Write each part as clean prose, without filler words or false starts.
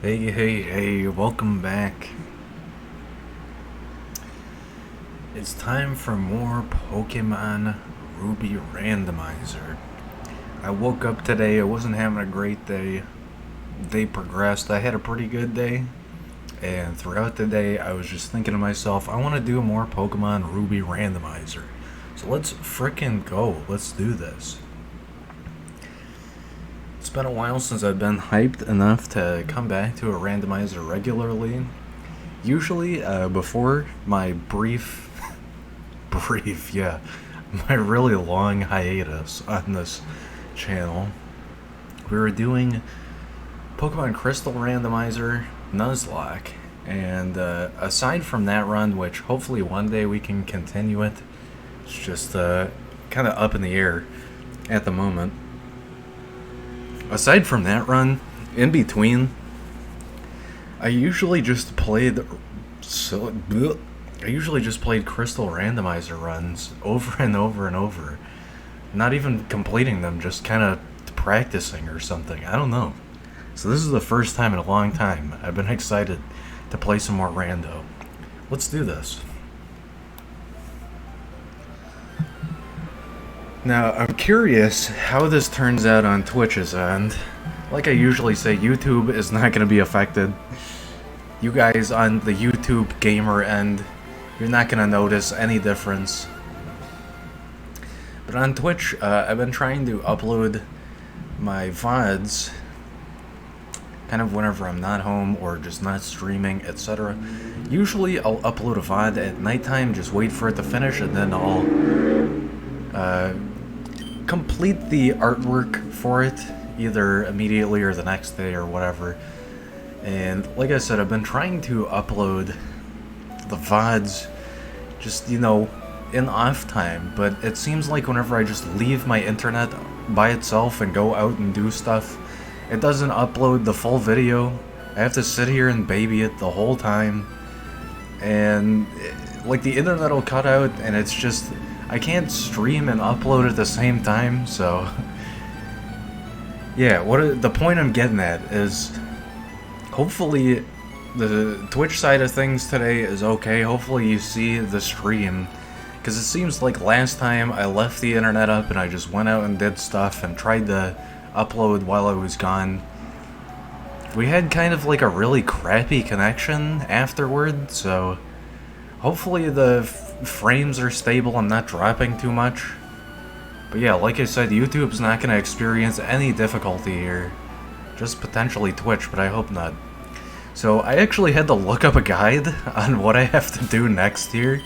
Hey, welcome back. It's time for more Pokemon Ruby Randomizer. I woke up today, I wasn't having a great day. Day progressed, I had a pretty good day. And throughout the day, I was just thinking to myself, I want to do more Pokemon Ruby Randomizer. So let's frickin' go. Let's do this. It's been a while since I've been hyped enough to come back to a randomizer regularly. Usually, before my yeah, my really long hiatus on this channel, we were doing Pokemon Crystal Randomizer, Nuzlocke, and aside from that run, which hopefully one day we can continue it, it's just kind of up in the air at the moment. Aside from that run, in between, I usually just played Crystal Randomizer runs over and over and over. Not even completing them, just kind of practicing or something. I don't know. So this is the first time in a long time. I've been excited to play some more rando. Let's do this. Now, I'm curious how this turns out on Twitch's end. Like I usually say, YouTube is not going to be affected. You guys on the YouTube gamer end, you're not going to notice any difference. But on Twitch, I've been trying to upload my VODs kind of whenever I'm not home or just not streaming, etc. Usually I'll upload a VOD at nighttime, just wait for it to finish, and then I'll complete the artwork for it, either immediately or the next day or whatever. And like I said, I've been trying to upload the VODs just, in off time, but it seems like whenever I just leave my internet by itself and go out and do stuff, it doesn't upload the full video. I have to sit here and baby it the whole time, and like the internet will cut out, and it's just, I can't stream and upload at the same time. So yeah, the point I'm getting at is, hopefully the Twitch side of things today is okay. Hopefully you see the stream, because it seems like last time I left the internet up and I just went out and did stuff and tried to upload while I was gone. We had kind of like a really crappy connection afterward, so hopefully the frames are stable, I'm not dropping too much. But yeah, like I said, YouTube's not going to experience any difficulty here. Just potentially Twitch, but I hope not. So I actually had to look up a guide on what I have to do next here.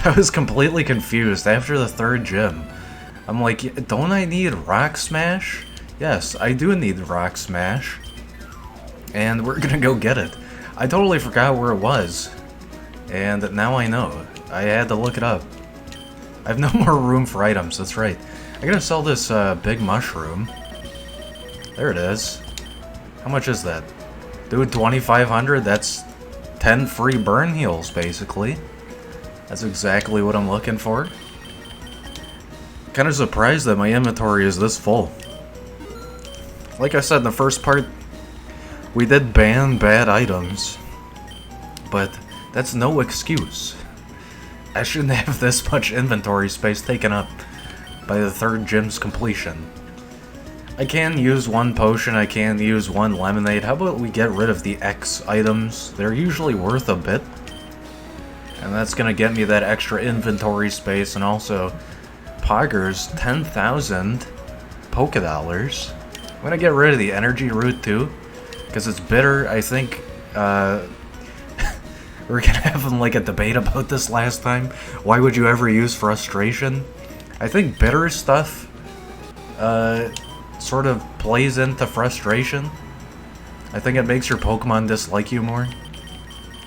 I was completely confused after the third gym. I'm like, don't I need Rock Smash? Yes, I do need Rock Smash. And we're gonna go get it. I totally forgot where it was. And now I know. I had to look it up. I have no more room for items, that's right. I'm gonna sell this big mushroom. There it is. How much is that? Dude, 2,500? That's 10 free burn heals, basically. That's exactly what I'm looking for. Kind of surprised that my inventory is this full. Like I said in the first part, we did ban bad items, but that's no excuse. I shouldn't have this much inventory space taken up by the third gym's completion. I can use one potion, I can use one lemonade. How about we get rid of the X items? They're usually worth a bit, and that's gonna get me that extra inventory space, and also Poggers, 10,000 Pokedollars. I'm gonna get rid of the energy root too, because it's bitter. I think we were gonna have like a debate about this last time. Why would you ever use frustration? I think bitter stuff sort of plays into frustration. I think it makes your Pokemon dislike you more.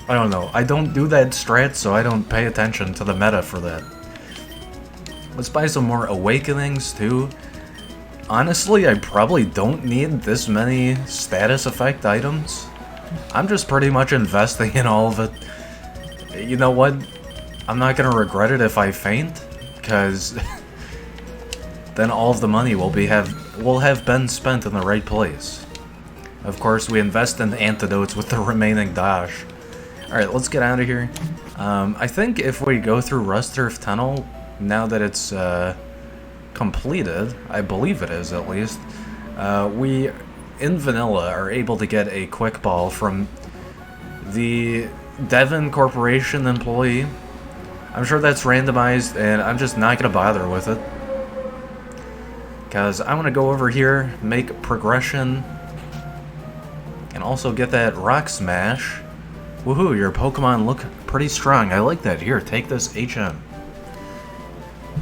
I don't know. I don't do that strat, so I don't pay attention to the meta for that. Let's buy some more Awakenings, too. Honestly, I probably don't need this many status effect items. I'm just pretty much investing in all of it. You know what? I'm not gonna regret it if I faint, because then all of the money will have been spent in the right place. Of course, we invest in antidotes with the remaining dash. Alright, let's get out of here. I think if we go through Rust Turf Tunnel, now that it's completed, I believe it is at least, we, in vanilla, are able to get a quick ball from the Devon Corporation employee. I'm sure that's randomized, and I'm just not going to bother with it. Because I want to go over here, make progression, and also get that Rock Smash. Woohoo, your Pokemon look pretty strong. I like that. Here, take this HM.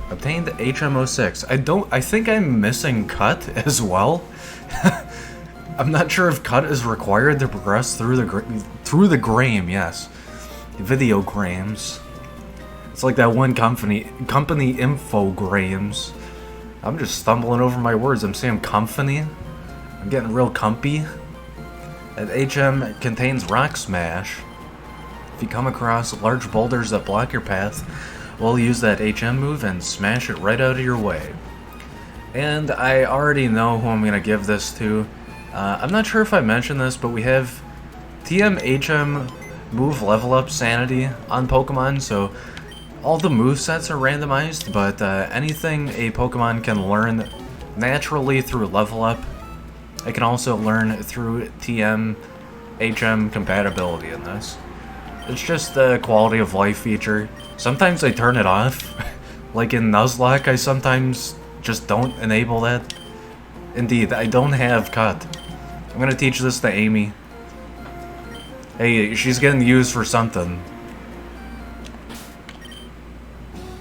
Obtained HM06. I think I'm missing Cut as well. I'm not sure if Cut is required to progress through the Grame, yes. Videograms. It's like that one company Infogrames. I'm just stumbling over my words. I'm saying company. I'm getting real comfy. That HM contains Rock Smash. If you come across large boulders that block your path, we'll use that HM move and smash it right out of your way. And I already know who I'm going to give this to. I'm not sure if I mentioned this, but we have TM HM move level up sanity on Pokemon, so all the movesets are randomized, but anything a Pokemon can learn naturally through level up, it can also learn through TM HM compatibility in this. It's just a quality of life feature. Sometimes I turn it off. Like in Nuzlocke, I sometimes just don't enable that. Indeed, I don't have Cut. I'm gonna teach this to Amy. Hey, she's getting used for something.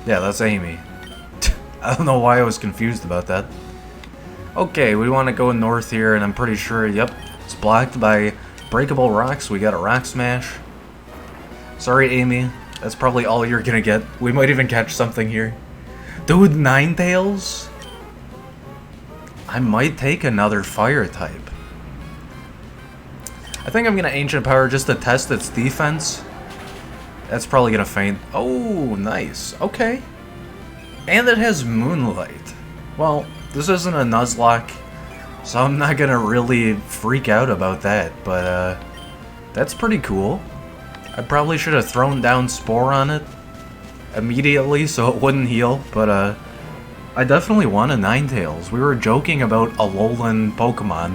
Yeah, that's Amy. I don't know why I was confused about that. Okay, we want to go north here, and I'm pretty sure, yep, it's blocked by breakable rocks. We got a Rock Smash. Sorry, Amy. That's probably all you're gonna get. We might even catch something here. Dude, Ninetales? I might take another fire type. I think I'm gonna Ancient Power just to test its defense. That's probably gonna faint. Oh, nice. Okay. And it has Moonlight. Well, this isn't a Nuzlocke, so I'm not gonna really freak out about that, but that's pretty cool. I probably should have thrown down Spore on it immediately so it wouldn't heal, but I definitely want a Ninetales. We were joking about Alolan Pokemon.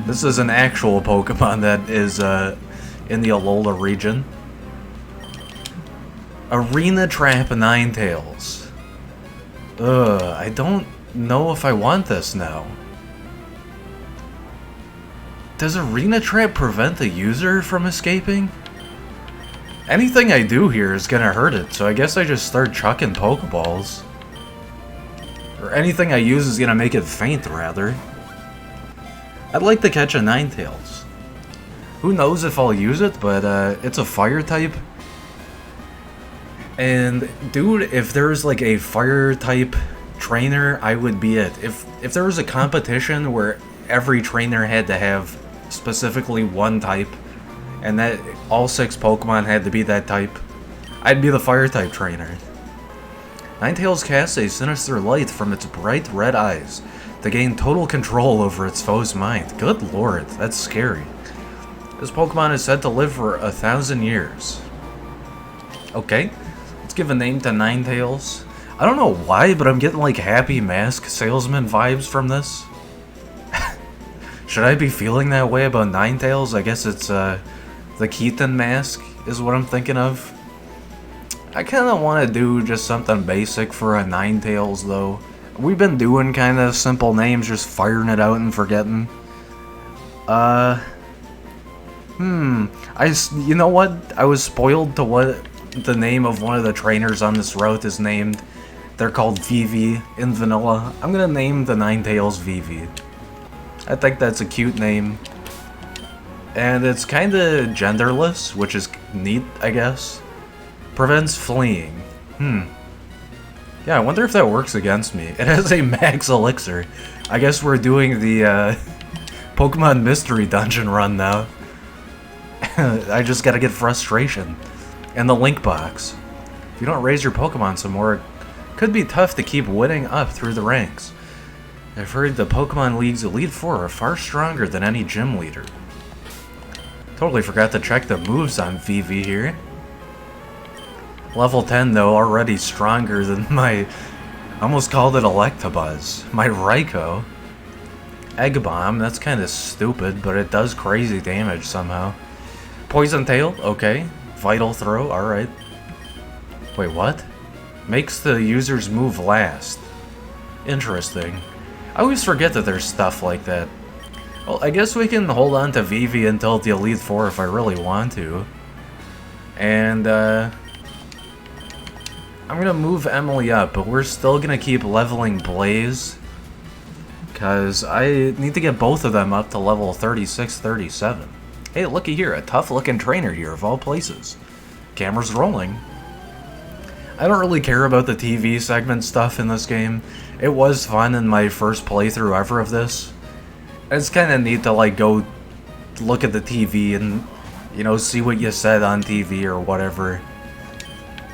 This is an actual Pokemon that is in the Alola region. Arena Trap Ninetales. I don't know if I want this now. Does Arena Trap prevent the user from escaping? Anything I do here is gonna hurt it, so I guess I just start chucking Pokeballs. Or anything I use is gonna make it faint, rather. I'd like to catch a Ninetales. Who knows if I'll use it, but it's a fire type. And dude, if there's like a fire type trainer, I would be it. If there was a competition where every trainer had to have specifically one type, and that all 6 Pokemon had to be that type, I'd be the fire type trainer. Ninetales casts a sinister light from its bright red eyes to gain total control over its foe's mind. Good lord, that's scary. This Pokemon is said to live for 1,000 years. Okay, let's give a name to Ninetales. I don't know why, but I'm getting like Happy Mask Salesman vibes from this. Should I be feeling that way about Ninetales? I guess it's the Keaton mask is what I'm thinking of. I kind of want to do just something basic for a Ninetales though. We've been doing kind of simple names, just firing it out and forgetting. You know what? I was spoiled to what the name of one of the trainers on this route is named. They're called Vivi in vanilla. I'm gonna name the Ninetales Vivi. I think that's a cute name. And it's kinda genderless, which is neat, I guess. Prevents fleeing. Yeah, I wonder if that works against me. It has a max elixir. I guess we're doing the Pokemon Mystery Dungeon run now. I just gotta get frustration. And the link box. If you don't raise your Pokemon some more, it could be tough to keep winning up through the ranks. I've heard the Pokemon League's Elite Four are far stronger than any gym leader. Totally forgot to check the moves on Vivi here. Level 10 though, already stronger than my... almost called it Electabuzz. My Raikou. Egg Bomb, that's kinda stupid, but it does crazy damage somehow. Poison Tail, okay. Vital Throw, alright. Wait, what? Makes the user's move last. Interesting. I always forget that there's stuff like that. Well, I guess we can hold on to Vivi until the Elite Four if I really want to. And, I'm gonna move Emily up, but we're still gonna keep leveling Blaze. Because I need to get both of them up to level 36, 37. Hey, looky here, a tough-looking trainer here of all places. Camera's rolling. I don't really care about the TV segment stuff in this game. It was fun in my first playthrough ever of this. It's kind of neat to, like, go look at the TV and, you know, see what you said on TV or whatever.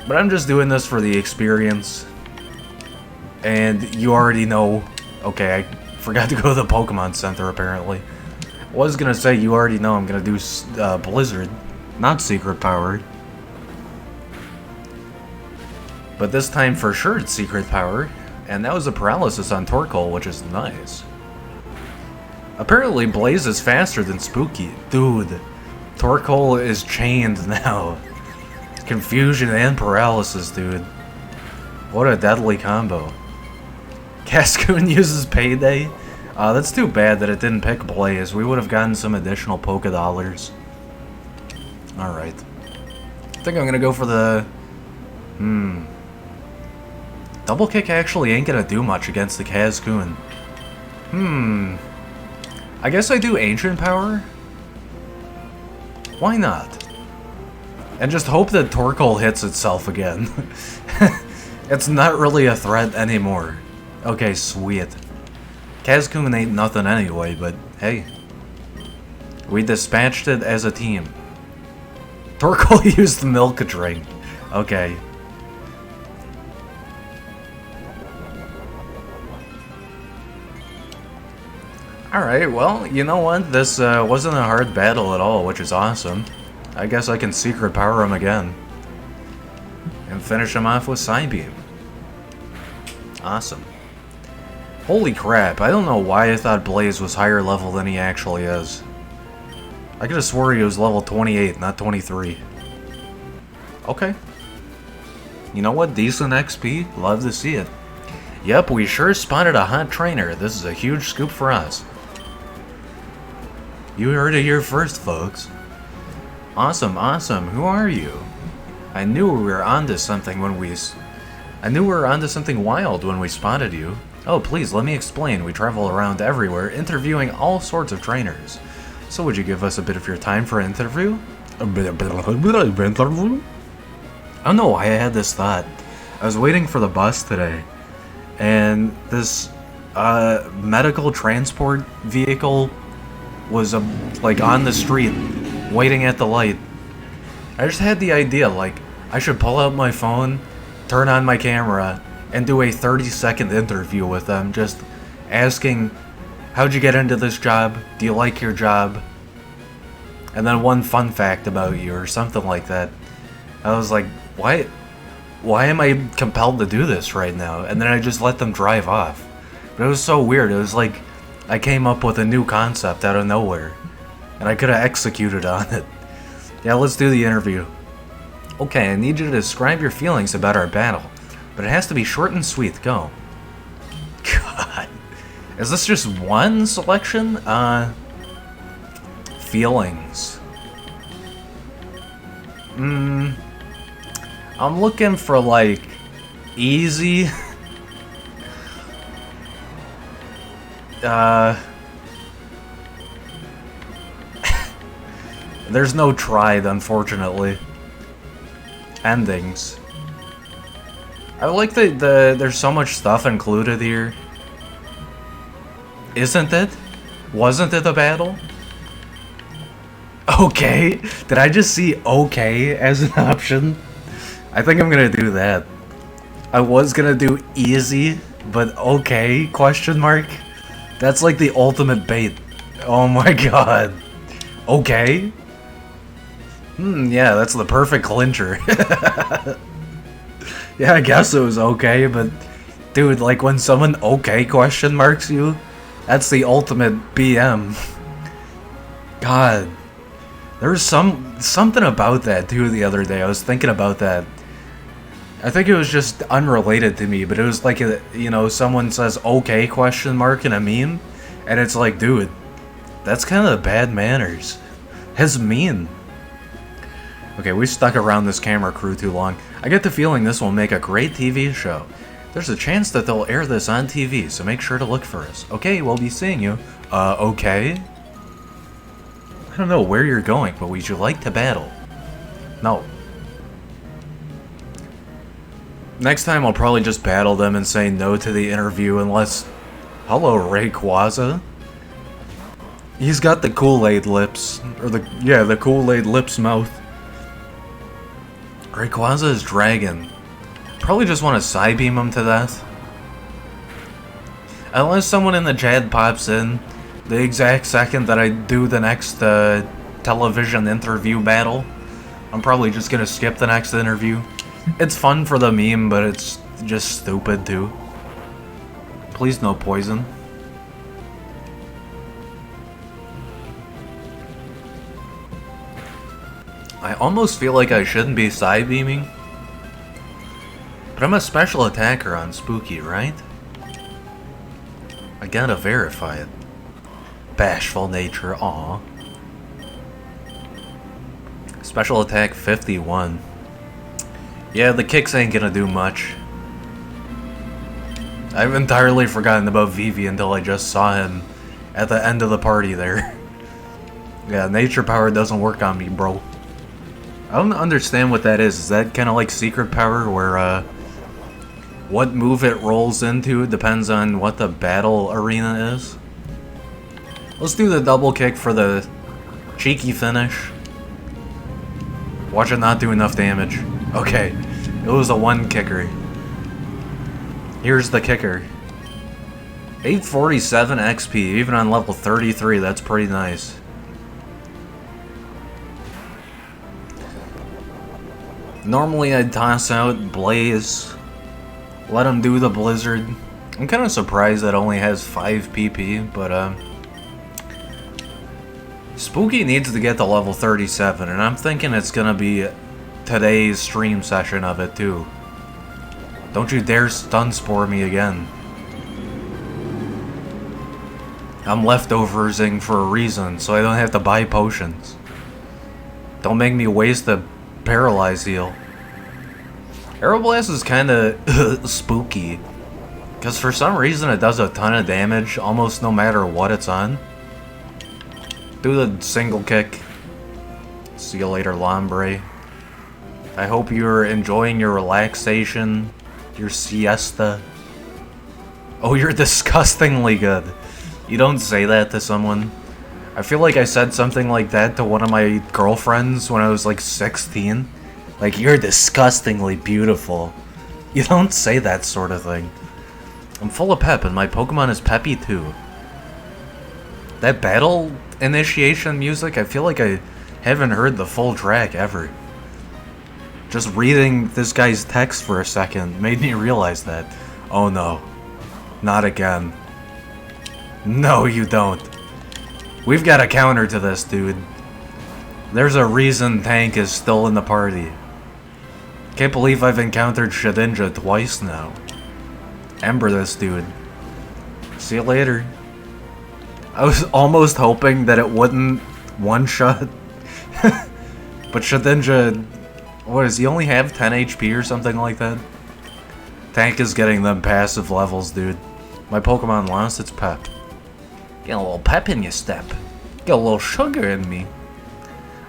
But I'm just doing this for the experience. And you already know... Okay, I forgot to go to the Pokemon Center, apparently. I was gonna say, you already know I'm gonna do Blizzard, not Secret Power. But this time for sure it's Secret Power, and that was a paralysis on Torkoal, which is nice. Apparently Blaze is faster than Spooky. Dude, Torkoal is chained now. Confusion and paralysis, dude. What a deadly combo. Cascoon uses Payday. That's too bad that it didn't pick Blaze. We would have gotten some additional Poké Dollars. Alright. I think I'm gonna go for the... Double Kick actually ain't gonna do much against the Cascoon. I guess I do Ancient Power? Why not? And just hope that Torkoal hits itself again. It's not really a threat anymore. Okay, sweet. Cascoon ain't nothing anyway, but hey. We dispatched it as a team. Torkoal used Milk Drink. Okay. Alright, well, you know what? This wasn't a hard battle at all, which is awesome. I guess I can Secret Power him again. And finish him off with Psybeam. Awesome. Holy crap, I don't know why I thought Blaze was higher level than he actually is. I could have swore he was level 28, not 23. Okay. You know what? Decent XP. Love to see it. Yep, we sure spotted a hot trainer. This is a huge scoop for us. You heard it here first, folks. Awesome, awesome. Who are you? I knew we were onto something when we... I knew we were onto something wild when we spotted you. Oh, please, let me explain. We travel around everywhere, interviewing all sorts of trainers. So would you give us a bit of your time for an interview? I don't know why I had this thought. I was waiting for the bus today, and this medical transport vehicle was like on the street, waiting at the light. I just had the idea, like, I should pull out my phone, turn on my camera, and do a 30-second interview with them, just asking, how'd you get into this job? Do you like your job? And then one fun fact about you, or something like that. I was like, why am I compelled to do this right now? And then I just let them drive off. But it was so weird. It was like I came up with a new concept out of nowhere. And I could have executed on it. Yeah, let's do the interview. Okay, I need you to describe your feelings about our battle. But it has to be short and sweet. Go. God. Is this just one selection? Feelings. I'm looking for, like, easy. There's no tried, unfortunately. Endings. I like that there's so much stuff included here. Isn't it? Wasn't it a battle? Okay. Did I just see okay as an option? I think I'm gonna do that. I was gonna do easy, but okay, question mark. That's like the ultimate bait. Oh my god. Okay. Yeah, that's the perfect clincher. Yeah, I guess it was okay, but dude, like when someone okay question marks you, that's the ultimate BM. God. There's something about that too the other day. I was thinking about that. I think it was just unrelated to me, but it was like, someone says okay question mark in a meme, and it's like, dude, that's kind of bad manners. It's mean. Okay, we stuck around this camera crew too long. I get the feeling this will make a great TV show. There's a chance that they'll air this on TV, so make sure to look for us. Okay, we'll be seeing you. Okay? I don't know where you're going, but would you like to battle? No. Next time I'll probably just battle them and say no to the interview unless... Hello, Rayquaza. He's got the Kool-Aid lips. Or the Kool-Aid lips mouth. Rayquaza is Dragon. Probably just want to Psybeam him to death. Unless someone in the chat pops in the exact second that I do the next television interview battle, I'm probably just gonna skip the next interview. It's fun for the meme, but it's just stupid too. Please no poison. I almost feel like I shouldn't be Psybeaming. But I'm a special attacker on Spooky, right? I gotta verify it. Bashful nature, aw. Special attack 51. Yeah, the kicks ain't gonna do much. I've entirely forgotten about Vivi until I just saw him at the end of the party there. Yeah, nature power doesn't work on me, bro. I don't understand what that is. Is that kind of like secret power where what move it rolls into depends on what the battle arena is? Let's do the double kick for the cheeky finish. Watch it not do enough damage. Okay, it was a one kicker. Here's the kicker. 847 XP, even on level 33, that's pretty nice. Normally I'd toss out Blaze, let him do the Blizzard. I'm kind of surprised that only has 5 PP, but Spooky needs to get to level 37, and I'm thinking it's gonna be today's stream session of it too. Don't you dare stun spore me again. I'm leftoversing for a reason, so I don't have to buy potions. Don't make me waste the Paralyze heal. Aeroblast is kinda spooky, because for some reason it does a ton of damage almost no matter what it's on. Do the single kick. See you later, Lombre. I hope you're enjoying your relaxation, your siesta. Oh, you're disgustingly good. You don't say that to someone. I feel like I said something like that to one of my girlfriends when I was like 16. Like, you're disgustingly beautiful. You don't say that sort of thing. I'm full of pep and my Pokemon is peppy too. That battle initiation music, I feel like I haven't heard the full track ever. Just reading this guy's text for a second made me realize that. Oh no. Not again. No, you don't. We've got a counter to this, dude. There's a reason Tank is still in the party. Can't believe I've encountered Shedinja twice now. Ember this dude. See you later. I was almost hoping that it wouldn't one-shot. But Shedinja... What, does he only have 10 HP or something like that? Tank is getting them passive levels, dude. My Pokemon lost its pep. Get a little pep in your step. Get a little sugar in me.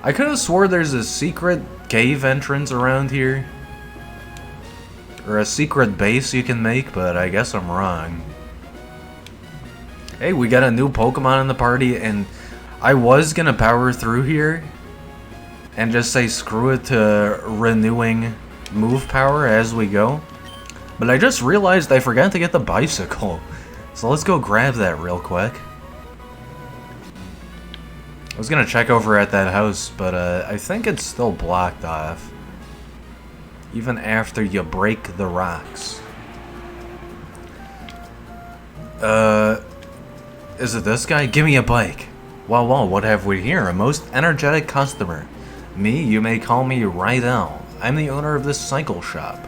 I could have swore there's a secret cave entrance around here. Or a secret base you can make, but I guess I'm wrong. Hey, we got a new Pokemon in the party, and I was gonna power through here and just say screw it to renewing move power as we go. But I just realized I forgot to get the bicycle. So let's go grab that real quick. I was gonna check over at that house, but I think it's still blocked off. Even after you break the rocks. Is it this guy? Give me a bike. Well, what have we here? A most energetic customer. Me, you may call me Rydell. I'm the owner of this cycle shop.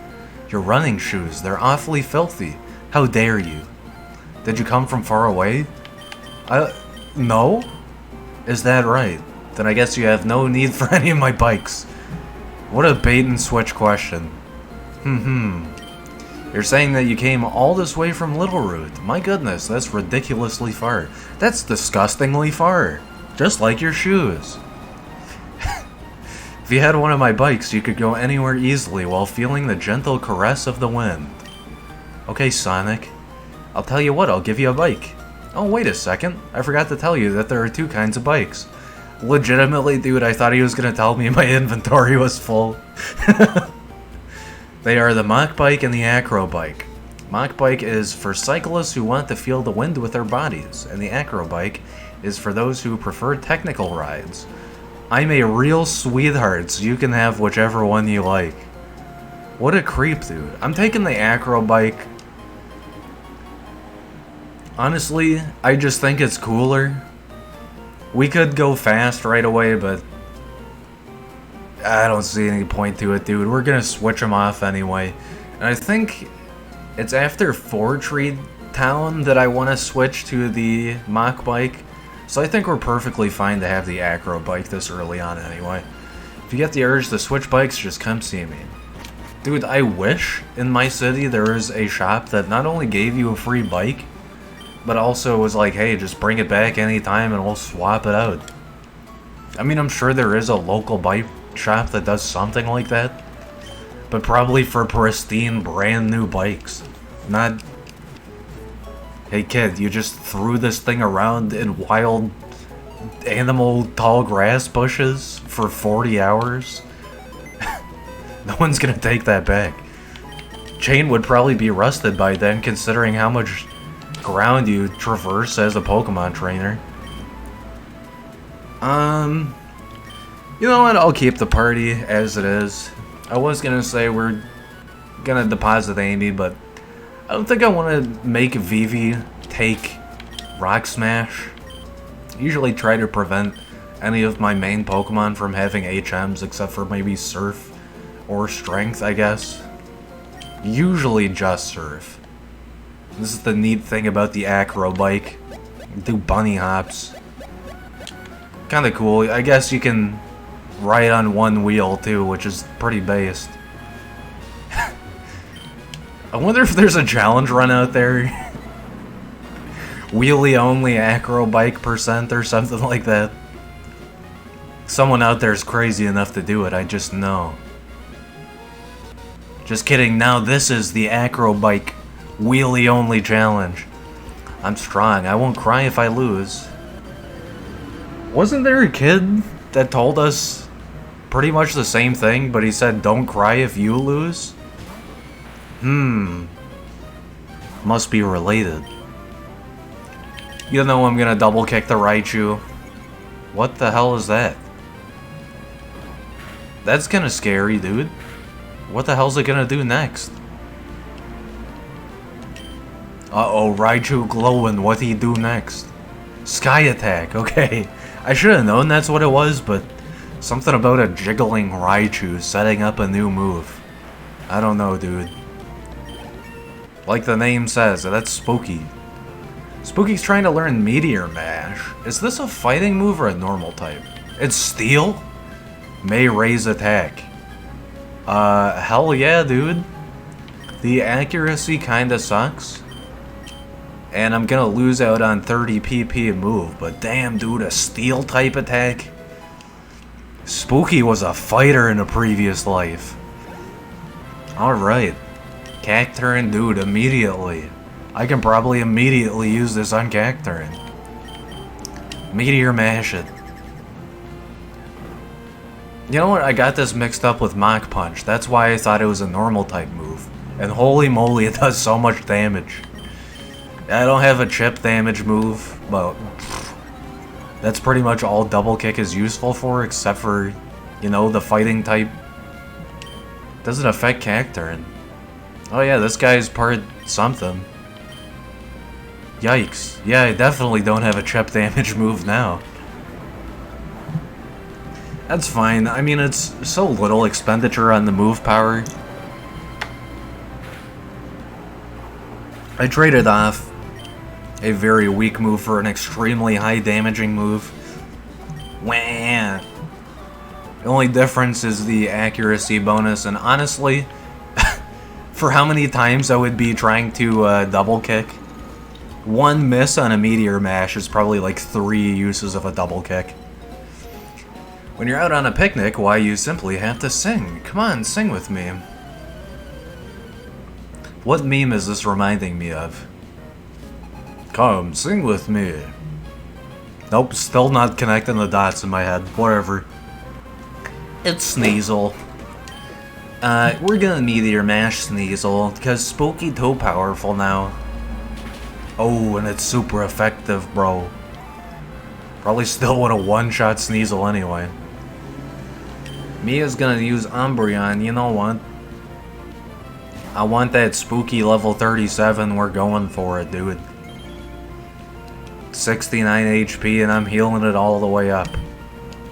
Your running shoes, they're awfully filthy. How dare you? Did you come from far away? No? Is that right? Then I guess you have no need for any of my bikes. What a bait and switch question. You're saying that you came all this way from Littleroot. My goodness, that's ridiculously far. That's disgustingly far. Just like your shoes. If you had one of my bikes, you could go anywhere easily while feeling the gentle caress of the wind. Okay, Sonic. I'll tell you what, I'll give you a bike. Oh, wait a second. I forgot to tell you that there are two kinds of bikes. Legitimately, dude, I thought he was gonna tell me my inventory was full. They are the Mach Bike and the Acro Bike. Mach Bike is for cyclists who want to feel the wind with their bodies, and the Acro Bike is for those who prefer technical rides. I'm a real sweetheart, so you can have whichever one you like. What a creep, dude. I'm taking the Acro Bike. Honestly, I just think it's cooler. We could go fast right away, but I don't see any point to it, dude. We're gonna switch them off anyway. And I think it's after Fortree Town that I want to switch to the Mach Bike. So I think we're perfectly fine to have the Acro Bike this early on anyway. If you get the urge to switch bikes, just come see me. Dude, I wish in my city there was a shop that not only gave you a free bike, but also was like, hey, just bring it back anytime and we'll swap it out. I mean, I'm sure there is a local bike shop that does something like that, but probably for pristine, brand new bikes. Not, hey kid, you just threw this thing around in wild animal tall grass bushes for 40 hours? No one's gonna take that back. Chain would probably be rusted by then, considering how much ground you traverse as a Pokemon trainer. You know what, I'll keep the party as it is. I was gonna say we're gonna deposit Amy, but I don't think I want to make Vivi take Rock Smash. I usually try to prevent any of my main Pokemon from having HMs, except for maybe Surf or Strength, I guess. Usually just Surf. This is the neat thing about the Acro Bike. Do bunny hops. Kinda cool. I guess you can ride on one wheel too, which is pretty based. I wonder if there's a challenge run out there. Wheelie only Acro Bike % or something like that. Someone out there is crazy enough to do it, I just know. Just kidding, now this is the Acro Bike Wheelie only challenge. I'm strong, I won't cry if I lose. Wasn't there a kid that told us pretty much the same thing, but he said don't cry if you lose? Must be related. You know I'm gonna double kick the Raichu. What the hell is that? That's kinda scary, dude. What the hell's it gonna do next? Uh-oh, Raichu glowing. What'd he do next? Sky Attack, okay. I should have known that's what it was, but something about a jiggling Raichu setting up a new move. I don't know, dude. Like the name says, that's Spooky. Spooky's trying to learn Meteor Mash. Is this a fighting move or a normal type? It's Steel? May raise attack. Hell yeah, dude. The accuracy kinda sucks. And I'm gonna lose out on 30 PP move, but damn, dude, a Steel type attack? Spooky was a fighter in a previous life. Alright. Cacturne, dude, immediately. I can probably immediately use this on Cacturne. Meteor Mash it. You know what, I got this mixed up with Mach Punch. That's why I thought it was a normal type move. And holy moly, it does so much damage. I don't have a chip damage move, but that's pretty much all double kick is useful for, except for, you know, the fighting type. Doesn't affect Cacturn. Oh yeah, this guy's part something. Yikes. Yeah, I definitely don't have a chip damage move now. That's fine. I mean, it's so little expenditure on the move power. I traded off a very weak move for an extremely high damaging move. Wah! The only difference is the accuracy bonus, and honestly, for how many times I would be trying to double kick, one miss on a meteor mash is probably like 3 uses of a double kick. When you're out on a picnic, why, you simply have to sing. Come on, sing with me. What meme is this reminding me of? Come, sing with me. Nope, still not connecting the dots in my head. Whatever. It's Sneasel. We're gonna Meteor Mash Sneasel, because Spooky too powerful now. Oh, and it's super effective, bro. Probably still would have one-shot Sneasel anyway. Mia's gonna use Umbreon, you know what? I want that Spooky level 37, we're going for it, dude. 69 HP and I'm healing it all the way up.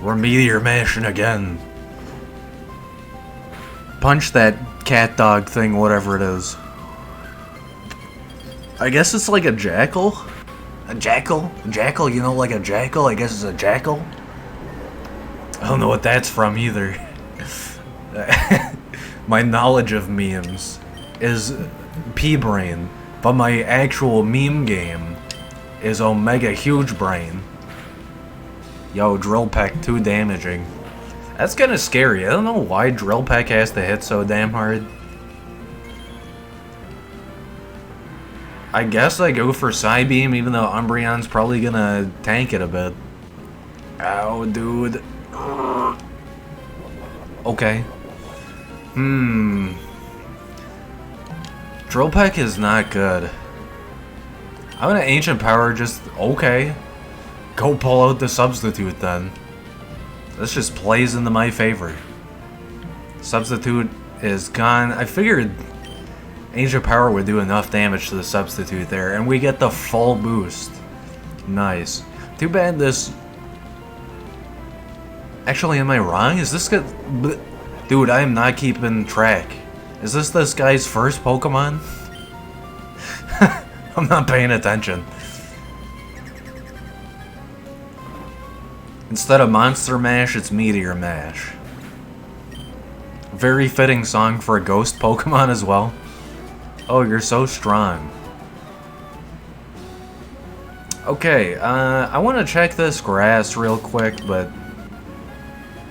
We're Meteor Mashing again. Punch that cat dog thing, whatever it is. I guess it's like a jackal? A jackal? A jackal, you know, like a jackal? I guess it's a jackal? I don't know what that's from either. My knowledge of memes is P-Brain, but my actual meme game is Omega Huge Brain. Yo, Drill Peck, too damaging. That's kinda scary. I don't know why Drill Peck has to hit so damn hard. I guess I go for Psybeam, even though Umbreon's probably gonna tank it a bit. Ow, dude. Okay. Drill Peck is not good. I'm gonna Ancient Power just... okay. Go pull out the Substitute then. This just plays into my favor. Substitute is gone. I figured Ancient Power would do enough damage to the Substitute there, and we get the full boost. Nice. Too bad this... Actually, am I wrong? Is this good? Dude, I am not keeping track. Is this guy's first Pokemon? I'm not paying attention. Instead of Monster Mash, it's Meteor Mash. Very fitting song for a ghost Pokemon as well. Oh, you're so strong. Okay, I want to check this grass real quick, but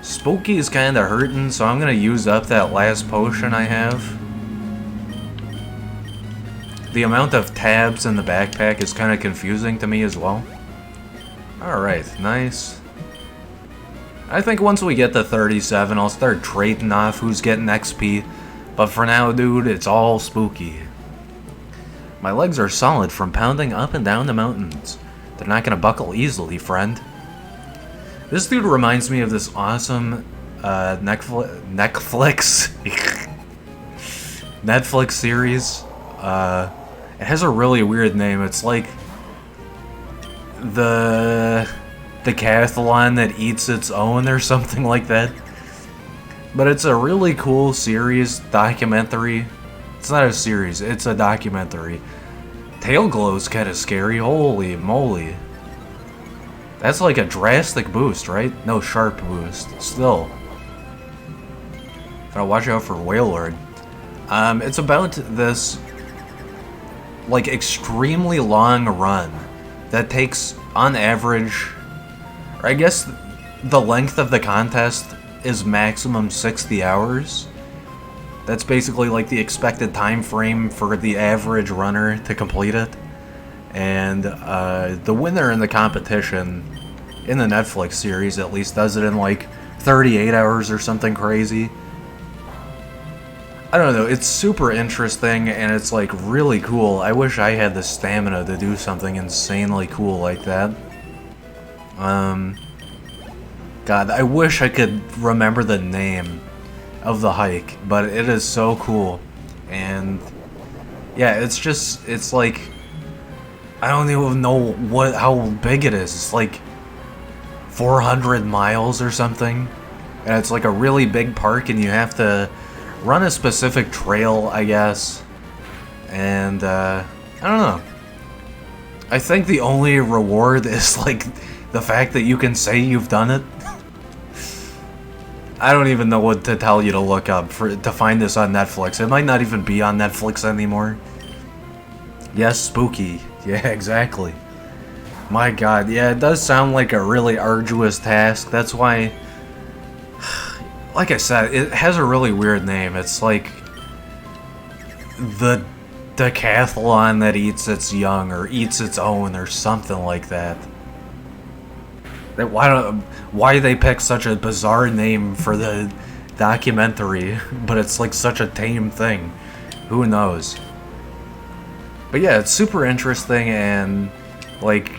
Spooky's kinda hurting, so I'm gonna use up that last potion I have. The amount of tabs in the backpack is kinda confusing to me as well. Alright, nice. I think once we get to 37, I'll start trading off who's getting XP. But for now, dude, it's all Spooky. My legs are solid from pounding up and down the mountains. They're not gonna buckle easily, friend. This dude reminds me of this awesome Netflix series. It has a really weird name. It's like the decathlon that eats its own or something like that. But it's a really cool series, documentary. It's not a series, it's a documentary. Tail Glow's kinda scary, holy moly. That's like a drastic boost, right? No, sharp boost. Still. Gotta watch out for Wailord. It's about this, like, extremely long run that takes, on average, or I guess the length of the contest is maximum 60 hours. That's basically like the expected time frame for the average runner to complete it. And the winner in the competition, in the Netflix series at least, does it in like 38 hours or something crazy. I don't know, it's super interesting and it's like really cool. I wish I had the stamina to do something insanely cool like that. God, I wish I could remember the name of the hike, but it is so cool. And yeah, it's like, I don't even know how big it is. It's like 400 miles or something. And it's like a really big park and you have to run a specific trail, I guess. And, I don't know. I think the only reward is, like, the fact that you can say you've done it. I don't even know what to tell you to look up to find this on Netflix. It might not even be on Netflix anymore. Yes, spooky. Yeah, exactly. My god, yeah, it does sound like a really arduous task. That's why... Like I said, it has a really weird name. It's like the decathlon that eats its young or eats its own or something like that. Why they pick such a bizarre name for the documentary, but it's like such a tame thing. Who knows? But yeah, it's super interesting and like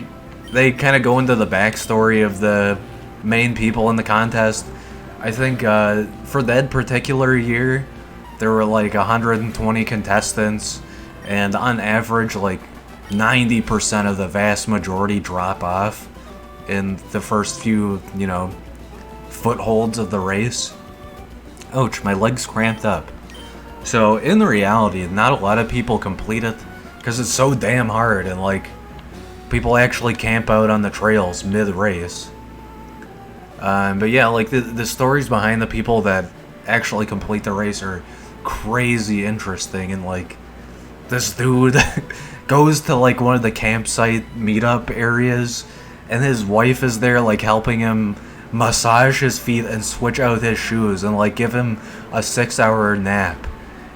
they kind of go into the backstory of the main people in the contest. I think for that particular year, there were like 120 contestants, and on average, like 90% of the vast majority drop off in the first few, you know, footholds of the race. Ouch, my leg's cramped up. So in reality, not a lot of people complete it because it's so damn hard, and like people actually camp out on the trails mid-race. But yeah, like the stories behind the people that actually complete the race are crazy interesting, and like this dude goes to like one of the campsite meetup areas and his wife is there like helping him massage his feet and switch out his shoes and like give him a 6-hour nap,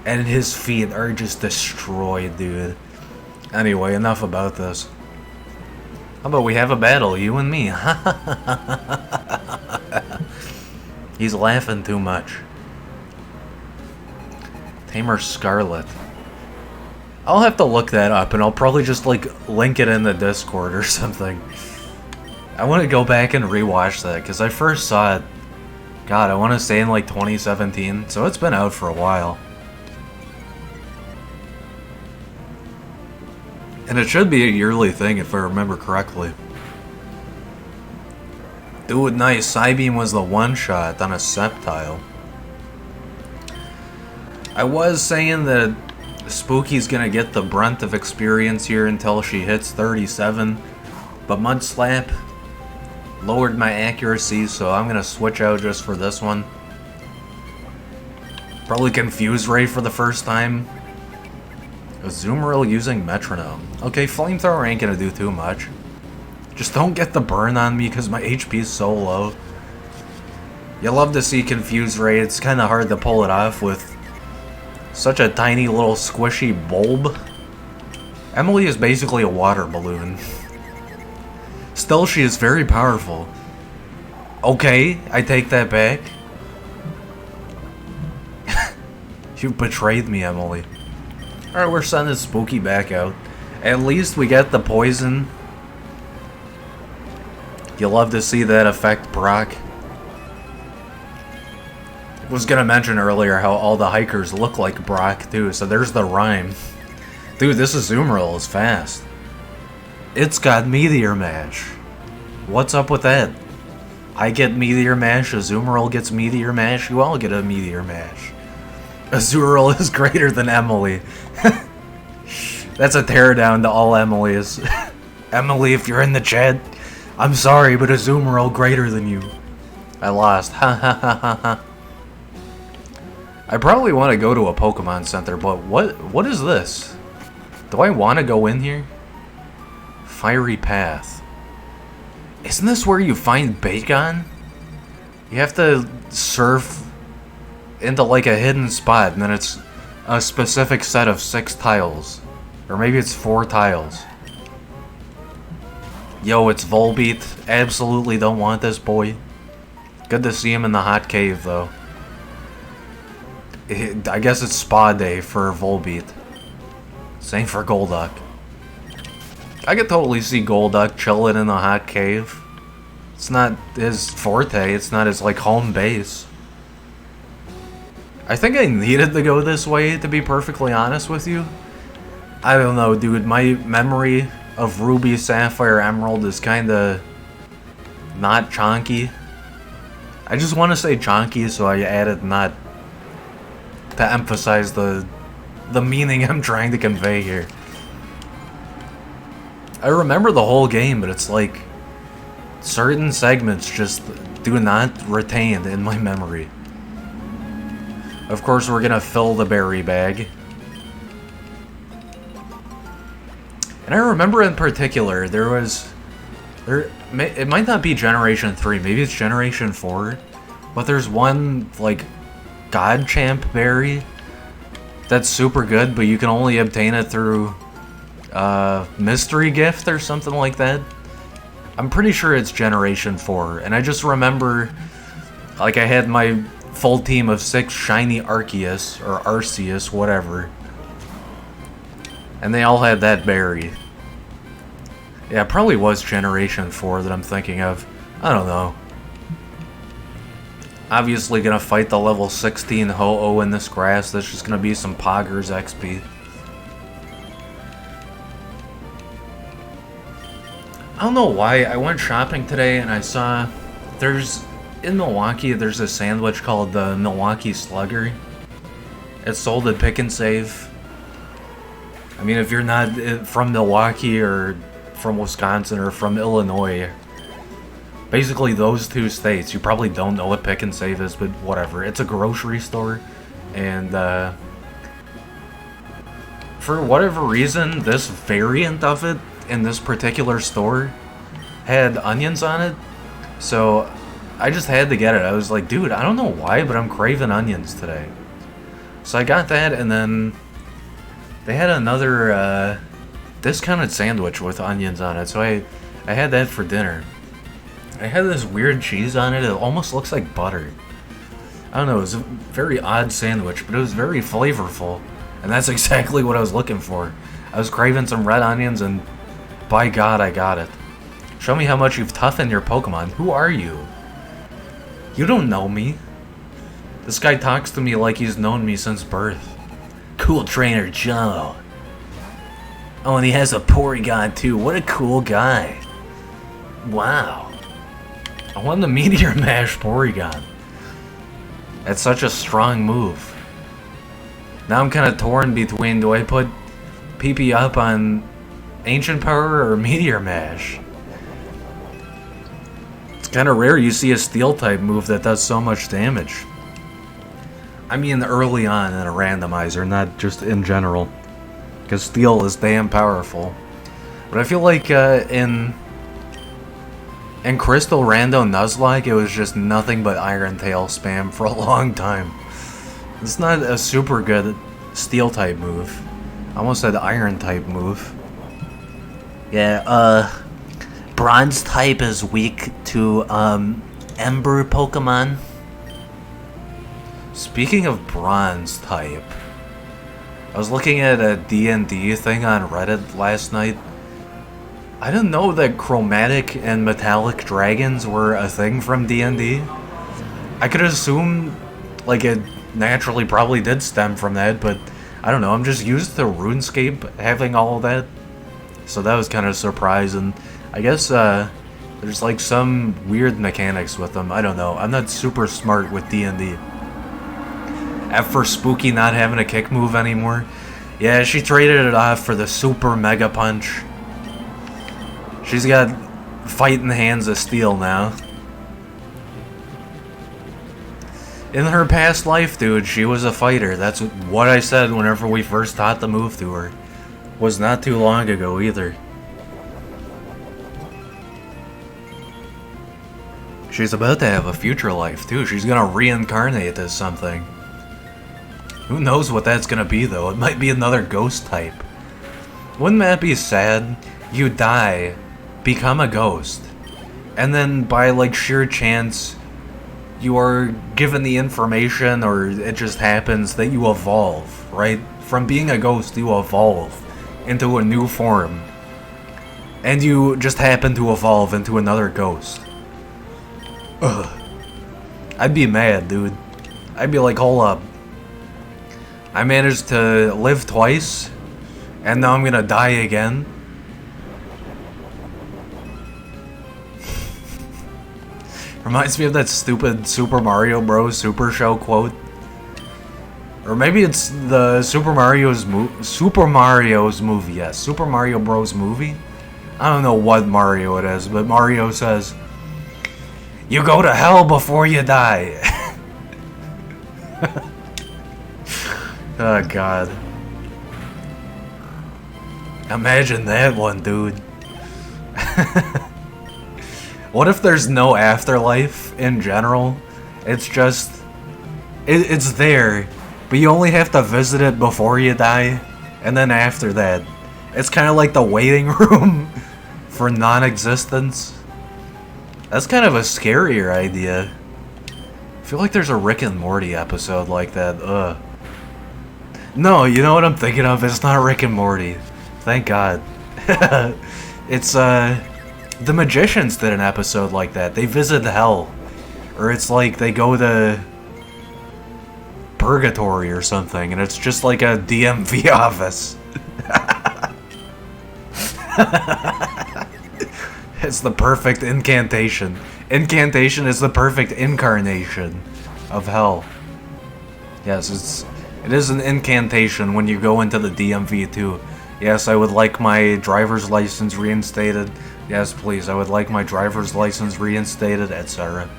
and his feet are just destroyed, dude. Anyway, enough about this. How about we have a battle, you and me? He's laughing too much. Tamer Scarlet. I'll have to look that up, and I'll probably just, like, link it in the Discord or something. I want to go back and rewatch that, because I first saw it, God, I want to say in, like, 2017, so it's been out for a while. And it should be a yearly thing, if I remember correctly. Dude, nice. Psybeam was the one-shot on a Sceptile. I was saying that Spooky's gonna get the brunt of experience here until she hits 37, but Mudslap lowered my accuracy, so I'm gonna switch out just for this one. Probably Confuse Ray for the first time. Azumarill using Metronome. Okay, Flamethrower ain't gonna do too much. Just don't get the burn on me because my HP is so low. You love to see Confuse Ray. It's kind of hard to pull it off with such a tiny little squishy bulb. Emily is basically a water balloon. Still, she is very powerful. Okay, I take that back. You betrayed me, Emily. Alright, we're sending Spooky back out. At least we get the poison. You love to see that affect Brock. I was gonna mention earlier how all the hikers look like Brock too, so there's the rhyme. Dude, this Azumarill is fast. It's got Meteor Mash. What's up with that? I get Meteor Mash, Azumarill gets Meteor Mash, you all get a Meteor Mash. Azumarill is greater than Emily. That's a teardown to all Emilys. Emily, if you're in the chat, I'm sorry, but Azumarill greater than you. I lost. Ha ha ha ha ha. I probably want to go to a Pokemon Center, but what is this? Do I want to go in here? Fiery Path. Isn't this where you find Bagon? You have to surf into like a hidden spot, and then it's a specific set of 6 tiles. Or maybe it's 4 tiles. Yo, it's Volbeat. Absolutely don't want this boy. Good to see him in the hot cave, though. I guess it's spa day for Volbeat. Same for Golduck. I could totally see Golduck chilling in a hot cave. It's not his forte, it's not his, like, home base. I think I needed to go this way, to be perfectly honest with you. I don't know, dude. My memory of Ruby, Sapphire, Emerald is kinda not chonky. I just want to say chonky, so I added not to emphasize the meaning I'm trying to convey here. I remember the whole game, but it's like certain segments just do not retain in my memory. Of course, we're gonna fill the berry bag. And I remember in particular, it might not be Generation 3, maybe it's Generation 4, but there's one, like, God Champ berry that's super good, but you can only obtain it through Mystery Gift or something like that. I'm pretty sure it's Generation 4, and I just remember, like, I had my full team of 6 shiny Arceus, or Arceus, whatever. And they all had that berry. Yeah, it probably was Generation 4 that I'm thinking of. I don't know. Obviously gonna fight the level 16 Ho-Oh in this grass. That's just gonna be some Poggers XP. I don't know why. I went shopping today and I saw in Milwaukee, there's a sandwich called the Milwaukee Slugger. It's sold at Pick and Save. I mean, if you're not from Milwaukee or from Wisconsin or from Illinois, basically those two states, you probably don't know what Pick and Save is, but whatever. It's a grocery store, and for whatever reason, this variant of it in this particular store had onions on it, so I just had to get it. I was like, dude, I don't know why, but I'm craving onions today. So I got that, and then they had another discounted sandwich with onions on it, so I had that for dinner. I had this weird cheese on it. It almost looks like butter. I don't know, it was a very odd sandwich, but it was very flavorful, and that's exactly what I was looking for. I was craving some red onions, and by God, I got it. Show me how much you've toughened your Pokemon. Who are you? You don't know me. This guy talks to me like he's known me since birth. Cool Trainer Joe. Oh, and he has a Porygon too. What a cool guy. Wow. I want the Meteor Mash Porygon. That's such a strong move. Now I'm kind of torn between, do I put PP up on Ancient Power or Meteor Mash? It's kind of rare you see a Steel-type move that does so much damage. I mean early on in a randomizer, not just in general. Because Steel is damn powerful. But I feel like in Crystal Rando Nuzlocke, it was just nothing but Iron Tail spam for a long time. It's not a super good Steel-type move. I almost said Iron-type move. Yeah, Bronze-type is weak to Ember Pokemon. Speaking of Bronze-type, I was looking at a D&D thing on Reddit last night. I didn't know that chromatic and metallic dragons were a thing from D&D. I could assume, like, it naturally probably did stem from that, but I don't know, I'm just used to RuneScape having all of that. So that was kind of surprising. I guess, there's, like, some weird mechanics with them. I don't know. I'm not super smart with D&D. For Spooky not having a kick move anymore. Yeah, she traded it off for the Super Mega Punch. She's got fighting hands of steel now. In her past life, dude, she was a fighter. That's what I said whenever we first taught the move to her. Was not too long ago either. She's about to have a future life too. She's gonna reincarnate as something. Who knows what that's gonna be though? It might be another ghost type. Wouldn't that be sad? You die, become a ghost, and then by like sheer chance, you are given the information, or it just happens that you evolve, right? From being a ghost, you evolve into a new form. And you just happen to evolve into another ghost. Ugh. I'd be mad, dude. I'd be like, hold up. I managed to live twice, and now I'm gonna die again. Reminds me of that stupid Super Mario Bros. Super Show quote. Or maybe it's the Super Mario's movie, yes. Super Mario Bros. Movie? I don't know what Mario it is, but Mario says, "You go to hell before you die." Oh, God. Imagine that one, dude. What if there's no afterlife in general? It's just... It's there, but you only have to visit it before you die, and then after that. It's kind of like the waiting room for non-existence. That's kind of a scarier idea. I feel like there's a Rick and Morty episode like that. Ugh. No, you know what I'm thinking of? It's not Rick and Morty. Thank God. It's, The Magicians did an episode like that. They visit hell. Or it's like they go to purgatory or something, and it's just like a DMV office. It's the perfect incantation. Incantation is the perfect incarnation of hell. Yes, it is an incantation when you go into the DMV too. Yes, I would like my driver's license reinstated. Yes, please, I would like my driver's license reinstated, etc.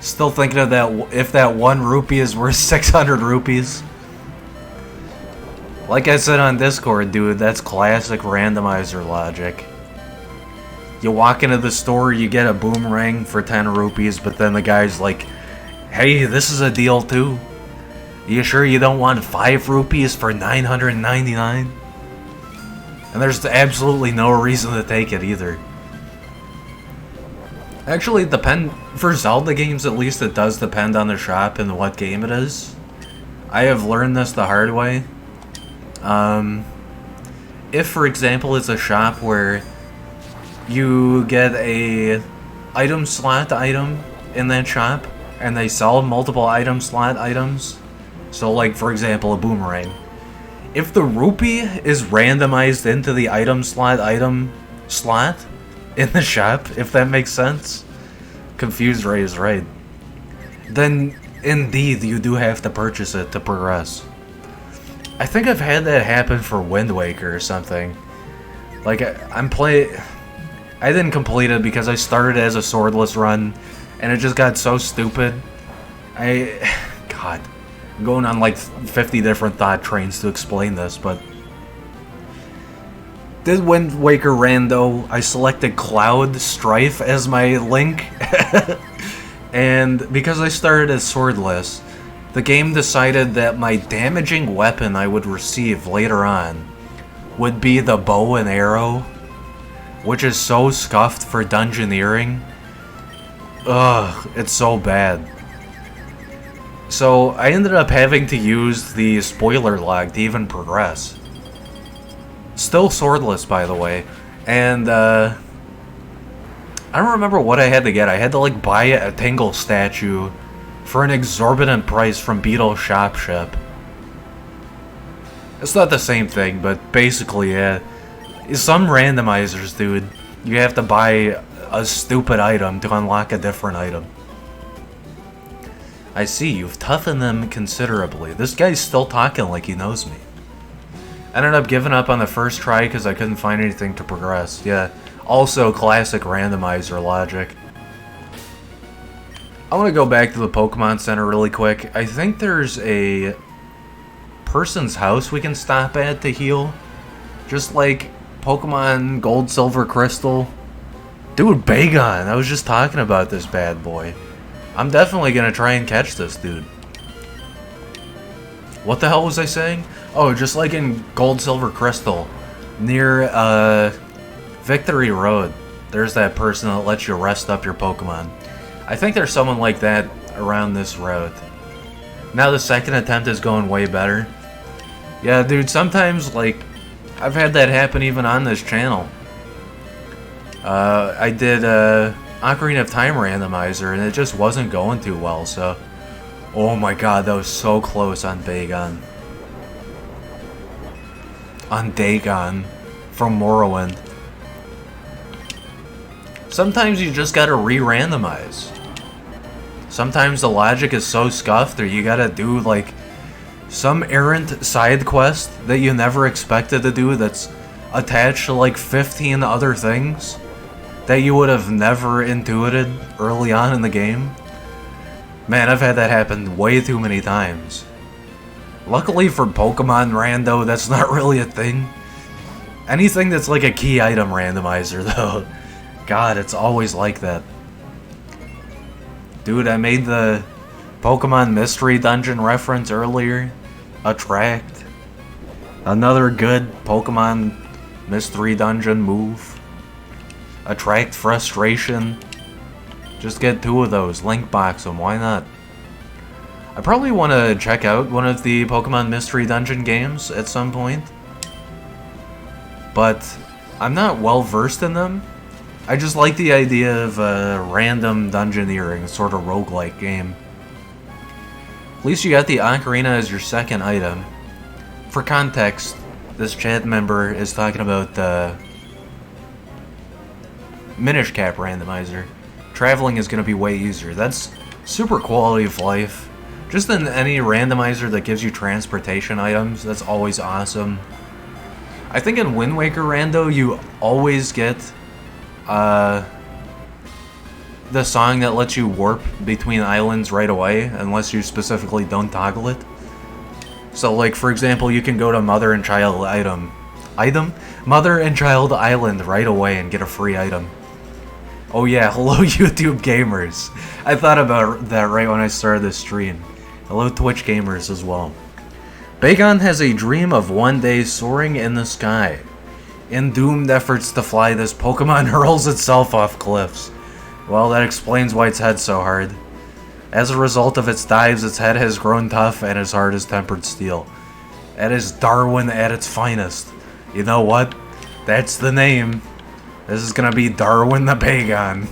Still thinking of that, if that 1 rupee is worth 600 rupees. Like I said on Discord, dude, that's classic randomizer logic. You walk into the store, you get a boomerang for 10 rupees, but then the guy's like, "Hey, this is a deal too. You sure you don't want 5 rupees for 999? And there's absolutely no reason to take it either. Actually, for Zelda games at least, it does depend on the shop and what game it is. I have learned this the hard way. If, for example, it's a shop where you get a item slot item in that shop, and they sell multiple item slot items, so like, for example, a boomerang. If the rupee is randomized into the item slot in the shop, if that makes sense, Confused Ray is right, then indeed you do have to purchase it to progress. I think I've had that happen for Wind Waker or something. Like, I didn't complete it because I started as a swordless run, and it just got so stupid. God, I'm going on like 50 different thought trains to explain this, but did Wind Waker rando, I selected Cloud Strife as my link, and because I started as swordless, the game decided that my damaging weapon I would receive later on would be the bow and arrow, which is so scuffed for dungeoneering. Ugh, it's so bad. So I ended up having to use the spoiler log to even progress. Still swordless, by the way. And, I don't remember what I had to get. I had to, like, buy a Tingle statue for an exorbitant price from Beetle Shop Ship. It's not the same thing, but basically, yeah. Some randomizers, dude, you have to buy a stupid item to unlock a different item. I see, you've toughened them considerably. This guy's still talking like he knows me. Ended up giving up on the first try because I couldn't find anything to progress. Yeah, also classic randomizer logic. I want to go back to the Pokemon Center really quick. I think there's a person's house we can stop at to heal. Just like Pokemon Gold, Silver, Crystal. Dude, Bagon! I was just talking about this bad boy. I'm definitely gonna try and catch this dude. What the hell was I saying? Oh, just like in Gold, Silver, Crystal, near Victory Road, there's that person that lets you rest up your Pokemon. I think there's someone like that around this route. Now the second attempt is going way better. Yeah, dude, sometimes, like, I've had that happen even on this channel. I did Ocarina of Time Randomizer, and it just wasn't going too well, so... Oh my god, that was so close on Bagon. On Dagon from Morrowind. Sometimes you just gotta re-randomize. Sometimes the logic is so scuffed, or you gotta do, like, some errant side quest that you never expected to do that's attached to, like, 15 other things that you would have never intuited early on in the game. Man, I've had that happen way too many times. Luckily for Pokemon Rando, that's not really a thing. Anything that's like a key item randomizer, though. God, it's always like that. Dude, I made the Pokemon Mystery Dungeon reference earlier. Attract. Another good Pokemon Mystery Dungeon move. Attract Frustration. Just get 2 of those. Link box them, why not? I probably want to check out one of the Pokemon Mystery Dungeon games at some point. But I'm not well versed in them. I just like the idea of a random dungeoneering, sort of roguelike game. At least you got the Ocarina as your second item. For context, this chat member is talking about the Minish Cap randomizer. Traveling is going to be way easier. That's super quality of life. Just in any randomizer that gives you transportation items, that's always awesome. I think in Wind Waker Rando, you always get the song that lets you warp between islands right away, unless you specifically don't toggle it. So, like, for example, you can go to Mother and Child Mother and Child Island right away and get a free item. Oh yeah, hello YouTube gamers. I thought about that right when I started this stream. Hello Twitch gamers as well. Bagon has a dream of one day soaring in the sky. In doomed efforts to fly, this Pokemon hurls itself off cliffs. Well, that explains why its head's so hard. As a result of its dives, its head has grown tough and its heart is tempered steel. That is Darwin at its finest. You know what? That's the name. This is gonna be Darwin the Bagon.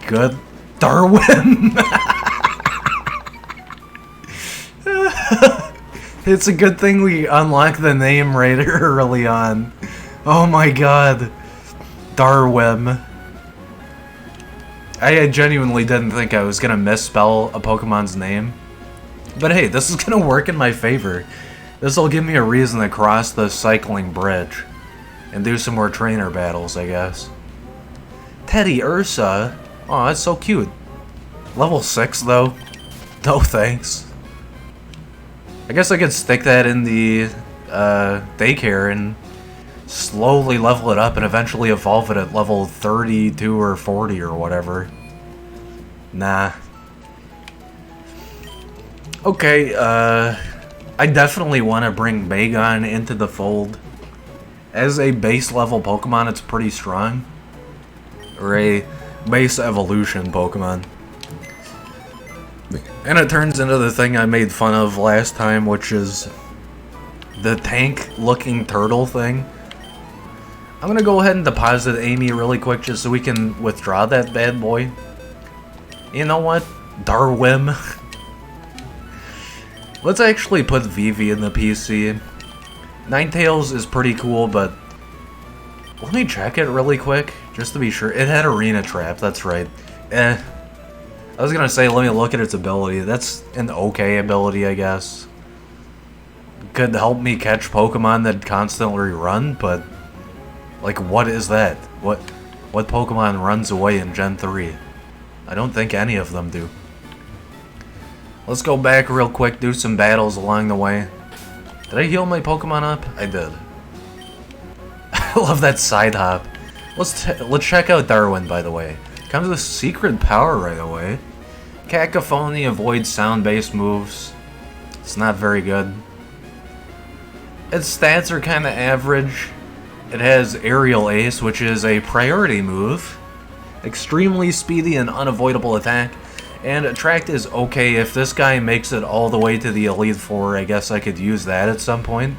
Good. Darwin! It's a good thing we unlocked the name right early on. Oh my god. Darwin. I genuinely didn't think I was gonna misspell a Pokemon's name. But hey, this is gonna work in my favor. This will give me a reason to cross the cycling bridge. And do some more trainer battles, I guess. Teddy Ursa? Aw, that's so cute. Level 6, though? No thanks. I guess I could stick that in the daycare and slowly level it up and eventually evolve it at level 32 or 40 or whatever. Nah. Okay, I definitely want to bring Bagon into the fold. As a base level Pokemon, it's pretty strong. Or a base evolution Pokemon. And it turns into the thing I made fun of last time, which is the tank-looking turtle thing. I'm gonna go ahead and deposit Amy really quick just so we can withdraw that bad boy. You know what? Darwin. Let's actually put Vivi in the PC. Ninetales is pretty cool, but let me check it really quick, just to be sure. It had Arena Trap, that's right. I was gonna say, let me look at its ability. That's an okay ability, I guess. Could help me catch Pokemon that constantly run, but... like, what is that? What Pokemon runs away in Gen 3? I don't think any of them do. Let's go back real quick, do some battles along the way. Did I heal my Pokemon up? I did. I love that side hop. Let's check out Darwin, by the way. Comes with secret power right away. Cacophony avoids sound-based moves. It's not very good. Its stats are kind of average. It has Aerial Ace, which is a priority move. Extremely speedy and unavoidable attack. And Attract is okay. If this guy makes it all the way to the Elite Four, I guess I could use that at some point.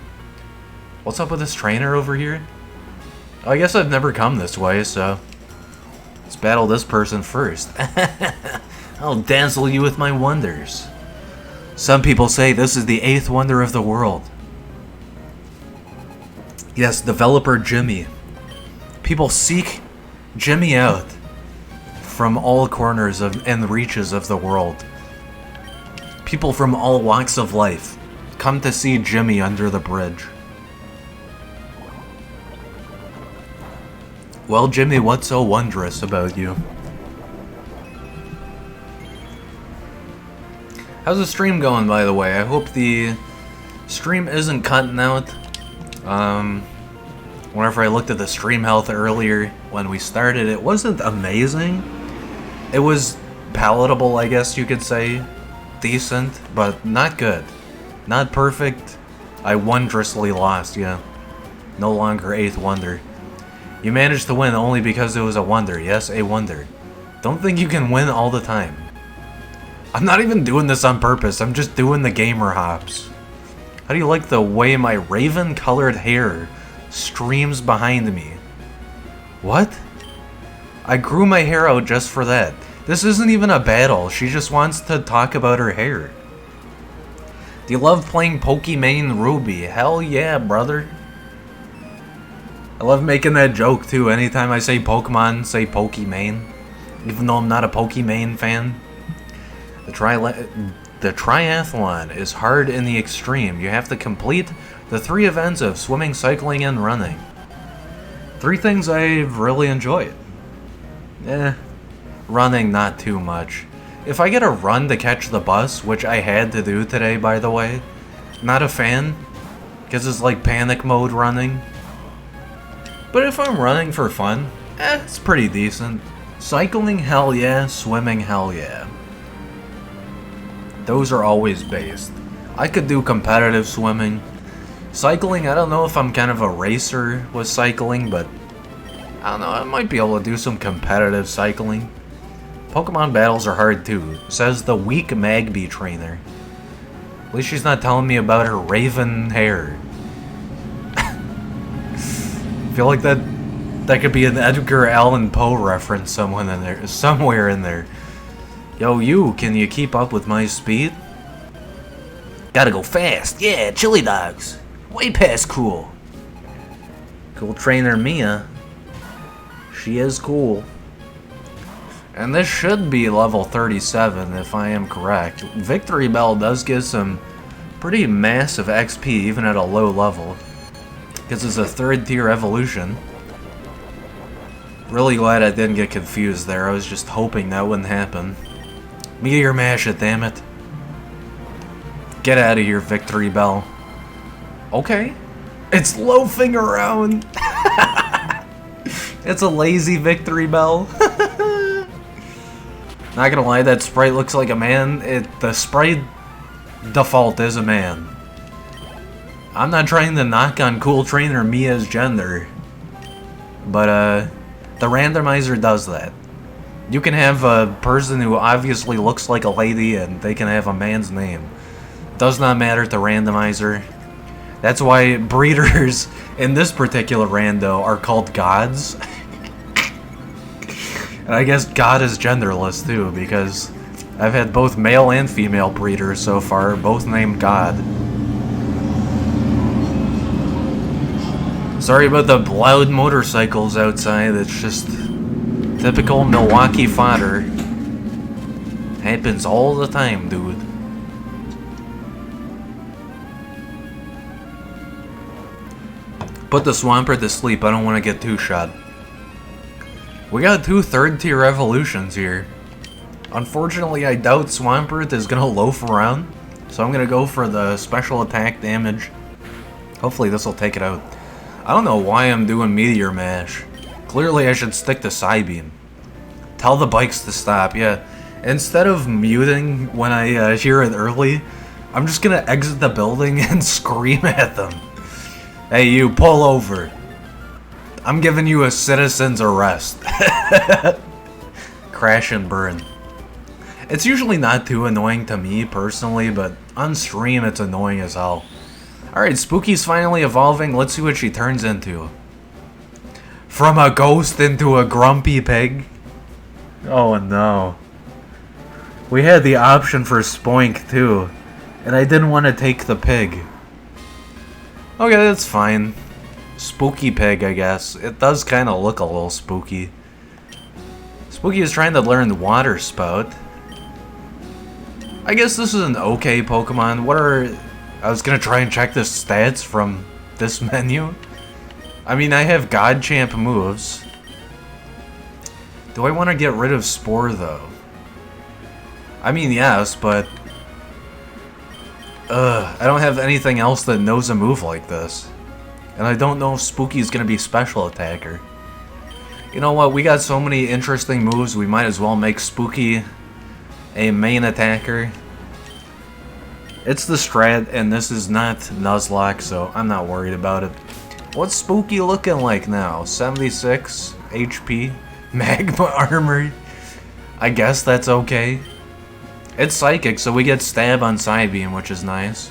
What's up with this trainer over here? Oh, I guess I've never come this way, so... let's battle this person first. I'll dazzle you with my wonders. Some people say this is the 8th wonder of the world. Yes, developer Jimmy. People seek Jimmy out from all corners and reaches of the world. People from all walks of life come to see Jimmy under the bridge. Well, Jimmy, what's so wondrous about you? How's the stream going, by the way? I hope the stream isn't cutting out. Whenever I looked at the stream health earlier when we started, it wasn't amazing. It was palatable, I guess you could say. Decent, but not good. Not perfect. I wondrously lost, yeah. No longer 8th wonder. You managed to win only because it was a wonder. Yes, a wonder. Don't think you can win all the time. I'm not even doing this on purpose. I'm just doing the gamer hops. How do you like the way my raven-colored hair streams behind me? What? I grew my hair out just for that. This isn't even a battle. She just wants to talk about her hair. Do you love playing Pokemon Ruby? Hell yeah, brother. I love making that joke too. Anytime I say Pokemon, say Pokemon. Even though I'm not a Pokemon fan. The triathlon is hard in the extreme. You have to complete the 3 events of swimming, cycling, and running. 3 things I've really enjoyed. Running not too much. If I get a run to catch the bus, which I had to do today, by the way, not a fan, because it's like panic mode running. But if I'm running for fun, it's pretty decent. Cycling, hell yeah. Swimming, hell yeah. Those are always based. I could do competitive swimming. Cycling, I don't know if I'm kind of a racer with cycling, but I don't know, I might be able to do some competitive cycling. Pokemon battles are hard too, says the weak Magby trainer. At least she's not telling me about her raven hair. I feel like that could be an Edgar Allan Poe reference somewhere in there. Yo, you, can you keep up with my speed? Gotta go fast, yeah, chili dogs. Way past cool. Cool trainer Mia. She is cool. And this should be level 37 if I am correct. Victory Bell does give some pretty massive XP even at a low level. Because it's a 3rd tier evolution. Really glad I didn't get confused there. I was just hoping that wouldn't happen. Meteor Mash it, damn it. Get out of here, Victory Bell. Okay. It's loafing around. It's a lazy Victory Bell. Not gonna lie, that sprite looks like a man. The sprite default is a man. I'm not trying to knock on cool trainer Mia's gender. But, the randomizer does that. You can have a person who obviously looks like a lady and they can have a man's name. Does not matter to randomizer. That's why breeders in this particular rando are called gods. And I guess God is genderless too, because I've had both male and female breeders so far, both named God. Sorry about the loud motorcycles outside, it's just typical Milwaukee fodder. Happens all the time, dude. Put the Swampert to sleep, I don't want to get 2-shot. We got 2 3rd tier evolutions here. Unfortunately, I doubt Swampert is going to loaf around, so I'm going to go for the special attack damage. Hopefully this will take it out. I don't know why I'm doing Meteor Mash. Clearly I should stick to Psybeam. Tell the bikes to stop, yeah. Instead of muting when I hear it early, I'm just going to exit the building and scream at them. Hey, you, pull over. I'm giving you a citizen's arrest. crash and burn. It's usually not too annoying to me personally, but on stream it's annoying as hell. Alright, Spooky's finally evolving. Let's see what she turns into. From a ghost into a grumpy pig? Oh no. We had the option for Spoink too, and I didn't want to take the pig. Okay, that's fine. Spooky pig, I guess. It does kind of look a little spooky. Spooky is trying to learn the water spout. I guess this is an okay Pokemon. What are... I was gonna try and check the stats from this menu. I mean, I have God Champ moves. Do I want to get rid of Spore, though? I mean, yes, but... I don't have anything else that knows a move like this. And I don't know if Spooky's gonna be special attacker. You know what, we got so many interesting moves, we might as well make Spooky a main attacker. It's the strat, and this is not Nuzlocke, so I'm not worried about it. What's Spooky looking like now? 76 HP? Magma armor? I guess that's okay. It's Psychic, so we get Stab on Psybeam, which is nice.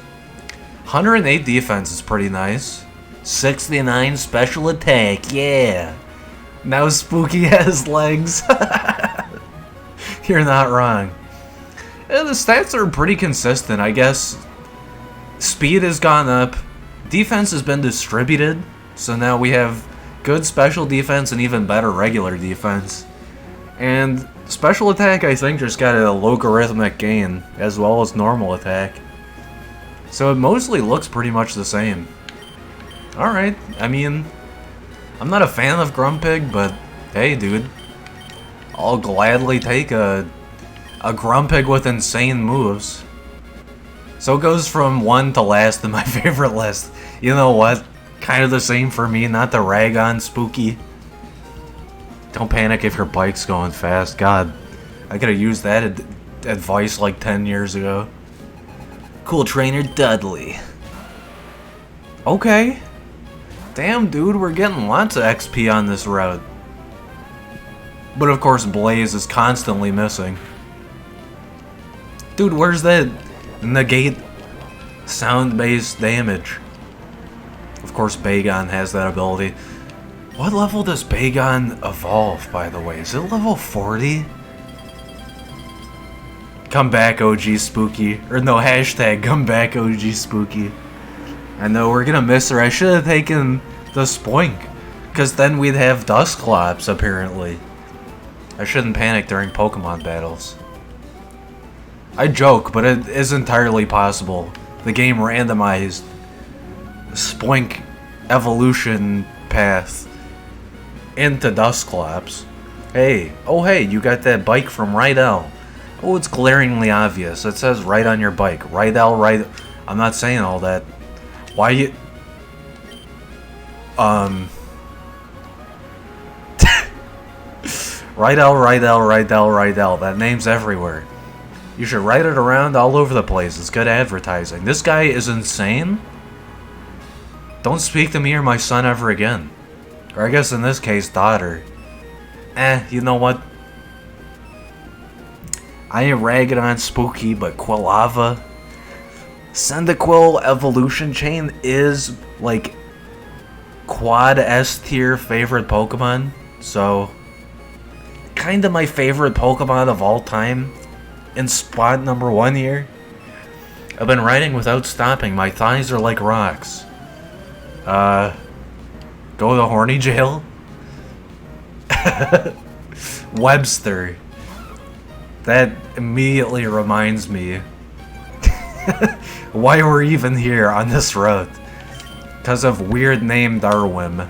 108 defense is pretty nice. 69 special attack, yeah! Now Spooky has legs. You're not wrong. Yeah, the stats are pretty consistent, I guess. Speed has gone up. Defense has been distributed. So now we have good special defense and even better regular defense. And special attack, I think, just got a logarithmic gain, as well as normal attack. So it mostly looks pretty much the same. Alright, I mean, I'm not a fan of Grumpig, but hey, dude. I'll gladly take a Grumpig with insane moves. So it goes from 1 to last in my favorite list. You know what? Kind of the same for me, not to rag on Spooky. Don't panic if your bike's going fast. God, I could have used that advice like 10 years ago. Cool Trainer Dudley. Okay. Damn, dude, we're getting lots of XP on this route. But of course, Blaze is constantly missing. Dude, where's that negate sound-based damage? Of course, Bagon has that ability. What level does Bagon evolve, by the way? Is it level 40? Come back, OG Spooky. Or no, hashtag come back, OG Spooky. I know, we're gonna miss her. I should have taken the Spoink, because then we'd have Dusclops, apparently. I shouldn't panic during Pokemon battles. I joke, but it is entirely possible. The game randomized Spoink evolution path into Dusclops. Hey, oh hey, you got that bike from Rydell. Oh, it's glaringly obvious. It says right on your bike. Rydell, right... I'm not saying all that. Why you... Rydell. That name's everywhere. You should write it around all over the place. It's good advertising. This guy is insane. Don't speak to me or my son ever again. Or I guess in this case, daughter. You know what? I ain't ragging on Spooky, but Quilava. Cyndaquil evolution chain is, like, quad S tier favorite Pokemon. So, kinda my favorite Pokemon of all time. In spot number 1 here. I've been riding without stopping. My thighs are like rocks. Go to horny jail? Webster. That immediately reminds me why we're even here on this road. Because of weird name Darwin.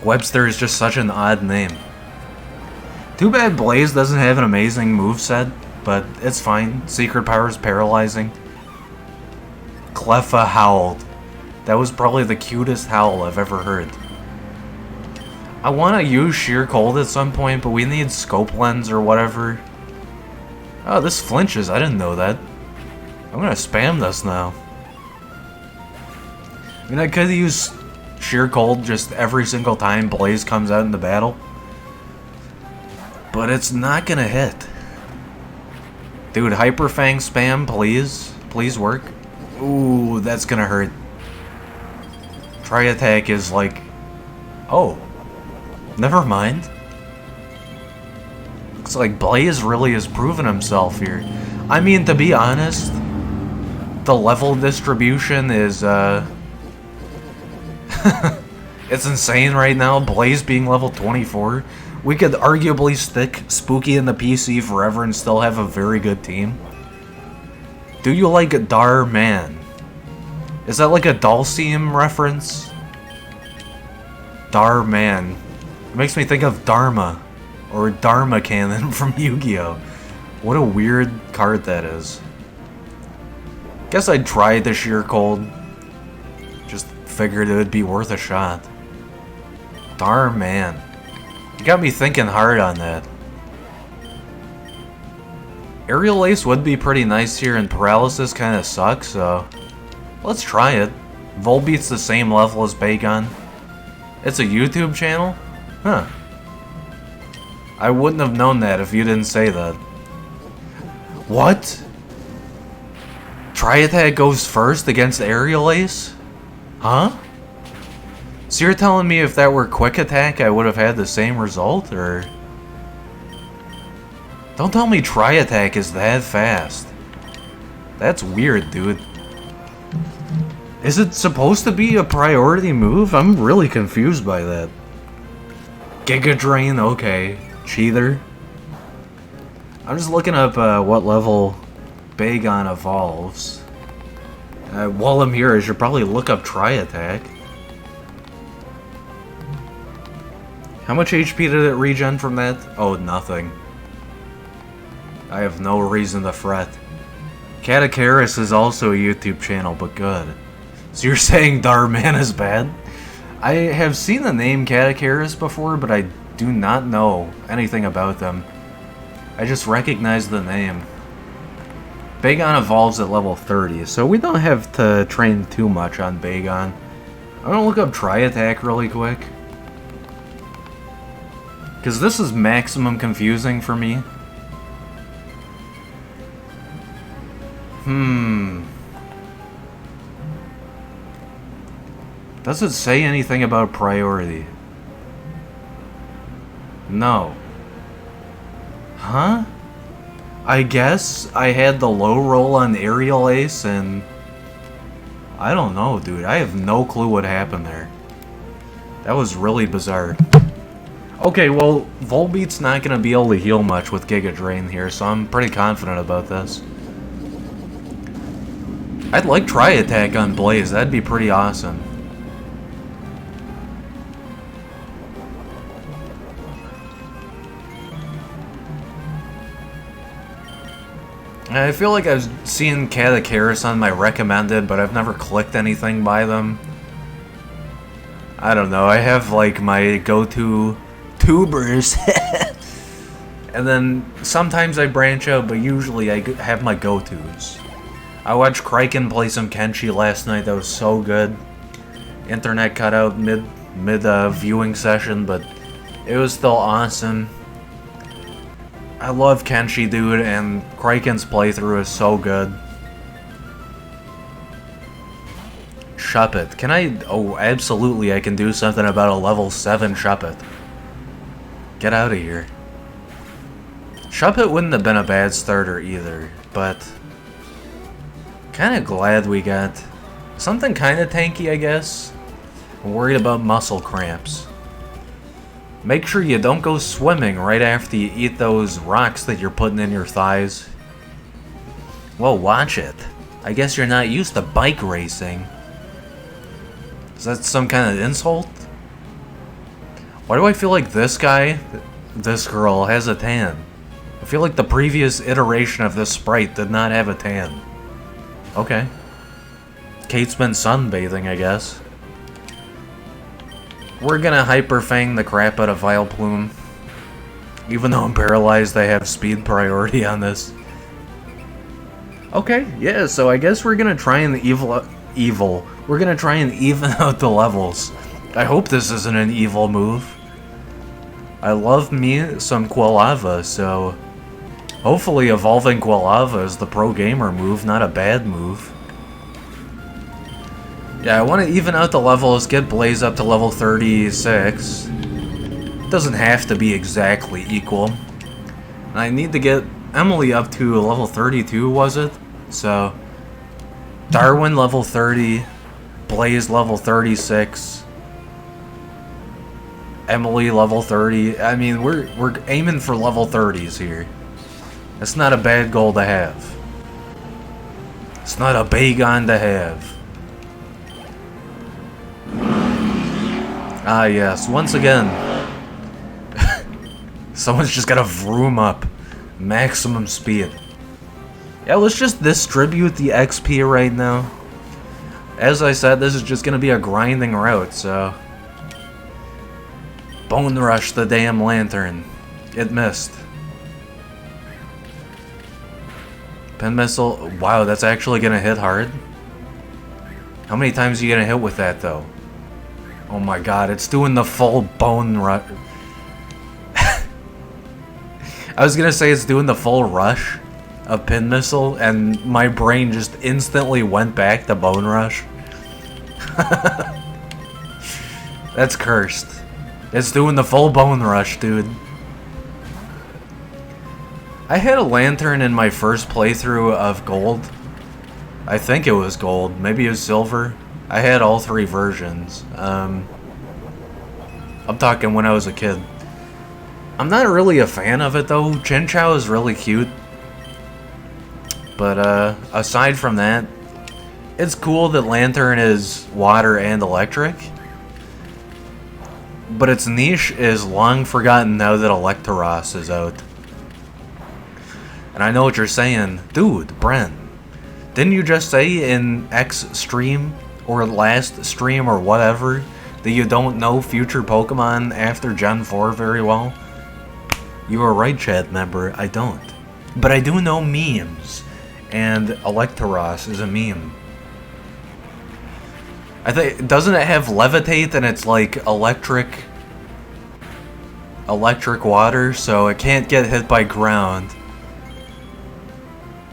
Webster is just such an odd name. Too bad Blaze doesn't have an amazing moveset, but it's fine. Secret power is paralyzing. Cleffa howled. That was probably the cutest howl I've ever heard. I want to use Sheer Cold at some point, but we need Scope Lens or whatever. Oh, this flinches. I didn't know that. I'm gonna spam this now. I mean, I could use Sheer Cold just every single time Blaze comes out into battle. but it's not gonna hit. Dude, Hyper Fang spam, please. Please work. Ooh, that's gonna hurt. Try attack is like... Oh. Never mind. Looks like Blaze really has proven himself here. I mean, to be honest, the level distribution is, it's insane right now. Blaze being level 24. We could arguably stick Spooky in the PC forever and still have a very good team. Do you like Dar Man? Is that like a Dulcium reference? Dar Man. It makes me think of Dharma. Or Dharma Cannon from Yu-Gi-Oh! What a weird card that is. Guess I'd try the Sheer Cold. Just figured it would be worth a shot. Dar Man. You got me thinking hard on that. Aerial Ace would be pretty nice here, and Paralysis kind of sucks, so... Let's try it. Volbeat's the same level as Bagon. It's a YouTube channel? Huh. I wouldn't have known that if you didn't say that. What? Tri-Attack goes first against Aerial Ace? Huh? So you're telling me if that were Quick Attack, I would have had the same result, or... Don't tell me Tri-Attack is that fast. That's weird, dude. Is it supposed to be a priority move? I'm really confused by that. Giga Drain, okay. Cheater. I'm just looking up what level Bagon evolves. While I'm here, I should probably look up Tri-Attack. How much HP did it regen from that? Oh, nothing. I have no reason to fret. Catakaris is also a YouTube channel, but good. So you're saying Darman is bad? I have seen the name Catakaris before, but I do not know anything about them. I just recognize the name. Bagon evolves at level 30, so we don't have to train too much on Bagon. I'm gonna look up Tri-Attack really quick. Because this is maximum confusing for me. Does it say anything about priority? No. Huh? I guess I had the low roll on Aerial Ace and... I don't know, dude. I have no clue what happened there. That was really bizarre. Okay, well, Volbeat's not going to be able to heal much with Giga Drain here, so I'm pretty confident about this. I'd like Tri-Attack on Blaze. That'd be pretty awesome. I feel like I've seen Catakaris on my recommended, but I've never clicked anything by them. I don't know, I have like my go-to tubers. And then sometimes I branch out, but usually I have my go-tos. I watched Kraken play some Kenshi last night, that was so good. Internet cut out mid viewing session, but it was still awesome. I love Kenshi, dude, and Kraken's playthrough is so good. Shuppet. Can I... Oh, absolutely, I can do something about a level 7 Shuppet. Get out of here. Shuppet wouldn't have been a bad starter either, but... Kinda glad we got something kinda tanky, I guess. I'm worried about muscle cramps. Make sure you don't go swimming right after you eat those rocks that you're putting in your thighs. Well, watch it. I guess you're not used to bike racing. Is that some kind of insult? Why do I feel like this guy, this girl, has a tan? I feel like the previous iteration of this sprite did not have a tan. Okay. Kate's been sunbathing, I guess. We're gonna Hyper Fang the crap out of Vileplume. Even though I'm paralyzed, I have speed priority on this. Okay, yeah, so I guess we're gonna try and We're gonna try and even out the levels. I hope this isn't an evil move. I love me some Quilava, so hopefully evolving Quilava is the pro gamer move, not a bad move. Yeah, I want to even out the levels, get Blaze up to level 36. Doesn't have to be exactly equal. And I need to get Emily up to level 32, was it? So, Darwin level 30, Blaze level 36, Emily level 30. I mean, we're aiming for level 30s here. That's not a bad goal to have. It's not a big on to have. Ah yes, once again, someone's just gotta vroom up. Maximum speed. Yeah, let's just distribute the XP right now. As I said, this is just gonna be a grinding route, so... Bone Rush the damn lantern. It missed. Pin Missile, wow, that's actually gonna hit hard. How many times are you gonna hit with that, though? Oh my god, it's doing the full Bone Rush. I was gonna say it's doing the full rush of Pin Missile, and my brain just instantly went back to Bone Rush. That's cursed. It's doing the full Bone Rush, dude. I had a lantern in my first playthrough of Gold. I think it was Gold, maybe it was Silver. I had all three versions. I'm talking when I was a kid. I'm not really a fan of it though. Chin Chow is really cute. But aside from that, it's cool that Lantern is water and electric. But its niche is long forgotten now that Electaros is out. And I know what you're saying. Dude, Bren, didn't you just say in X stream, or last stream, or whatever, that you don't know future Pokemon after Gen 4 very well? You were right, chat member, I don't. But I do know memes, and Electaros is a meme. I think, doesn't it have Levitate and it's like electric water, so it can't get hit by ground.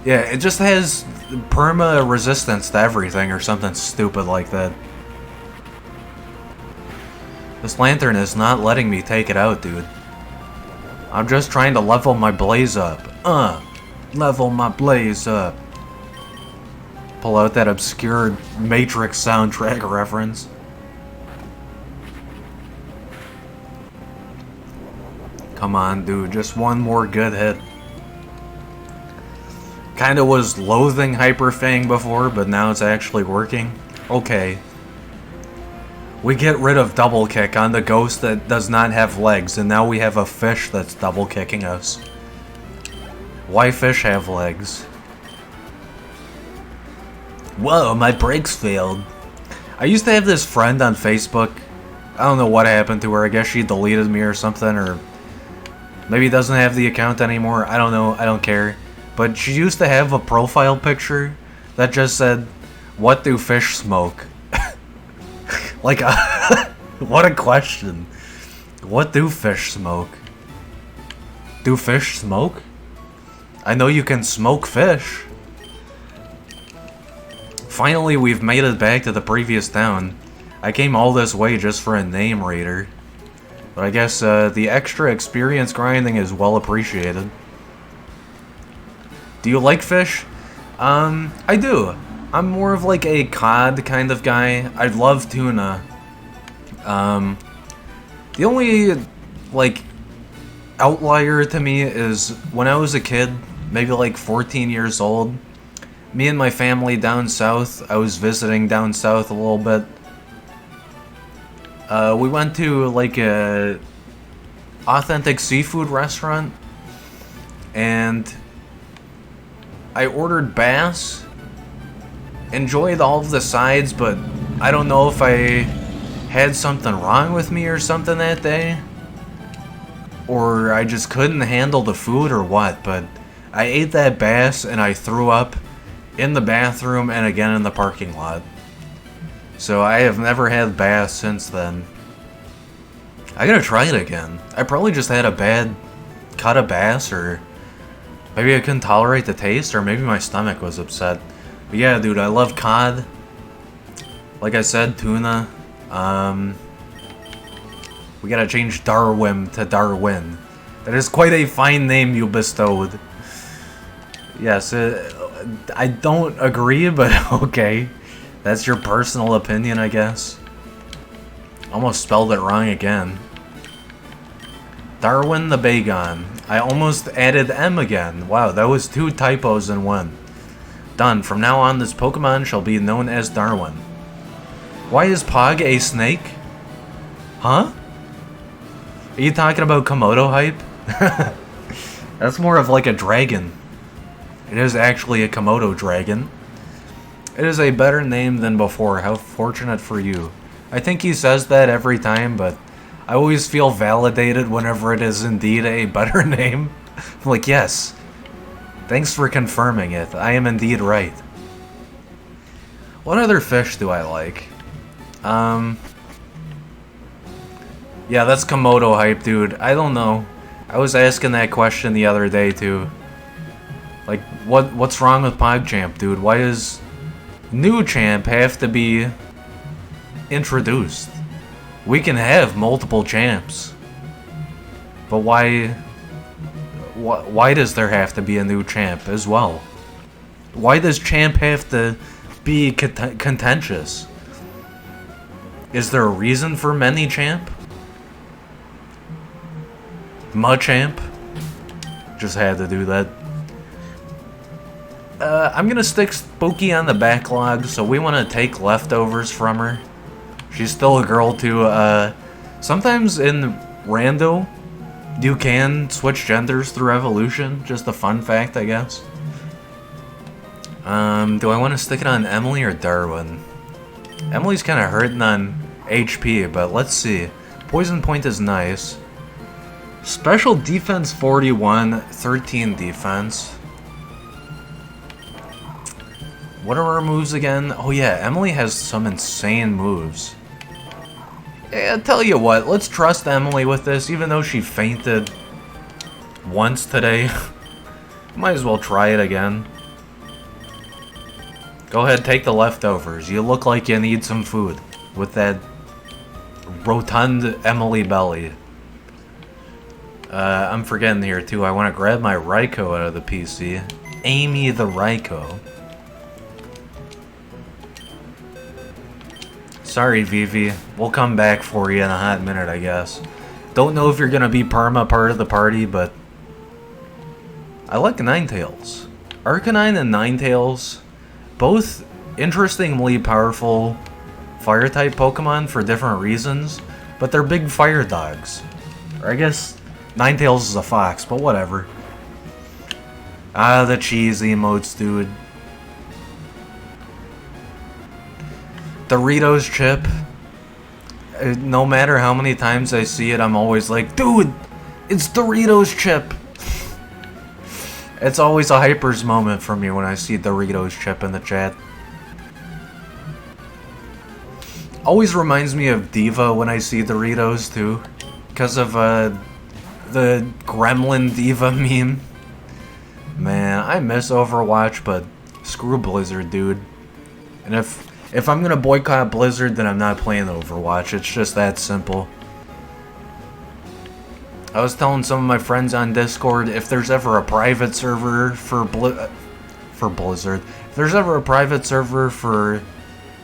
Yeah, it just has perma resistance to everything or something stupid like that. This lantern is not letting me take it out, dude. I'm just trying to level my Blaze up. Level my Blaze up. Pull out that obscure Matrix soundtrack reference. Come on, dude, just one more good hit. Kinda was loathing Hyper Fang before, but now it's actually working. Okay. We get rid of double kick on the ghost that does not have legs, and now we have a fish that's double kicking us. Why fish have legs? Whoa, my brakes failed. I used to have this friend on Facebook. I don't know what happened to her. I guess she deleted me or something, or maybe doesn't have the account anymore. I don't know. I don't care. But she used to have a profile picture that just said, "What do fish smoke?" Like, what a question. What do fish smoke? Do fish smoke? I know you can smoke fish. Finally, we've made it back to the previous town. I came all this way just for a name raider. But I guess the extra experience grinding is well appreciated. Do you like fish? I do. I'm more of like a cod kind of guy. I love tuna. The only, like, outlier to me is when I was a kid, maybe like 14 years old, me and my family down south, I was visiting down south a little bit. We went to like a authentic seafood restaurant, and I ordered bass. Enjoyed all of the sides, but I don't know if I had something wrong with me or something that day, or I just couldn't handle the food or what, but I ate that bass and I threw up in the bathroom and again in the parking lot. So I have never had bass since then. I gotta try it again. I probably just had a bad cut of bass, or maybe I couldn't tolerate the taste, or maybe my stomach was upset. But yeah, dude, I love cod. Like I said, tuna. We gotta change Darwin to Darwin. That is quite a fine name you bestowed. Yes, I don't agree, but okay. That's your personal opinion, I guess. Almost spelled it wrong again. Darwin the Bagon. I almost added M again. Wow, that was 2 typos in one. Done. From now on, this Pokemon shall be known as Darwin. Why is Pog a snake? Huh? Are you talking about Komodo hype? That's more of like a dragon. It is actually a Komodo dragon. It is a better name than before. How fortunate for you. I think he says that every time, but I always feel validated whenever it is indeed a better name. I'm like, yes. Thanks for confirming it. I am indeed right. What other fish do I like? Yeah, that's Komodo hype, dude. I don't know. I was asking that question the other day, too. Like, what's wrong with PogChamp, dude? Why does new champ have to be introduced? We can have multiple champs. But why does there have to be a new champ as well? Why does champ have to be contentious? Is there a reason for many champ? Machamp? Just had to do that. I'm gonna stick Spooky on the backlog, so we want to take leftovers from her. She's still a girl too. Sometimes in Rando, you can switch genders through evolution. Just a fun fact, I guess. Do I want to stick it on Emily or Darwin? Emily's kind of hurting on HP, but let's see. Poison Point is nice. Special defense 41, 13 defense. What are our moves again? Oh yeah, Emily has some insane moves. Yeah, I'll tell you what, let's trust Emily with this, even though she fainted once today. Might as well try it again. Go ahead, take the leftovers. You look like you need some food with that rotund Emily belly. I'm forgetting here too. I want to grab my Raikou out of the PC. Amy the Raikou. Sorry, Vivi. We'll come back for you in a hot minute, I guess. Don't know if you're gonna be perma part of the party, but I like Ninetales. Arcanine and Ninetales, both interestingly powerful fire-type Pokemon for different reasons, but they're big fire dogs. Or I guess Ninetales is a fox, but whatever. Ah, the cheese emotes, dude. Doritos chip. No matter how many times I see it, I'm always like, dude, it's Doritos chip. It's always a hypers moment for me when I see Doritos chip in the chat. Always reminds me of Diva when I see Doritos too, because of the Gremlin Diva meme. Man, I miss Overwatch, but screw Blizzard, dude. And if I'm gonna boycott Blizzard, then I'm not playing Overwatch. It's just that simple. I was telling some of my friends on Discord, if there's ever a private server for Blizzard, if there's ever a private server for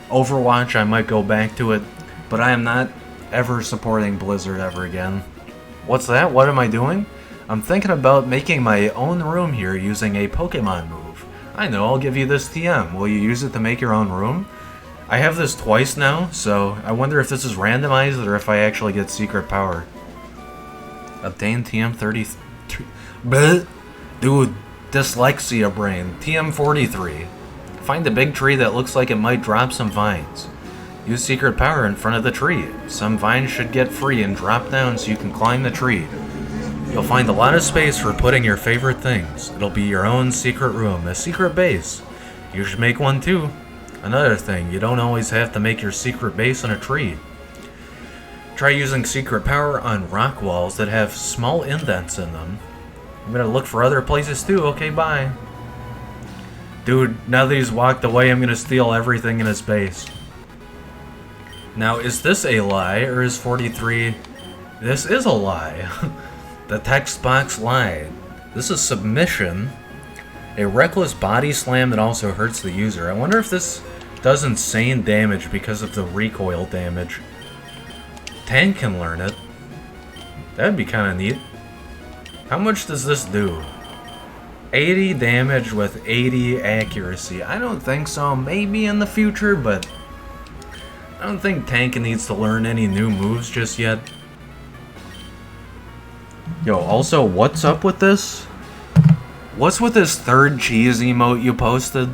Overwatch, I might go back to it. But I am not ever supporting Blizzard ever again. What's that? What am I doing? I'm thinking about making my own room here using a Pokemon move. I know, I'll give you this TM. Will you use it to make your own room? I have this twice now, so I wonder if this is randomized or if I actually get secret power. Obtain TM33. Bleh. Dude, dyslexia brain. TM43. Find a big tree that looks like it might drop some vines. Use secret power in front of the tree. Some vines should get free and drop down so you can climb the tree. You'll find a lot of space for putting your favorite things. It'll be your own secret room, a secret base. You should make one too. Another thing, you don't always have to make your secret base in a tree. Try using secret power on rock walls that have small indents in them. I'm gonna look for other places too. Okay, bye. Dude, now that he's walked away, I'm gonna steal everything in his base. Now, is this a lie, or is 43... This is a lie. The text box lied. This is submission. A reckless body slam that also hurts the user. I wonder if this does insane damage because of the recoil damage. Tank can learn it. That'd be kind of neat. How much does this do? 80 damage with 80 accuracy. I don't think so. Maybe in the future, but I don't think Tank needs to learn any new moves just yet. Yo, also, what's up with this? What's with this third cheese emote you posted?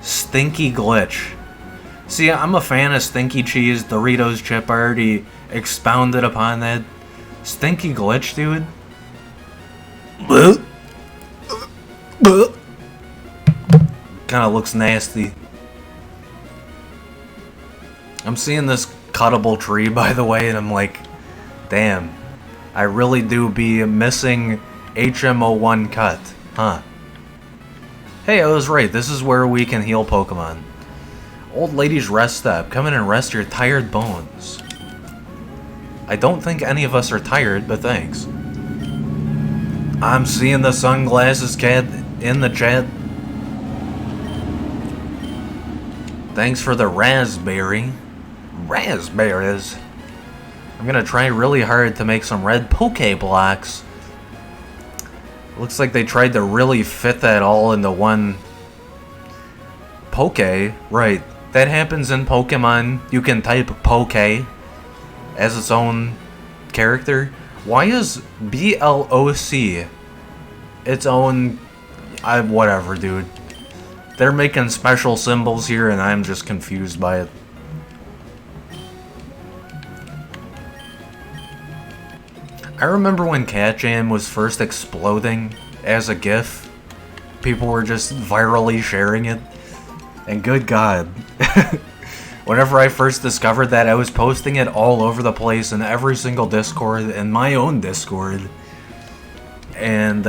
Stinky glitch. See, I'm a fan of stinky cheese, Doritos chip. I already expounded upon that. Stinky glitch, dude. Kinda looks nasty. I'm seeing this cuttable tree, by the way, and I'm like, damn. I really do be missing HMO1 cut, huh? Hey, I was right. This is where we can heal Pokemon. Old lady's rest stop. Come in and rest your tired bones. I don't think any of us are tired, but thanks. I'm seeing the sunglasses cat in the chat. Thanks for the raspberry. Raspberries. I'm gonna try really hard to make some red Poké blocks. Looks like they tried to really fit that all into one Poké. Right. That happens in Pokemon. You can type Poké as its own character. Why is BLOC its own... whatever, dude. They're making special symbols here and I'm just confused by it. I remember when Cat Jam was first exploding as a GIF. People were just virally sharing it. And good God. Whenever I first discovered that, I was posting it all over the place in every single Discord, and my own Discord. And,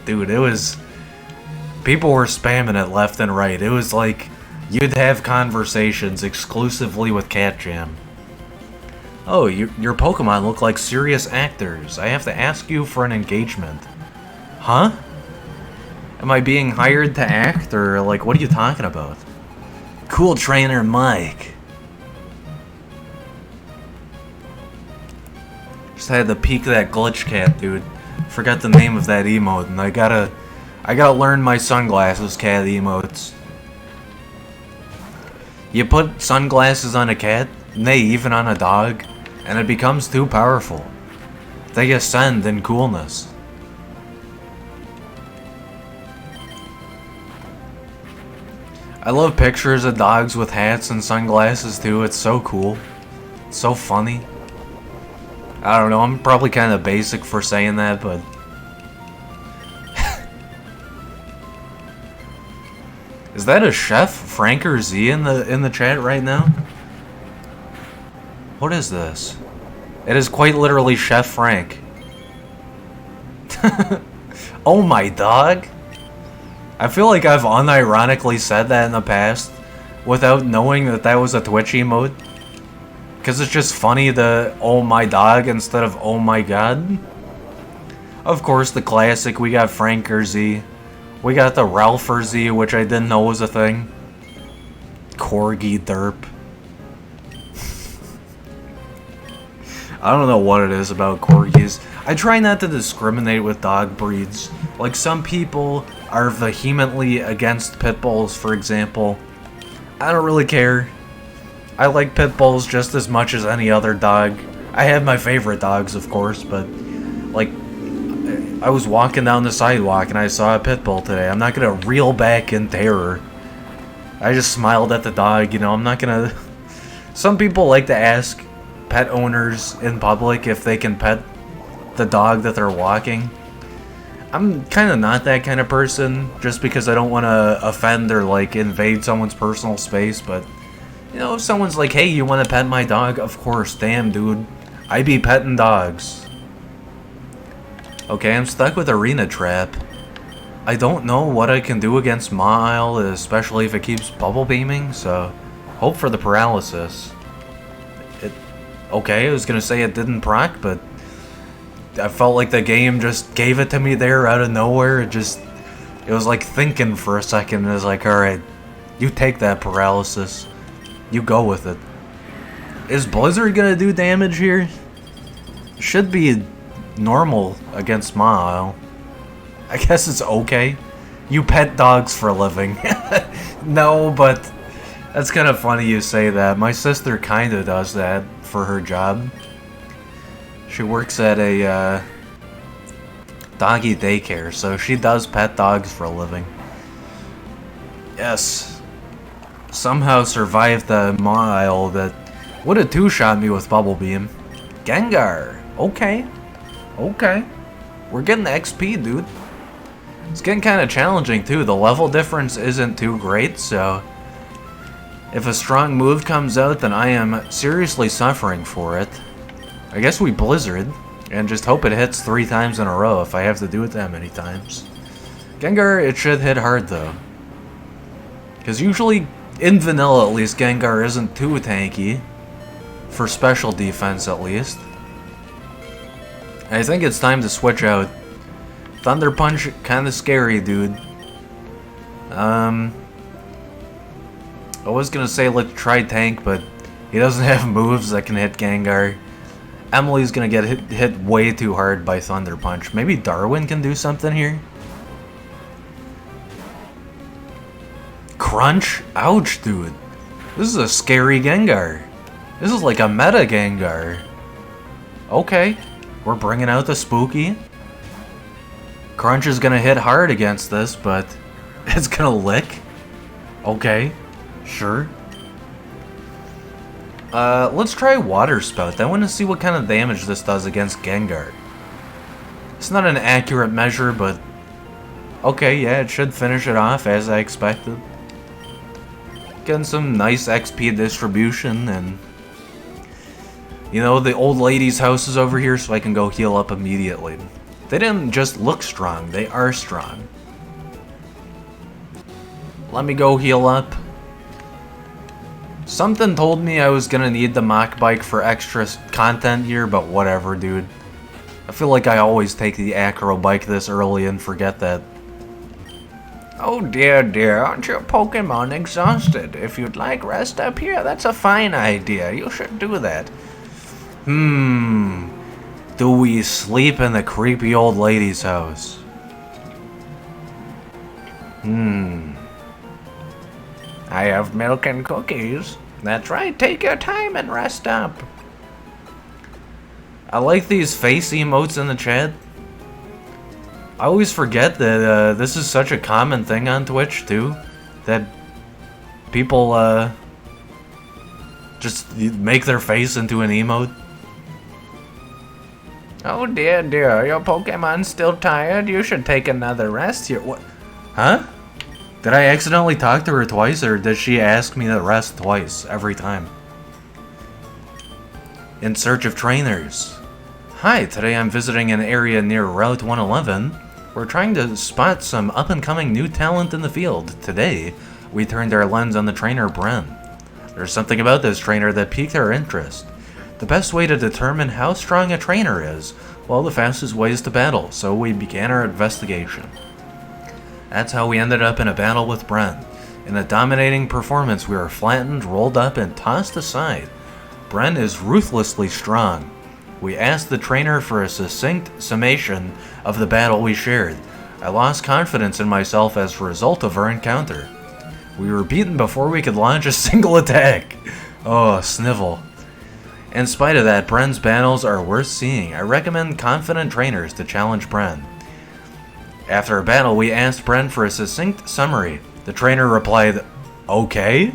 dude, it was... People were spamming it left and right. It was like, you'd have conversations exclusively with Cat Jam. Oh, your Pokemon look like serious actors. I have to ask you for an engagement. Huh? Am I being hired to act, or, like, what are you talking about? Cool trainer Mike. Just had to peek that glitch cat, dude. Forgot the name of that emote, and I gotta learn my sunglasses cat emotes. You put sunglasses on a cat, nay, even on a dog, and it becomes too powerful. They ascend in coolness. I love pictures of dogs with hats and sunglasses too. It's so cool. It's so funny. I don't know, I'm probably kind of basic for saying that, but... Is that a Chef Franker Z in the chat right now? What is this? It is quite literally Chef Frank. Oh my dog! I feel like I've unironically said that in the past without knowing that that was a Twitch emote. Because it's just funny to oh my dog instead of oh my god. Of course, the classic, we got Franker Z. We got the Ralpher Z, which I didn't know was a thing. Corgi Derp. I don't know what it is about corgis. I try not to discriminate with dog breeds. Like, some people are vehemently against pit bulls, for example. I don't really care. I like pit bulls just as much as any other dog. I have my favorite dogs, of course, but, like, I was walking down the sidewalk and I saw a pit bull today. I'm not gonna reel back in terror. I just smiled at the dog, you know, I'm not gonna... Some people like to ask pet owners in public if they can pet the dog that they're walking. I'm kind of not that kind of person, just because I don't want to offend or, like, invade someone's personal space, but You know, if someone's like, hey, you want to pet my dog? Of course, damn, dude. I be petting dogs. Okay, I'm stuck with Arena Trap. I don't know what I can do against Mile, especially if it keeps bubble beaming, so hope for the paralysis. Okay, I was gonna say it didn't proc, but I felt like the game just gave it to me there out of nowhere. It was like thinking for a second. It was like, alright, you take that paralysis. You go with it. Is Blizzard gonna do damage here? Should be normal against Mile. I guess it's okay. You pet dogs for a living. No, but that's kind of funny you say that. My sister kind of does that for her job. She works at a doggy daycare, so she does pet dogs for a living. Yes. Somehow survived the Mile that would have two-shot me with Bubble Beam. Gengar. Okay. Okay. We're getting the XP, dude. It's getting kind of challenging, too. The level difference isn't too great, so if a strong move comes out, then I am seriously suffering for it. I guess we Blizzard, and just hope it hits 3 times in a row if I have to do it that many times. Gengar, it should hit hard, though. Because usually, in vanilla at least, Gengar isn't too tanky. For special defense, at least. I think it's time to switch out. Thunder Punch, kinda scary, dude. I was gonna say let's try Tank, but he doesn't have moves that can hit Gengar. Emily's gonna get hit way too hard by Thunder Punch. Maybe Darwin can do something here? Crunch? Ouch, dude. This is a scary Gengar. This is like a meta Gengar. Okay. We're bringing out the spooky. Crunch is gonna hit hard against this, but it's gonna lick. Okay, sure. Let's try Water Spout. I want to see what kind of damage this does against Gengar. It's not an accurate measure, but okay, yeah, it should finish it off as I expected. Getting some nice XP distribution, and you know, the old lady's house is over here, so I can go heal up immediately. They didn't just look strong, they are strong. Let me go heal up. Something told me I was gonna need the Mach Bike for extra content here, but whatever, dude. I feel like I always take the Acro Bike this early and forget that. Oh dear, dear, aren't your Pokemon exhausted? If you'd like rest up here, that's a fine idea. You should do that. Do we sleep in the creepy old lady's house? I have milk and cookies. That's right, take your time and rest up. I like these face emotes in the chat. I always forget that this is such a common thing on Twitch, too. That people just make their face into an emote. Oh dear, dear, your Pokemon's still tired? You should take another rest here. What? Huh? Did I accidentally talk to her twice, or did she ask me to rest twice, every time? In search of trainers. Hi, today I'm visiting an area near Route 111. We're trying to spot some up-and-coming new talent in the field. Today, we turned our lens on the trainer Bren. There's something about this trainer that piqued our interest. The best way to determine how strong a trainer is, well, the fastest way is to battle, so we began our investigation. That's how we ended up in a battle with Bren. In a dominating performance, we were flattened, rolled up, and tossed aside. Bren is ruthlessly strong. We asked the trainer for a succinct summation of the battle we shared. I lost confidence in myself as a result of our encounter. We were beaten before we could launch a single attack. Oh, snivel. In spite of that, Bren's battles are worth seeing. I recommend confident trainers to challenge Bren. After a battle, we asked Bren for a succinct summary. The trainer replied, okay?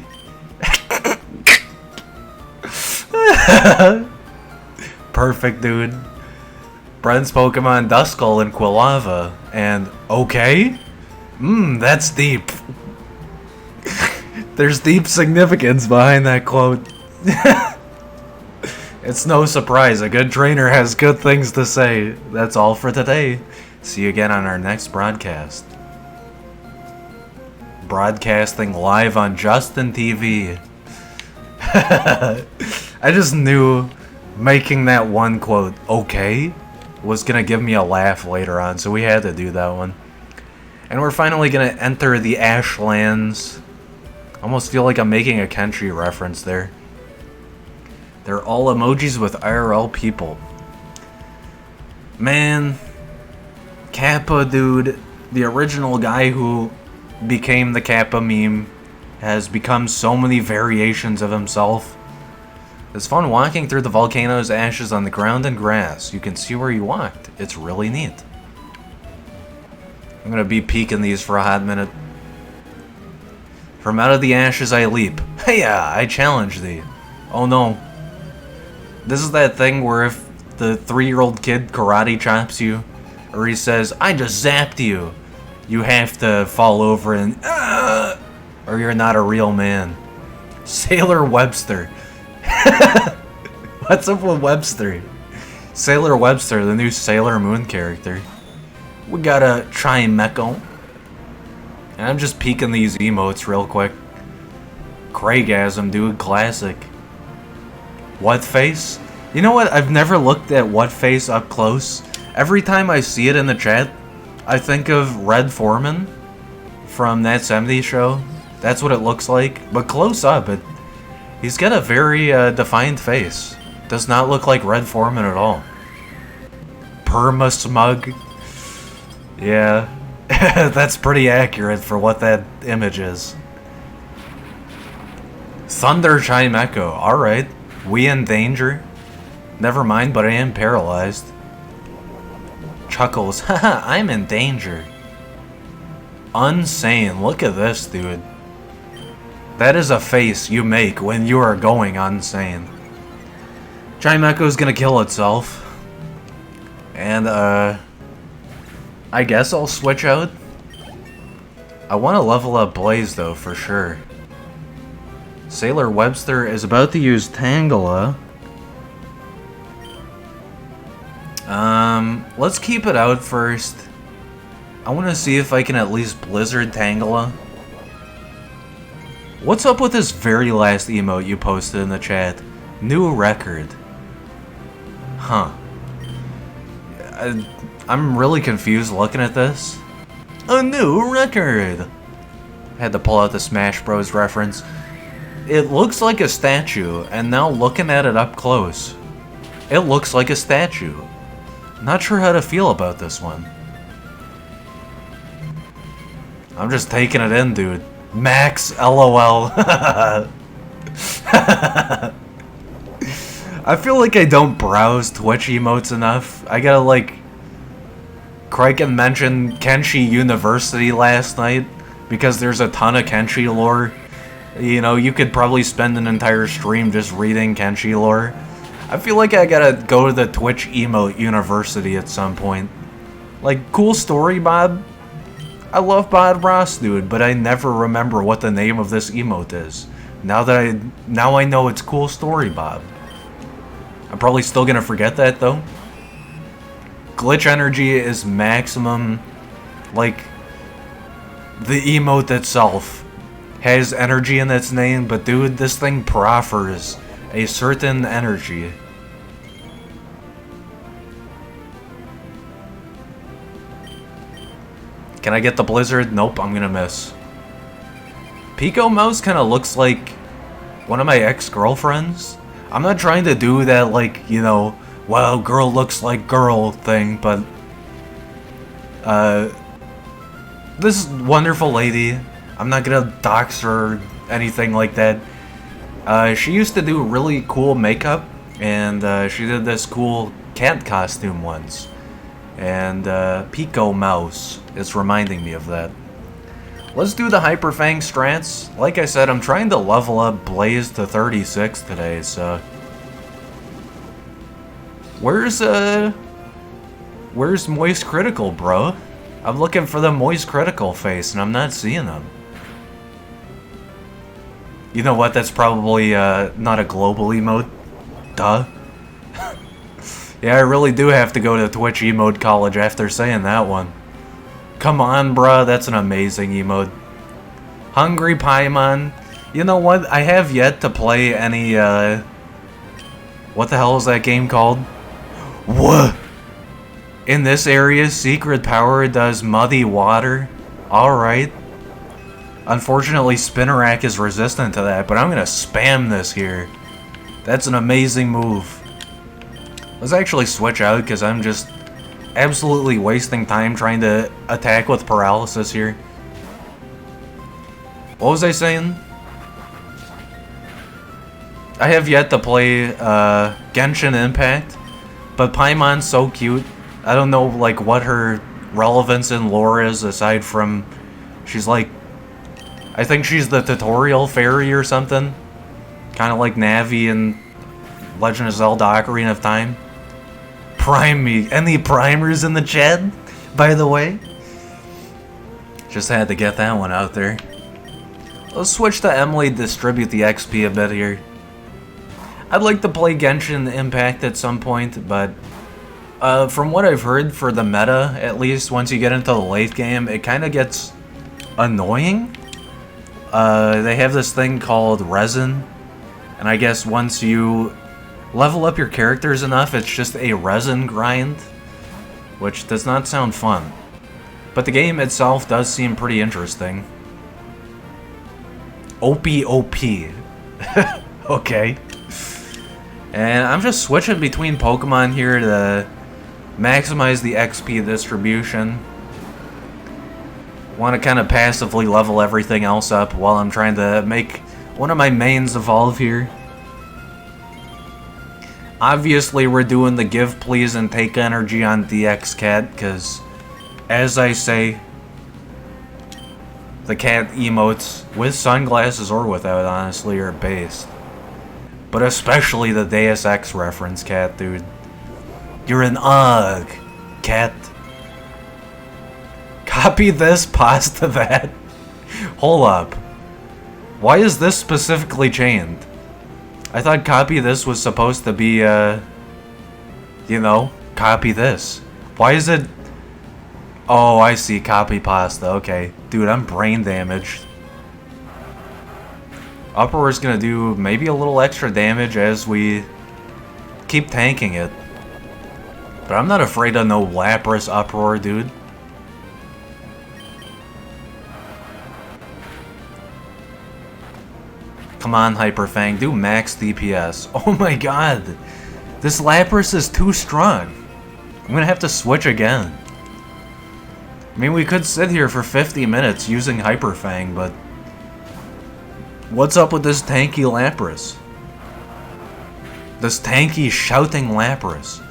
Perfect, dude. Bren's Pokemon Duskull and Quilava, and okay? That's deep. There's deep significance behind that quote. It's no surprise, a good trainer has good things to say. That's all for today. See you again on our next broadcast. Broadcasting live on Justin TV. I just knew making that one quote, okay, was gonna give me a laugh later on, so we had to do that one. And we're finally gonna enter the Ashlands. Almost feel like I'm making a Kenshi reference there. They're all emojis with IRL people. Man, Kappa dude, the original guy who became the Kappa meme, has become so many variations of himself. It's fun walking through the volcano's ashes on the ground and grass. You can see where you walked. It's really neat. I'm gonna be peeking these for a hot minute. From out of the ashes I leap. Hey-ya, I challenge thee. Oh no. This is that thing where if the 3-year-old kid karate chops you, or he says, I just zapped you, you have to fall over and, or you're not a real man. Sailor Webster. What's up with Webster? Sailor Webster, the new Sailor Moon character. We got a Trimeco. And I'm just peeking these emotes real quick. Craigasm, dude, classic. What face? You know what? I've never looked at what face up close. Every time I see it in the chat, I think of Red Foreman from that 70s show. That's what it looks like. But close up, he's got a very defined face. Does not look like Red Foreman at all. Perma smug. Yeah, that's pretty accurate for what that image is. Thunder Chime Echo. Alright. We in danger? Never mind, but I am paralyzed. Chuckles. Haha, I'm in danger. Unsane. Look at this, dude. That is a face you make when you are going insane. Chime Echo's gonna kill itself. And, I guess I'll switch out. I want to level up Blaze, though, for sure. Sailor Webster is about to use Tangela. Let's keep it out first. I want to see if I can at least Blizzard Tangela. What's up with this very last emote you posted in the chat? New record. Huh. I'm really confused looking at this. A new record! Had to pull out the Smash Bros. Reference. It looks like a statue, and now looking at it up close, it looks like a statue. Not sure how to feel about this one. I'm just taking it in, dude. Max LOL. I feel like I don't browse Twitch emotes enough. I gotta, like... Kraken mentioned Kenshi University last night, because there's a ton of Kenshi lore. You know, you could probably spend an entire stream just reading Kenshi lore. I feel like I gotta go to the Twitch emote university at some point. Like, cool story, Bob. I love Bob Ross, dude, but I never remember what the name of this emote is. Now I know it's cool story, Bob. I'm probably still gonna forget that, though. Glitch energy is maximum, like, the emote itself has energy in its name, but dude, this thing proffers a certain energy. Can I get the Blizzard? Nope, I'm gonna miss. Pico Mouse kind of looks like one of my ex-girlfriends. I'm not trying to do that, like, you know, wow, girl looks like girl thing, but this wonderful lady, I'm not gonna dox her or anything like that. She used to do really cool makeup, and she did this cool cat costume once. And Pico Mouse is reminding me of that. Let's do the Hyper Fang strats. Like I said, I'm trying to level up Blaze to 36 today, so... Where's Moist Critical, bro? I'm looking for the Moist Critical face, and I'm not seeing them. You know what? That's probably not a global emote. Duh. Yeah, I really do have to go to Twitch emote college after saying that one. Come on, bruh. That's an amazing emote. Hungry Paimon. You know what? I have yet to play any, what the hell is that game called? What? In this area, secret power does muddy water. Alright. Unfortunately, Spinnerack is resistant to that, but I'm gonna spam this here. That's an amazing move. Let's actually switch out, because I'm just absolutely wasting time trying to attack with paralysis here. What was I saying? I have yet to play Genshin Impact, but Paimon's so cute. I don't know like what her relevance in lore is aside from she's like, I think she's the tutorial fairy or something, kind of like Navi in Legend of Zelda: Ocarina of Time. Prime me. Any primers in the chat, by the way? Just had to get that one out there. Let's switch to Emily, distribute the XP a bit here. I'd like to play Genshin Impact at some point, but from what I've heard for the meta, at least once you get into the late game, it kind of gets annoying. They have this thing called resin, and I guess once you level up your characters enough, it's just a resin grind, which does not sound fun. But the game itself does seem pretty interesting. OP. Okay. And I'm just switching between Pokemon here to maximize the XP distribution. Want to kind of passively level everything else up while I'm trying to make one of my mains evolve here. Obviously, we're doing the give, please, and take energy on DX Cat, because, as I say, the cat emotes, with sunglasses or without, honestly, are based. But especially the Deus Ex reference, cat, dude. You're an UGG, cat. Copy this, pasta that. Hold up. Why is this specifically chained? I thought copy this was supposed to be, you know, copy this. Why is it... Oh, I see, copy pasta, okay. Dude, I'm brain damaged. Uproar's gonna do maybe a little extra damage as we keep tanking it. But I'm not afraid of no Lapras Uproar, dude. Come on, Hyperfang, do max DPS. Oh my god! This Lapras is too strong. I'm gonna have to switch again. I mean, we could sit here for 50 minutes using Hyperfang, but... What's up with this tanky Lapras? This tanky, shouting Lapras.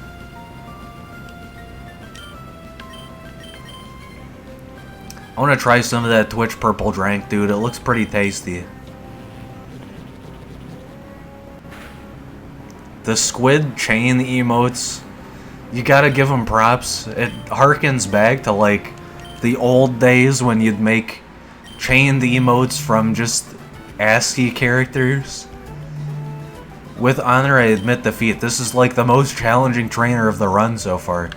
I want to try some of that Twitch Purple Drank, dude. It looks pretty tasty. The squid chain emotes, you gotta give them props. It harkens back to, like, the old days when you'd make chained emotes from just ASCII characters. With honor, I admit defeat. This is, like, the most challenging trainer of the run so far.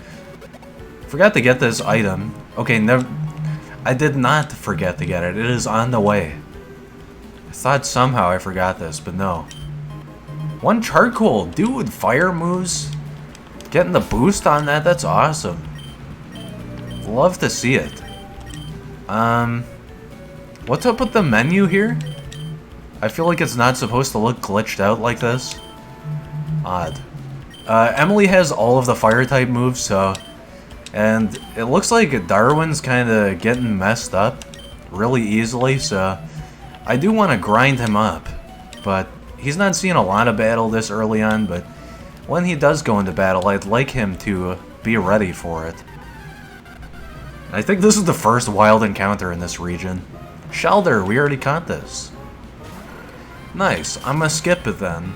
Forgot to get this item. Okay, never... I did not forget to get it. It is on the way. I thought somehow I forgot this, but no. One charcoal. Dude, fire moves. Getting the boost on that, that's awesome. Love to see it. What's up with the menu here? I feel like it's not supposed to look glitched out like this. Odd. Emily has all of the fire type moves, so... And it looks like Darwin's kind of getting messed up really easily, so... I do want to grind him up, but he's not seeing a lot of battle this early on, but when he does go into battle, I'd like him to be ready for it. I think this is the first wild encounter in this region. Shelder, we already caught this. Nice, I'm gonna skip it then.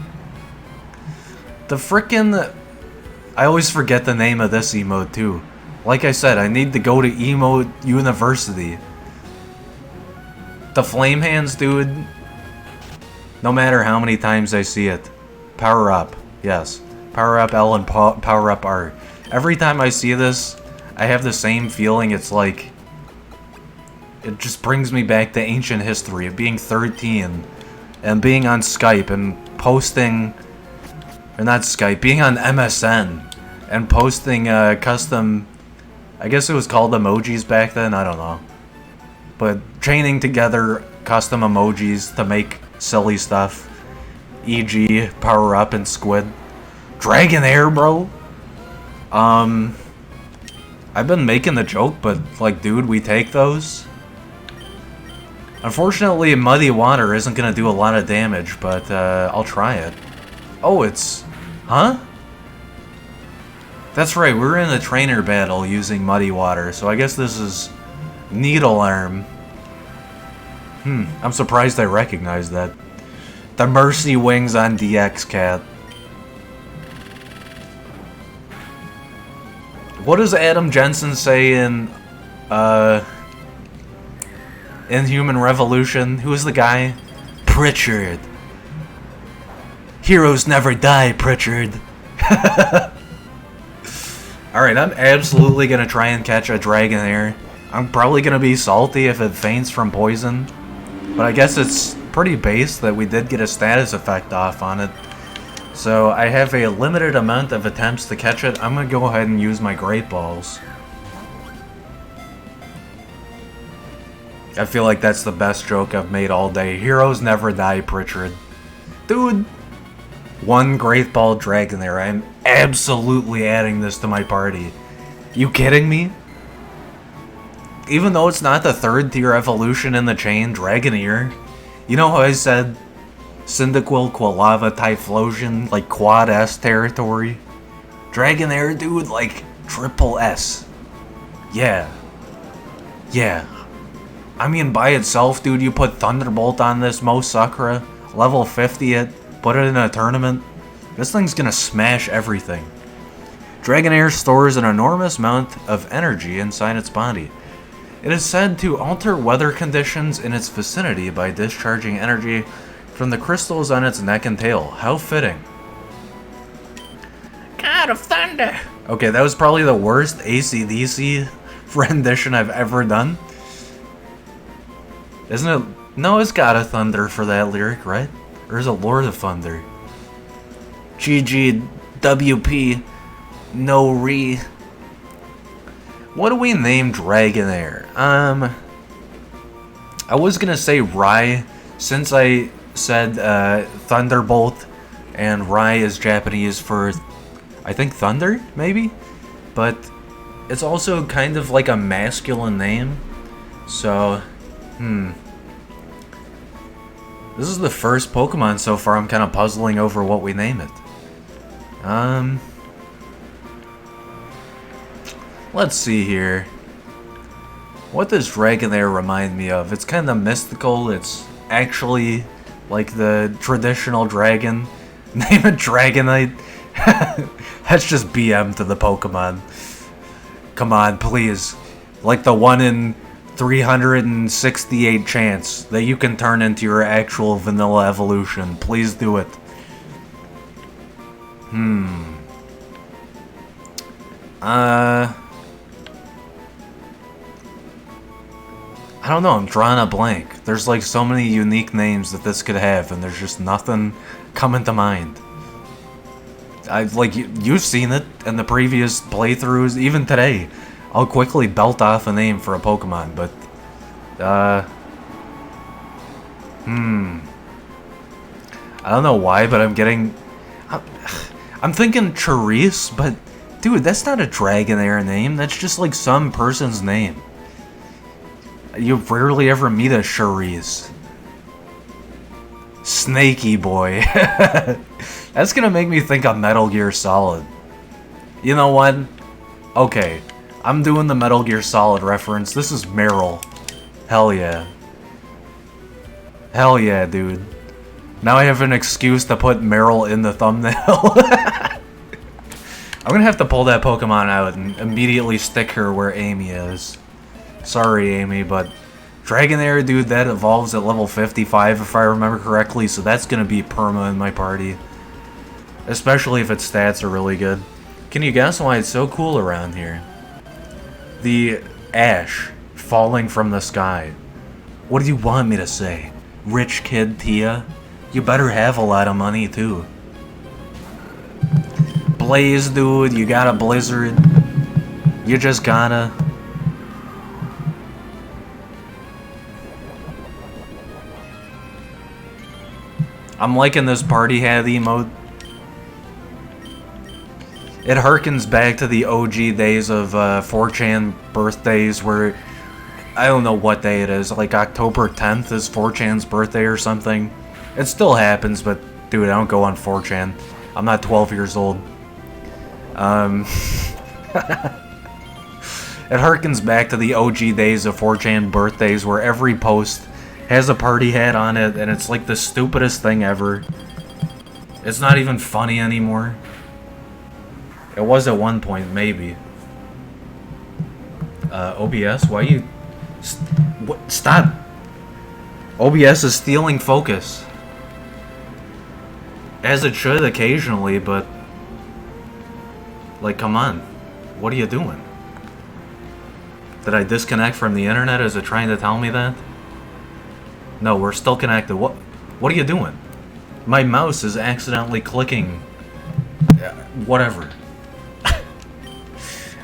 The frickin'... I always forget the name of this emote too. Like I said, I need to go to Emote University. The Flame Hands, dude. No matter how many times I see it. Power up. Yes. Power up L and power up R. Every time I see this, I have the same feeling. It's like... It just brings me back to ancient history of being 13 and being on Skype and posting... Or not Skype, being on MSN and posting custom... I guess it was called emojis back then, I don't know. But chaining together custom emojis to make silly stuff. E.g. Power Up and Squid. Dragonair, bro! I've been making the joke, but, like, dude, we take those. Unfortunately, Muddy Water isn't gonna do a lot of damage, but, I'll try it. Oh, it's... Huh? That's right, we're in a trainer battle using Muddy Water, so I guess this is... Needle Arm. I'm surprised I recognized that. The Mercy Wings on DX Cat. What does Adam Jensen say in Human Revolution? Who is the guy? Pritchard. Heroes never die, Pritchard. Alright, I'm absolutely gonna try and catch a Dragonair. I'm probably gonna be salty if it faints from poison. But I guess it's pretty base that we did get a status effect off on it. So I have a limited amount of attempts to catch it. I'm gonna go ahead and use my Great Balls. I feel like that's the best joke I've made all day. Heroes never die, Pritchard. Dude! One Great Ball Dragonair. I'm absolutely adding this to my party. You kidding me? Even though it's not the third tier evolution in the chain, Dragonair. You know how I said Cyndaquil, Quilava, Typhlosion, like quad S territory? Dragonair, dude, like triple S. Yeah. Yeah. I mean, by itself, dude, you put Thunderbolt on this Mo Sakura, level 50 it, put it in a tournament. This thing's gonna smash everything. Dragonair stores an enormous amount of energy inside its body. It is said to alter weather conditions in its vicinity by discharging energy from the crystals on its neck and tail. How fitting. God of Thunder! Okay, that was probably the worst AC/DC rendition I've ever done. Isn't it? No, it's got a Thunder for that lyric, right? Or is it Lord of Thunder? GGWP, no re. What do we name Dragonair? I was gonna say Rai, since I said Thunderbolt, and Rai is Japanese for, I think, thunder, maybe? But it's also kind of like a masculine name, so, This is the first Pokemon so far I'm kind of puzzling over what we name it. Let's see here. What does Dragonair remind me of? It's kind of mystical. It's actually like the traditional dragon. Name it Dragonite. That's just BM to the Pokemon. Come on, please. Like the 1 in 368 chance that you can turn into your actual vanilla evolution. Please do it. I don't know, I'm drawing a blank. There's like so many unique names that this could have, and there's just nothing coming to mind. You've seen it in the previous playthroughs, even today. I'll quickly belt off a name for a Pokemon, but, I don't know why, but I'm thinking Charisse, but, dude, that's not a Dragonair name, that's just like some person's name. You rarely ever meet a Charisse. Snaky Boy. That's gonna make me think of Metal Gear Solid. You know what? Okay. I'm doing the Metal Gear Solid reference. This is Meryl. Hell yeah. Hell yeah, dude. Now I have an excuse to put Meryl in the thumbnail. I'm gonna have to pull that Pokemon out and immediately stick her where Amy is. Sorry, Amy, but Dragonair, dude, that evolves at level 55 if I remember correctly, so that's gonna be perma in my party. Especially if its stats are really good. Can you guess why it's so cool around here? The ash falling from the sky. What do you want me to say? Rich kid Tia? You better have a lot of money too. Blaze, dude, you got a blizzard. You just gotta. I'm liking this party hat emote. It harkens back to the OG days of 4chan birthdays where, I don't know what day it is, like October 10th is 4chan's birthday or something. It still happens, but dude, I don't go on 4chan. I'm not 12 years old. It harkens back to the OG days of 4chan birthdays where every post has a party hat on it, and it's like the stupidest thing ever. It's not even funny anymore. It was at one point, maybe. OBS, why you... Stop! OBS is stealing focus. As it should occasionally, but... Like, come on. What are you doing? Did I disconnect from the internet? Is it trying to tell me that? No, we're still connected. What are you doing? My mouse is accidentally clicking... Whatever.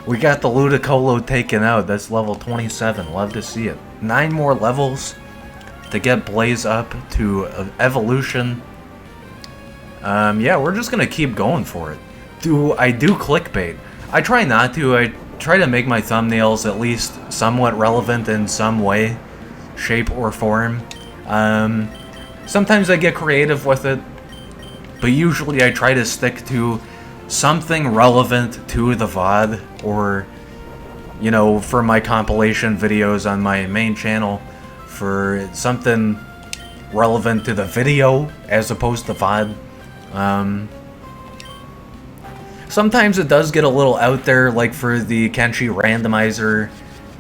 We got the Ludicolo taken out. That's level 27. Love to see it. 9 more levels to get Blaze up to evolution. Yeah, we're just gonna keep going for it. I do clickbait? I try not to. I try to make my thumbnails at least somewhat relevant in some way, shape, or form. Sometimes I get creative with it, but usually I try to stick to something relevant to the VOD, or, you know, for my compilation videos on my main channel, for something relevant to the video as opposed to VOD. Sometimes it does get a little out there, like for the Kenshi Randomizer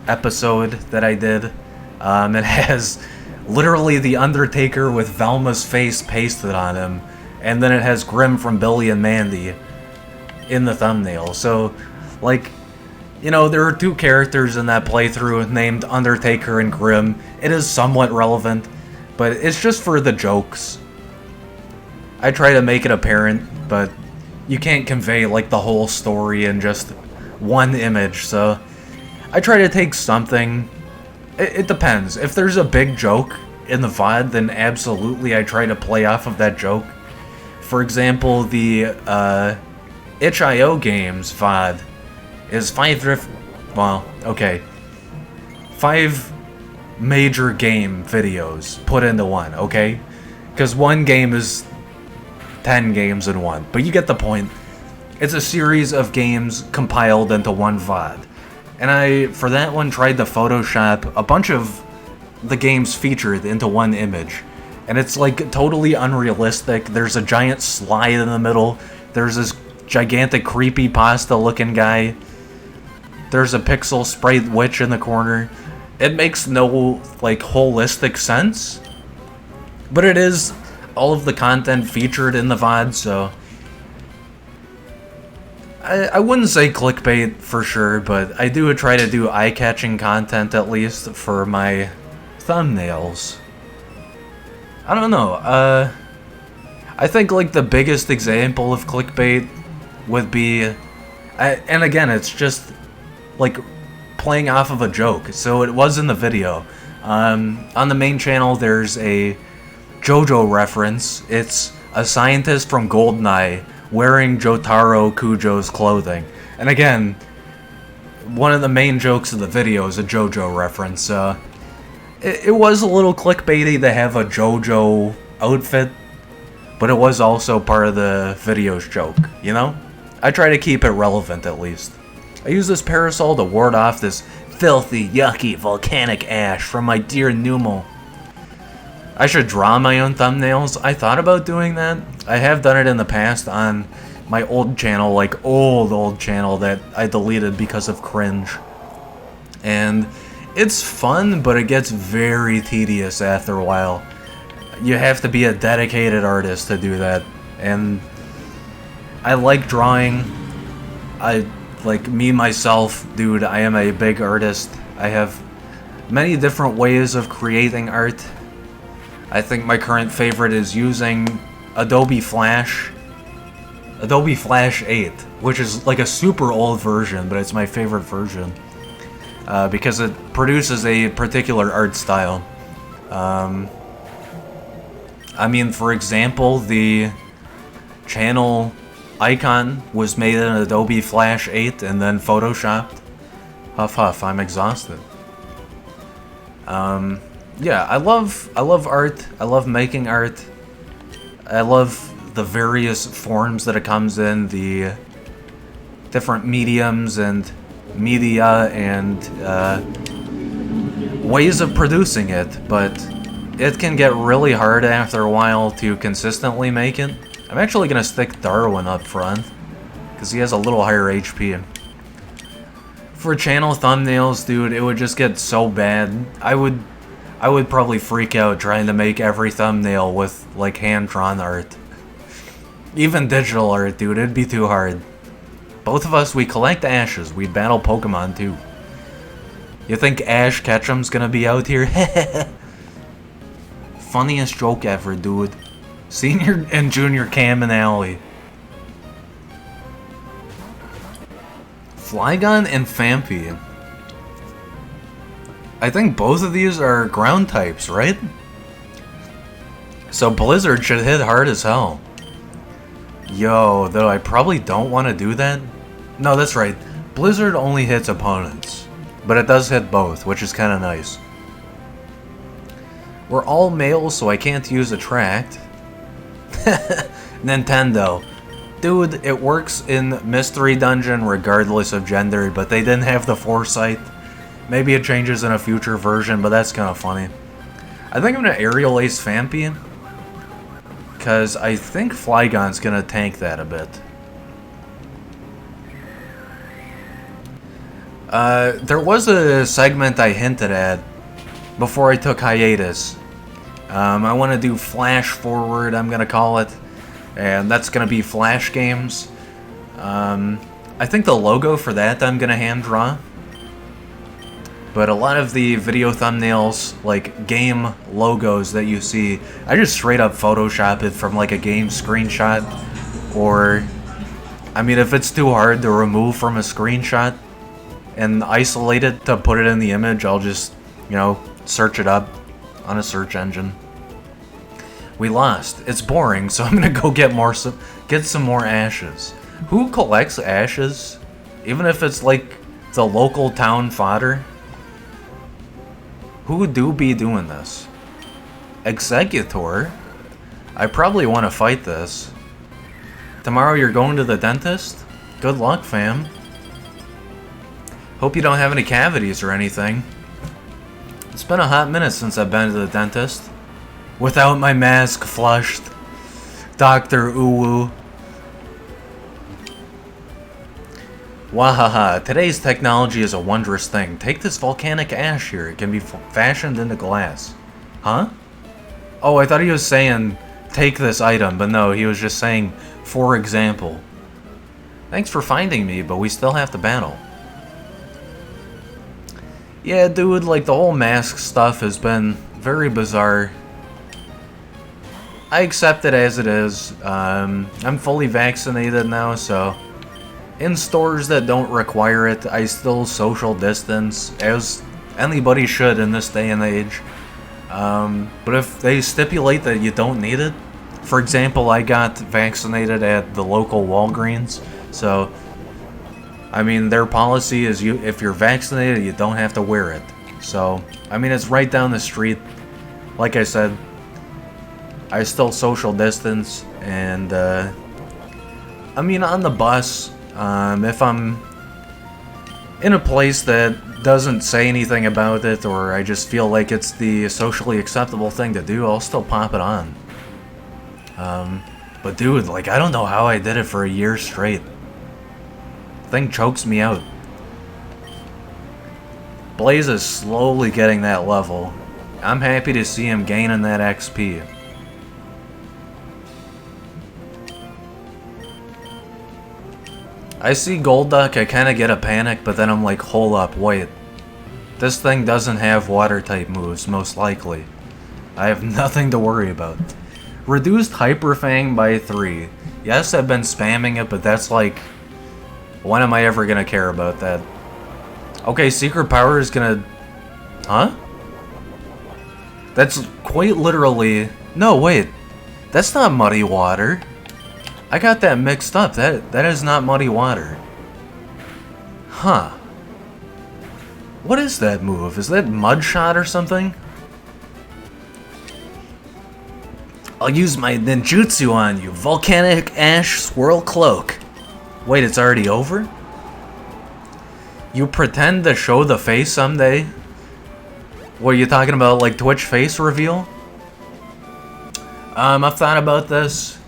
episode that I did. It has literally the Undertaker with Velma's face pasted on him, and then it has Grim from Billy and Mandy in the thumbnail. So, like, you know, there are 2 characters in that playthrough named Undertaker and Grim. It is somewhat relevant, but it's just for the jokes. I try to make it apparent, but you can't convey, like, the whole story in just one image, so I try to take something. It depends. If there's a big joke in the VOD, then absolutely I try to play off of that joke. For example, the itch.io games VOD is 5 major game videos put into one, okay? Because one game is 10 games in one, but you get the point. It's a series of games compiled into one VOD. And I, for that one, tried to Photoshop a bunch of the games featured into one image. And it's like totally unrealistic. There's a giant slide in the middle. There's this gigantic creepypasta looking guy. There's a pixel sprite witch in the corner. It makes no, like, holistic sense. But it is all of the content featured in the VOD, so I wouldn't say clickbait for sure, but I do try to do eye-catching content at least for my thumbnails. I don't know, I think, like, the biggest example of clickbait would be, and again, it's just, like, playing off of a joke. So it was in the video. On the main channel, there's a JoJo reference. It's a scientist from GoldenEye wearing Jotaro Kujo's clothing. And again, one of the main jokes of the video is a JoJo reference. It was a little clickbaity to have a JoJo outfit, but it was also part of the video's joke, you know? I try to keep it relevant, at least. I use this parasol to ward off this filthy, yucky, volcanic ash from my dear Numo. I should draw my own thumbnails. I thought about doing that. I have done it in the past on my old channel, like old channel that I deleted because of cringe. And It's fun, but it gets very tedious after a while. You have to be a dedicated artist to do that, and I like drawing. I like me myself, dude, I am a big artist. I have many different ways of creating art. I think my current favorite is using Adobe Flash 8, which is like a super old version, but it's my favorite version because it produces a particular art style. I mean, for example, the channel icon was made in Adobe Flash 8 and then photoshopped. Huff huff, I'm exhausted. Yeah, I love art. I love making art. I love the various forms that it comes in, the different mediums and media and ways of producing it, but it can get really hard after a while to consistently make it. I'm actually gonna stick Darwin up front, because he has a little higher HP. For channel thumbnails, dude, it would just get so bad. I would probably freak out trying to make every thumbnail with, like, hand-drawn art. Even digital art, dude, it'd be too hard. Both of us, we collect ashes. We battle Pokemon, too. You think Ash Ketchum's gonna be out here? Funniest joke ever, dude. Senior and Junior Cam and Alley. Flygon and Phanpy. I think both of these are ground types, right? So Blizzard should hit hard as hell. Yo, though I probably don't want to do that. No, that's right. Blizzard only hits opponents. But it does hit both, which is kind of nice. We're all male, so I can't use Attract. Nintendo. Dude, it works in Mystery Dungeon regardless of gender, but they didn't have the foresight. Maybe it changes in a future version, but that's kind of funny. I think I'm going to Aerial Ace Phanpy, because I think Flygon's going to tank that a bit. There was a segment I hinted at before I took hiatus. I want to do Flash Forward, I'm going to call it. And that's going to be Flash games. I think the logo for that I'm going to hand draw. But a lot of the video thumbnails, like game logos that you see, I just straight up Photoshop it from like a game screenshot. Or, I mean, if it's too hard to remove from a screenshot and isolate it to put it in the image, I'll just, you know, search it up on a search engine. We lost. It's boring, so I'm gonna go get some more ashes. Who collects ashes? Even if it's like the local town fodder? Who do be doing this? Executor? I probably want to fight this. Tomorrow you're going to the dentist? Good luck, fam. Hope you don't have any cavities or anything. It's been a hot minute since I've been to the dentist. Without my mask flushed. Dr. Uwu. Wahaha, today's technology is a wondrous thing. Take this volcanic ash here. It can be fashioned into glass. Huh? Oh, I thought he was saying, take this item, but no, he was just saying, for example. Thanks for finding me, but we still have to battle. Yeah, dude, like, the whole mask stuff has been very bizarre. I accept it as it is. I'm fully vaccinated now, so in stores that don't require it, I still social distance, as anybody should in this day and age. But if they stipulate that you don't need it, for example, I got vaccinated at the local Walgreens, so I mean, their policy is if you're vaccinated, you don't have to wear it. So, I mean, it's right down the street. Like I said, I still social distance, and I mean, on the bus, if I'm in a place that doesn't say anything about it, or I just feel like it's the socially acceptable thing to do, I'll still pop it on. But dude, like, I don't know how I did it for a year straight. Thing chokes me out. Blaze is slowly getting that level. I'm happy to see him gaining that XP. I see Golduck, I kind of get a panic, but then I'm like, hold up, wait. This thing doesn't have water-type moves, most likely. I have nothing to worry about. Reduced Hyper Fang by 3. Yes, I've been spamming it, but that's like... when am I ever gonna care about that? Okay, Secret Power is gonna... Huh? That's quite literally... No, wait. That's not Muddy Water. I got that mixed up. That is not Muddy Water. Huh. What is that move? Is that Mud Shot or something? I'll use my ninjutsu on you. Volcanic Ash Swirl Cloak. Wait, it's already over? You pretend to show the face someday? What are you talking about, like Twitch face reveal? I've thought about this.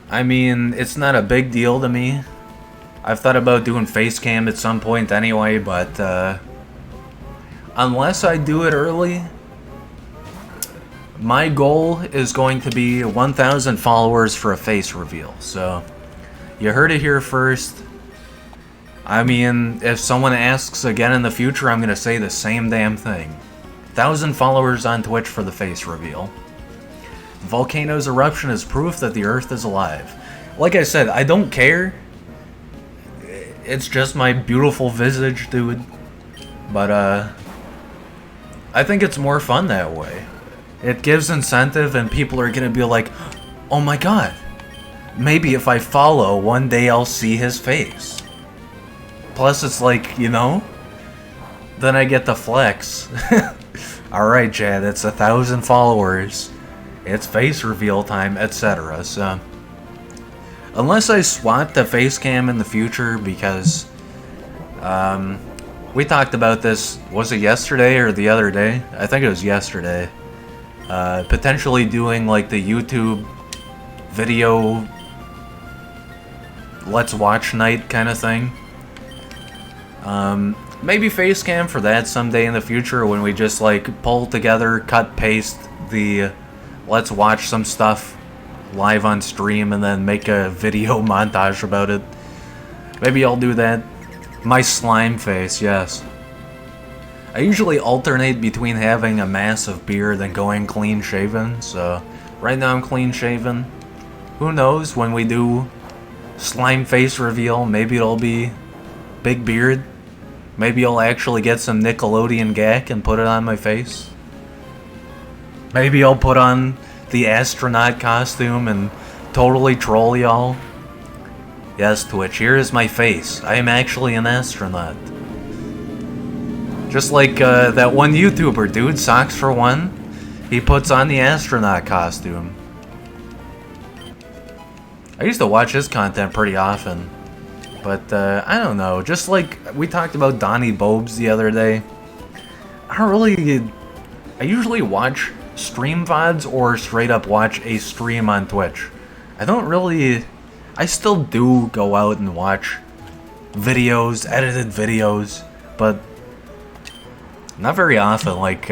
I mean, it's not a big deal to me. I've thought about doing face cam at some point anyway, but unless I do it early, my goal is going to be 1,000 followers for a face reveal. So, you heard it here first. I mean, if someone asks again in the future, I'm going to say the same damn thing. 1,000 followers on Twitch for the face reveal. Volcano's eruption is proof that the Earth is alive. Like I said, I don't care. It's just my beautiful visage, dude. But, I think it's more fun that way. It gives incentive and people are gonna be like, oh my god, maybe if I follow, one day I'll see his face. Plus it's like, you know, then I get the flex. Alright, Chad, it's 1,000 followers. It's face reveal time, etc. So, unless I swap the face cam in the future, because we talked about this, was it yesterday or the other day? I think it was yesterday. Potentially doing like the YouTube video let's watch night kind of thing. Maybe face cam for that someday in the future when we just like pull together, cut, paste the let's watch some stuff live on stream and then make a video montage about it. Maybe I'll do that. My slime face, yes. I usually alternate between having a massive beard and going clean shaven, so right now I'm clean shaven. Who knows, when we do slime face reveal, maybe it'll be big beard. Maybe I'll actually get some Nickelodeon gack and put it on my face. Maybe I'll put on the astronaut costume and totally troll y'all. Yes, Twitch, here is my face. I am actually an astronaut. Just like that one YouTuber, dude, Socks for One. He puts on the astronaut costume. I used to watch his content pretty often. But, I don't know. Just like we talked about Donnie Bobes the other day. I usually watch stream VODs or straight up watch a stream on Twitch. I still do go out and watch videos, edited videos, but not very often. Like,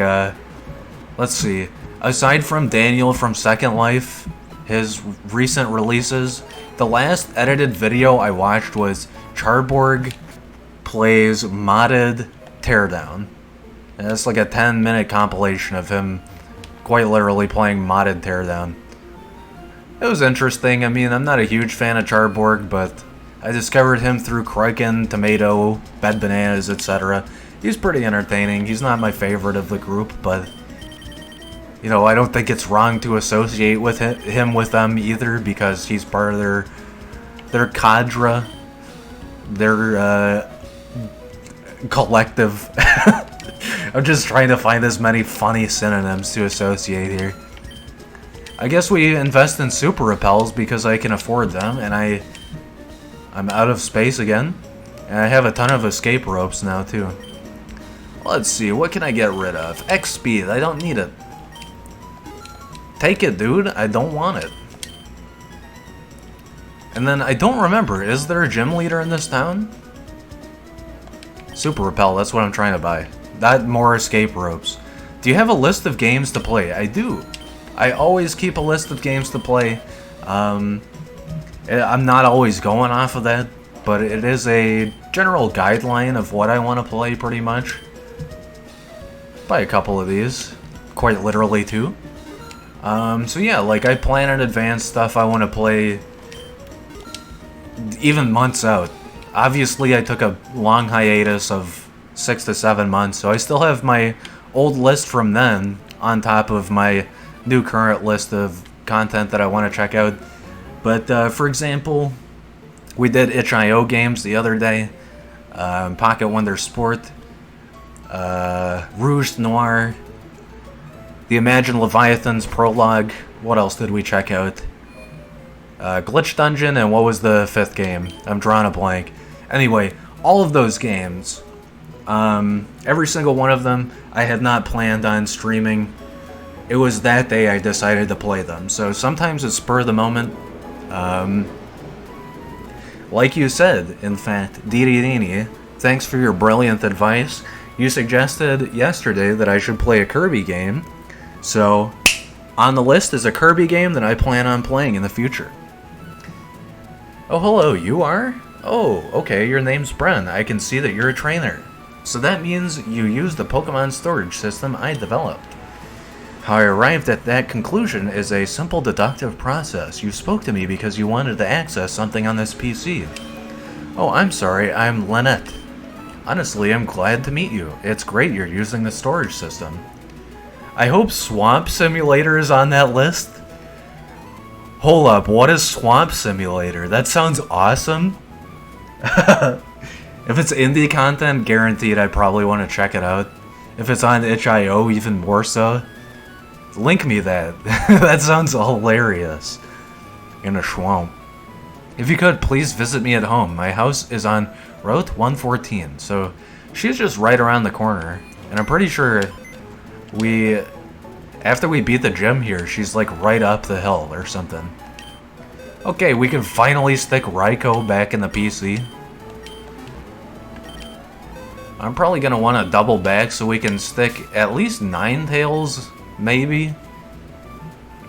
let's see. Aside from Daniel from Second Life, his recent releases, the last edited video I watched was Charborg plays modded Teardown. And it's like a 10-minute compilation of him quite literally playing modded Teardown. It was interesting. I mean, I'm not a huge fan of Charborg, but I discovered him through Kraken, Tomato, Bed Bananas, etc. He's pretty entertaining. He's not my favorite of the group, but you know, I don't think it's wrong to associate with him with them either, because he's part of their cadre, their collective. I'm just trying to find as many funny synonyms to associate here. I guess we invest in super repels because I can afford them, and I'm out of space again, and I have a ton of escape ropes now too. Let's see, what can I get rid of? X speed, I don't need it. Take it, dude, I don't want it. And then I don't remember, is there a gym leader in this town? Super Repel, that's what I'm trying to buy. That more escape ropes. Do you have a list of games to play? I do. I always keep a list of games to play. I'm not always going off of that, but it is a general guideline of what I want to play, pretty much. Buy a couple of these. Quite literally, too. So yeah, like, I plan in advance stuff I want to play even months out. Obviously, I took a long hiatus of 6 to 7 months, so I still have my old list from then on top of my new current list of content that I want to check out. But, for example, we did itch.io games the other day, Pocket Wonder Sport, Rouge Noir, the Imagine Leviathan's Prologue. What else did we check out? Glitch Dungeon, and what was the 5th game? I'm drawing a blank. Anyway, all of those games, every single one of them, I had not planned on streaming. It was that day I decided to play them. So sometimes it's spur of the moment. Like you said, in fact, Dini, thanks for your brilliant advice. You suggested yesterday that I should play a Kirby game. So, on the list is a Kirby game that I plan on playing in the future. Oh, hello, you are? Oh, okay, your name's Bren. I can see that you're a trainer. So that means you use the Pokemon storage system I developed. How I arrived at that conclusion is a simple deductive process. You spoke to me because you wanted to access something on this PC. Oh, I'm sorry, I'm Lynette. Honestly, I'm glad to meet you. It's great you're using the storage system. I hope Swamp Simulator is on that list. Hold up, what is Swamp Simulator? That sounds awesome. If it's indie content, guaranteed I probably want to check it out. If it's on itch.io, even more so. Link me that. That sounds hilarious. In a swamp. If you could, please visit me at home. My house is on Route 114, so she's just right around the corner. And I'm pretty sure after we beat the gym here, she's like right up the hill or something. Okay, we can finally stick Raikou back in the PC. I'm probably gonna want to double back so we can stick at least Ninetales, maybe.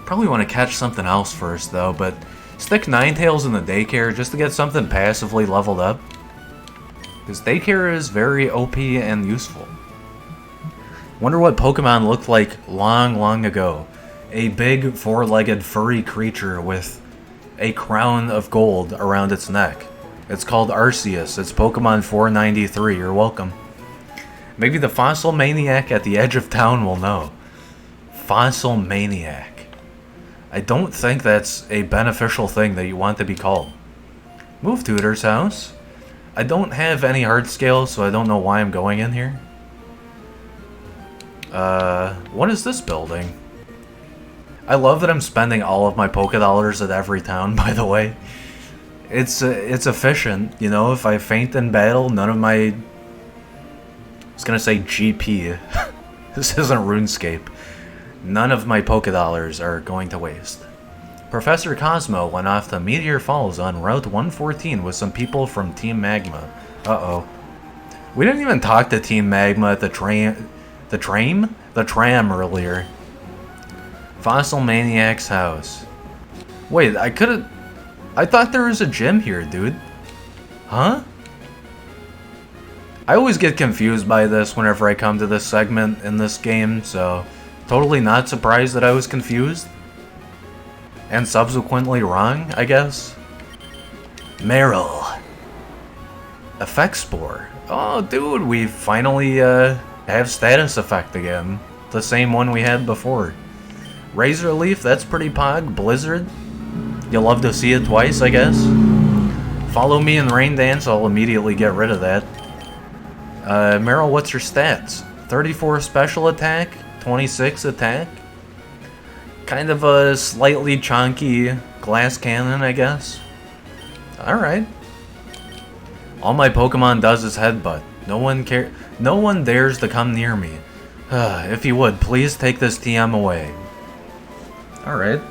Probably want to catch something else first though, but stick Ninetales in the daycare just to get something passively leveled up. Because daycare is very OP and useful. Wonder what Pokemon looked like long, long ago. A big, four-legged, furry creature with a crown of gold around its neck. It's called Arceus. It's Pokemon 493. You're welcome. Maybe the Fossil Maniac at the edge of town will know. Fossil Maniac. I don't think that's a beneficial thing that you want to be called. Move Tutor's house. I don't have any heart scale, so I don't know why I'm going in here. What is this building? I love that I'm spending all of my Pokédollars at every town, by the way. It's efficient, you know, if I faint in battle, none of my... I was gonna say GP. This isn't RuneScape. None of my Pokédollars are going to waste. Professor Cosmo went off to Meteor Falls on Route 114 with some people from Team Magma. Uh-oh. We didn't even talk to Team Magma at the tram earlier. Fossil Maniac's house. Wait, I thought there was a gym here, dude. Huh? I always get confused by this whenever I come to this segment in this game, so totally not surprised that I was confused. And subsequently wrong, I guess. Meryl. Effect Spore. Oh, dude, we finally have status effect again. The same one we had before. Razor Leaf, that's pretty pog. Blizzard. You'll love to see it twice, I guess. Follow me in Rain Dance, I'll immediately get rid of that. Meryl, what's your stats? 34 special attack, 26 attack. Kind of a slightly chunky glass cannon, I guess. Alright. All my Pokemon does is headbutt. No one dares to come near me. If you would, please take this TM away. Alright.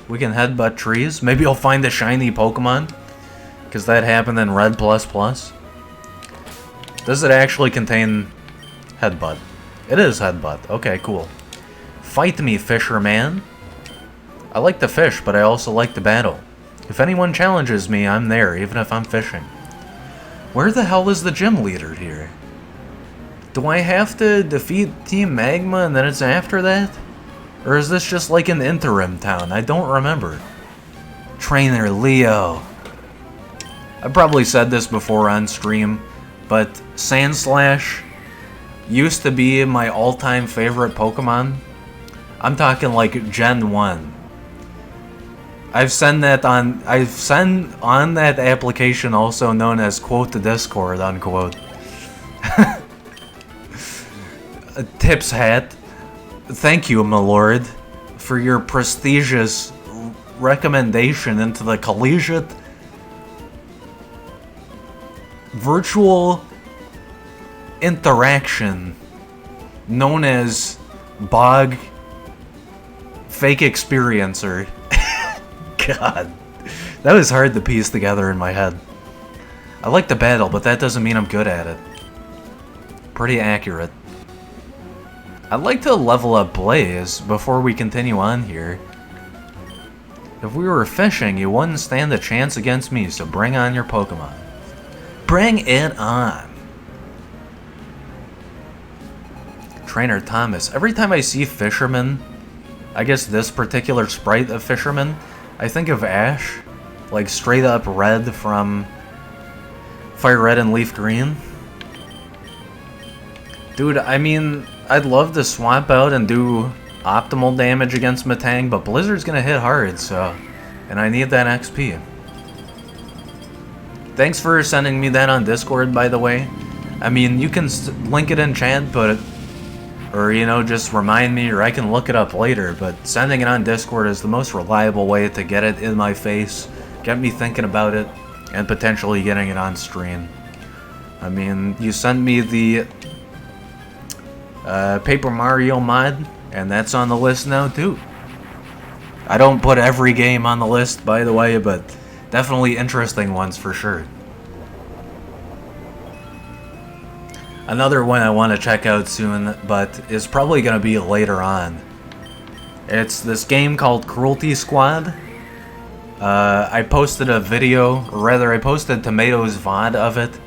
We can headbutt trees. Maybe I'll find a shiny Pokemon. Because that happened in Red++. Does it actually contain headbutt? It is headbutt. Okay, cool. Fight me, fisherman. I like to fish, but I also like to battle. If anyone challenges me, I'm there, even if I'm fishing. Where the hell is the gym leader here? Do I have to defeat Team Magma and then it's after that? Or is this just like an interim town? I don't remember. Trainer Leo. I probably said this before on stream, but Sandslash used to be my all-time favorite Pokemon. I'm talking like Gen 1. I've sent on that application, also known as quote the Discord, unquote. Tips hat. Thank you, my lord, for your prestigious recommendation into the collegiate virtual interaction known as Bog Fake Experiencer. God, that was hard to piece together in my head. I like the battle, but that doesn't mean I'm good at it. Pretty accurate. I'd like to level up Blaze before we continue on here. If we were fishing, you wouldn't stand a chance against me, so bring on your Pokemon. Bring it on! Trainer Thomas. Every time I see Fisherman, I guess this particular sprite of Fisherman, I think of Ash, like straight up red from Fire Red and Leaf Green. Dude, I mean, I'd love to swap out and do optimal damage against Metang, but Blizzard's gonna hit hard, so... And I need that XP. Thanks for sending me that on Discord, by the way. I mean, you can link it in chat, but... Or, you know, just remind me, or I can look it up later, but sending it on Discord is the most reliable way to get it in my face, get me thinking about it, and potentially getting it on stream. I mean, you sent me the Paper Mario mod, and that's on the list now too. I don't put every game on the list, by the way, but definitely interesting ones for sure. Another one I want to check out soon, but is probably going to be later on. It's this game called Cruelty Squad. I posted a video, or rather I posted Tomato's VOD of it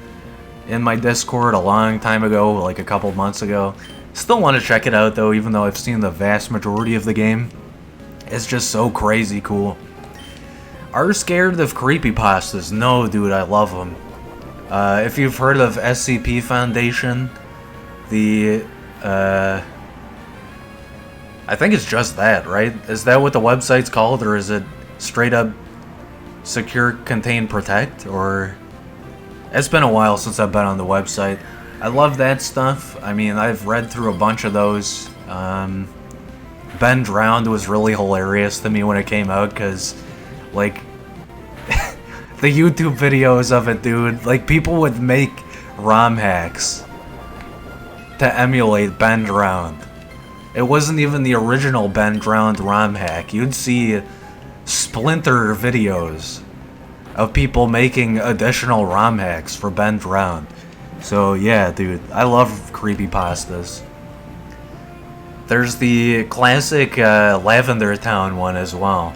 in my Discord a long time ago, like a couple months ago. Still want to check it out though, even though I've seen the vast majority of the game. It's just so crazy cool. Are scared of creepypastas? No, dude, I love them. If you've heard of SCP Foundation, the, I think it's just that, right? Is that what the website's called, or is it straight up Secure, Contain, Protect, or... It's been a while since I've been on the website. I love that stuff. I mean, I've read through a bunch of those. Ben Drowned was really hilarious to me when it came out, because, like... the YouTube videos of it, dude. Like, people would make ROM hacks to emulate Ben Drowned. It wasn't even the original Ben Drowned ROM hack. You'd see splinter videos of people making additional ROM hacks for Ben Drowned. So, yeah, dude. I love creepypastas. There's the classic Lavender Town one as well.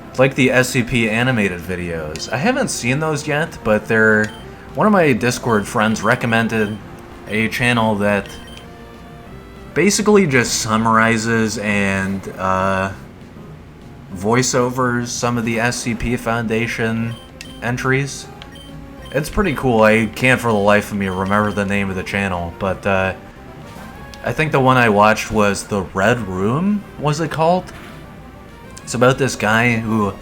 It's like the SCP animated videos. I haven't seen those yet, but they're... One of my Discord friends recommended a channel that basically just summarizes and voiceovers some of the SCP Foundation entries. It's pretty cool. I can't for the life of me remember the name of the channel, but I think the one I watched was The Red Room, was it called? It's about this guy who,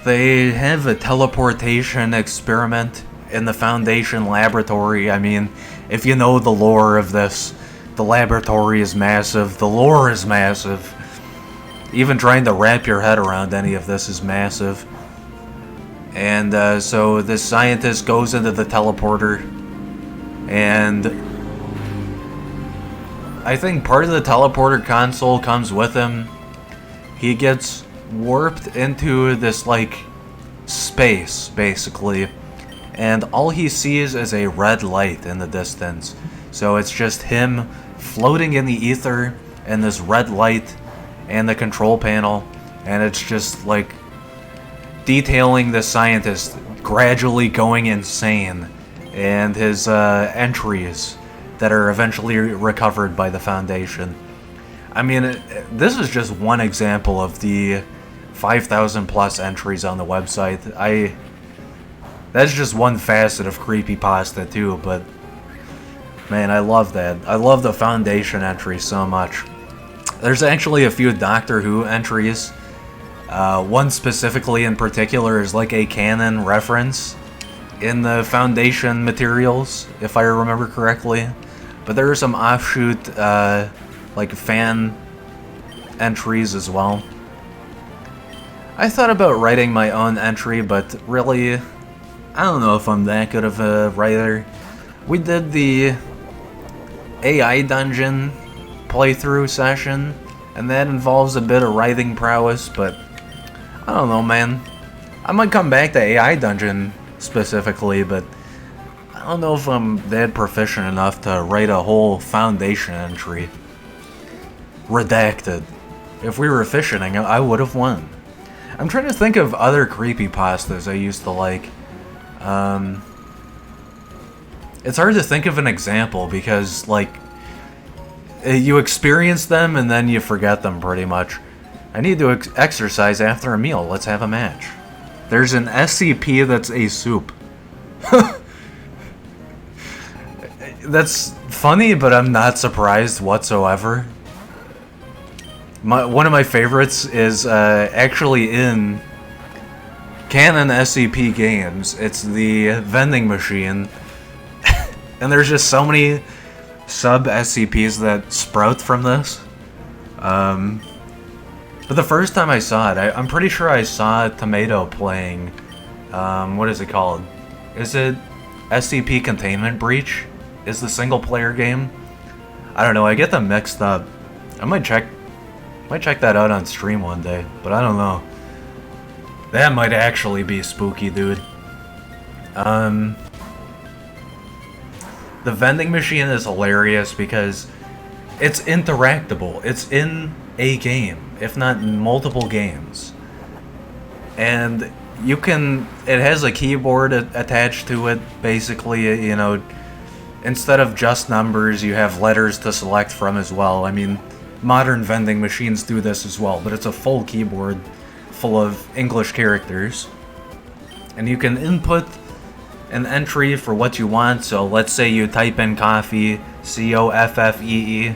they have a teleportation experiment in the Foundation laboratory. I mean, if you know the lore of this, the laboratory is massive, the lore is massive. Even trying to wrap your head around any of this is massive. And so this scientist goes into the teleporter, and I think part of the teleporter console comes with him. He gets warped into this, like, space, basically. and all he sees is a red light in the distance. So it's just him floating in the ether and this red light and the control panel, and it's just like detailing the scientist gradually going insane and his entries that are eventually recovered by the Foundation. I mean, this is just one example of the 5,000 plus entries on the website. That's just one facet of creepypasta too, but man, I love that. I love the Foundation entries so much. There's actually a few Doctor Who entries. One specifically in particular is like a canon reference in the Foundation materials, if I remember correctly. But there are some offshoot, like fan entries as well. I thought about writing my own entry, but really, I don't know if I'm that good of a writer. We did the AI dungeon playthrough session, and that involves a bit of writing prowess, but I don't know, man. I might come back to AI dungeon specifically, but I don't know if I'm that proficient enough to write a whole Foundation entry. Redacted. If we were fishing, I would have won. I'm trying to think of other creepypastas I used to like. It's hard to think of an example because, like, you experience them and then you forget them pretty much. I need to exercise after a meal. Let's have a match. There's an SCP that's a soup. That's funny, but I'm not surprised whatsoever. One of my favorites is actually in canon SCP games. It's the vending machine. And there's just so many sub-SCPs that sprout from this. But the first time I saw it, I'm pretty sure I saw Tomato playing, what is it called? Is it SCP Containment Breach? Is the single-player game? I don't know, I get them mixed up. I might check that out on stream one day, but I don't know. That might actually be spooky, dude. The vending machine is hilarious because it's interactable. It's in a game, if not multiple games. And you can, it has a keyboard attached to it, basically, you know, instead of just numbers, you have letters to select from as well. I mean, modern vending machines do this as well, but it's a full keyboard full of English characters. And you can input an entry for what you want, so let's say you type in coffee, COFFEE.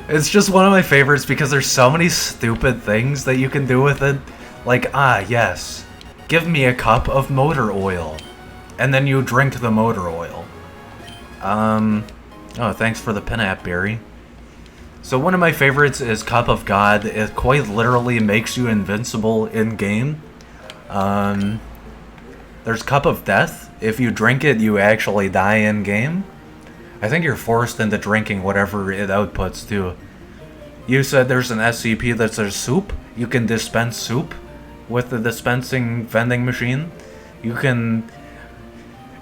It's just one of my favorites because there's so many stupid things that you can do with it. Like, yes, give me a cup of motor oil. And then you drink the motor oil. Oh, thanks for the Pinap Berry. So one of my favorites is Cup of God. It quite literally makes you invincible in-game. There's Cup of Death. If you drink it, you actually die in-game. I think you're forced into drinking whatever it outputs, too. You said there's an SCP that's a soup. You can dispense soup with the dispensing vending machine. You can...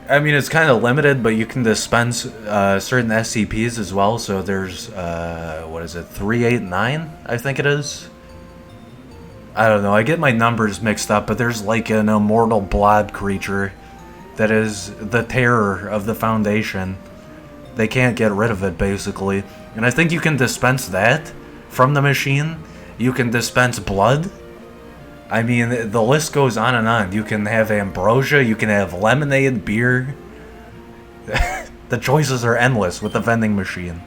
I mean, it's kind of limited, but you can dispense certain SCPs as well. So there's, what is it, 389, I think it is? I don't know, I get my numbers mixed up, but there's like an immortal blob creature that is the terror of the Foundation. They can't get rid of it, basically. And I think you can dispense that from the machine. You can dispense blood. I mean, the list goes on and on. You can have ambrosia, you can have lemonade, beer. The choices are endless with the vending machine.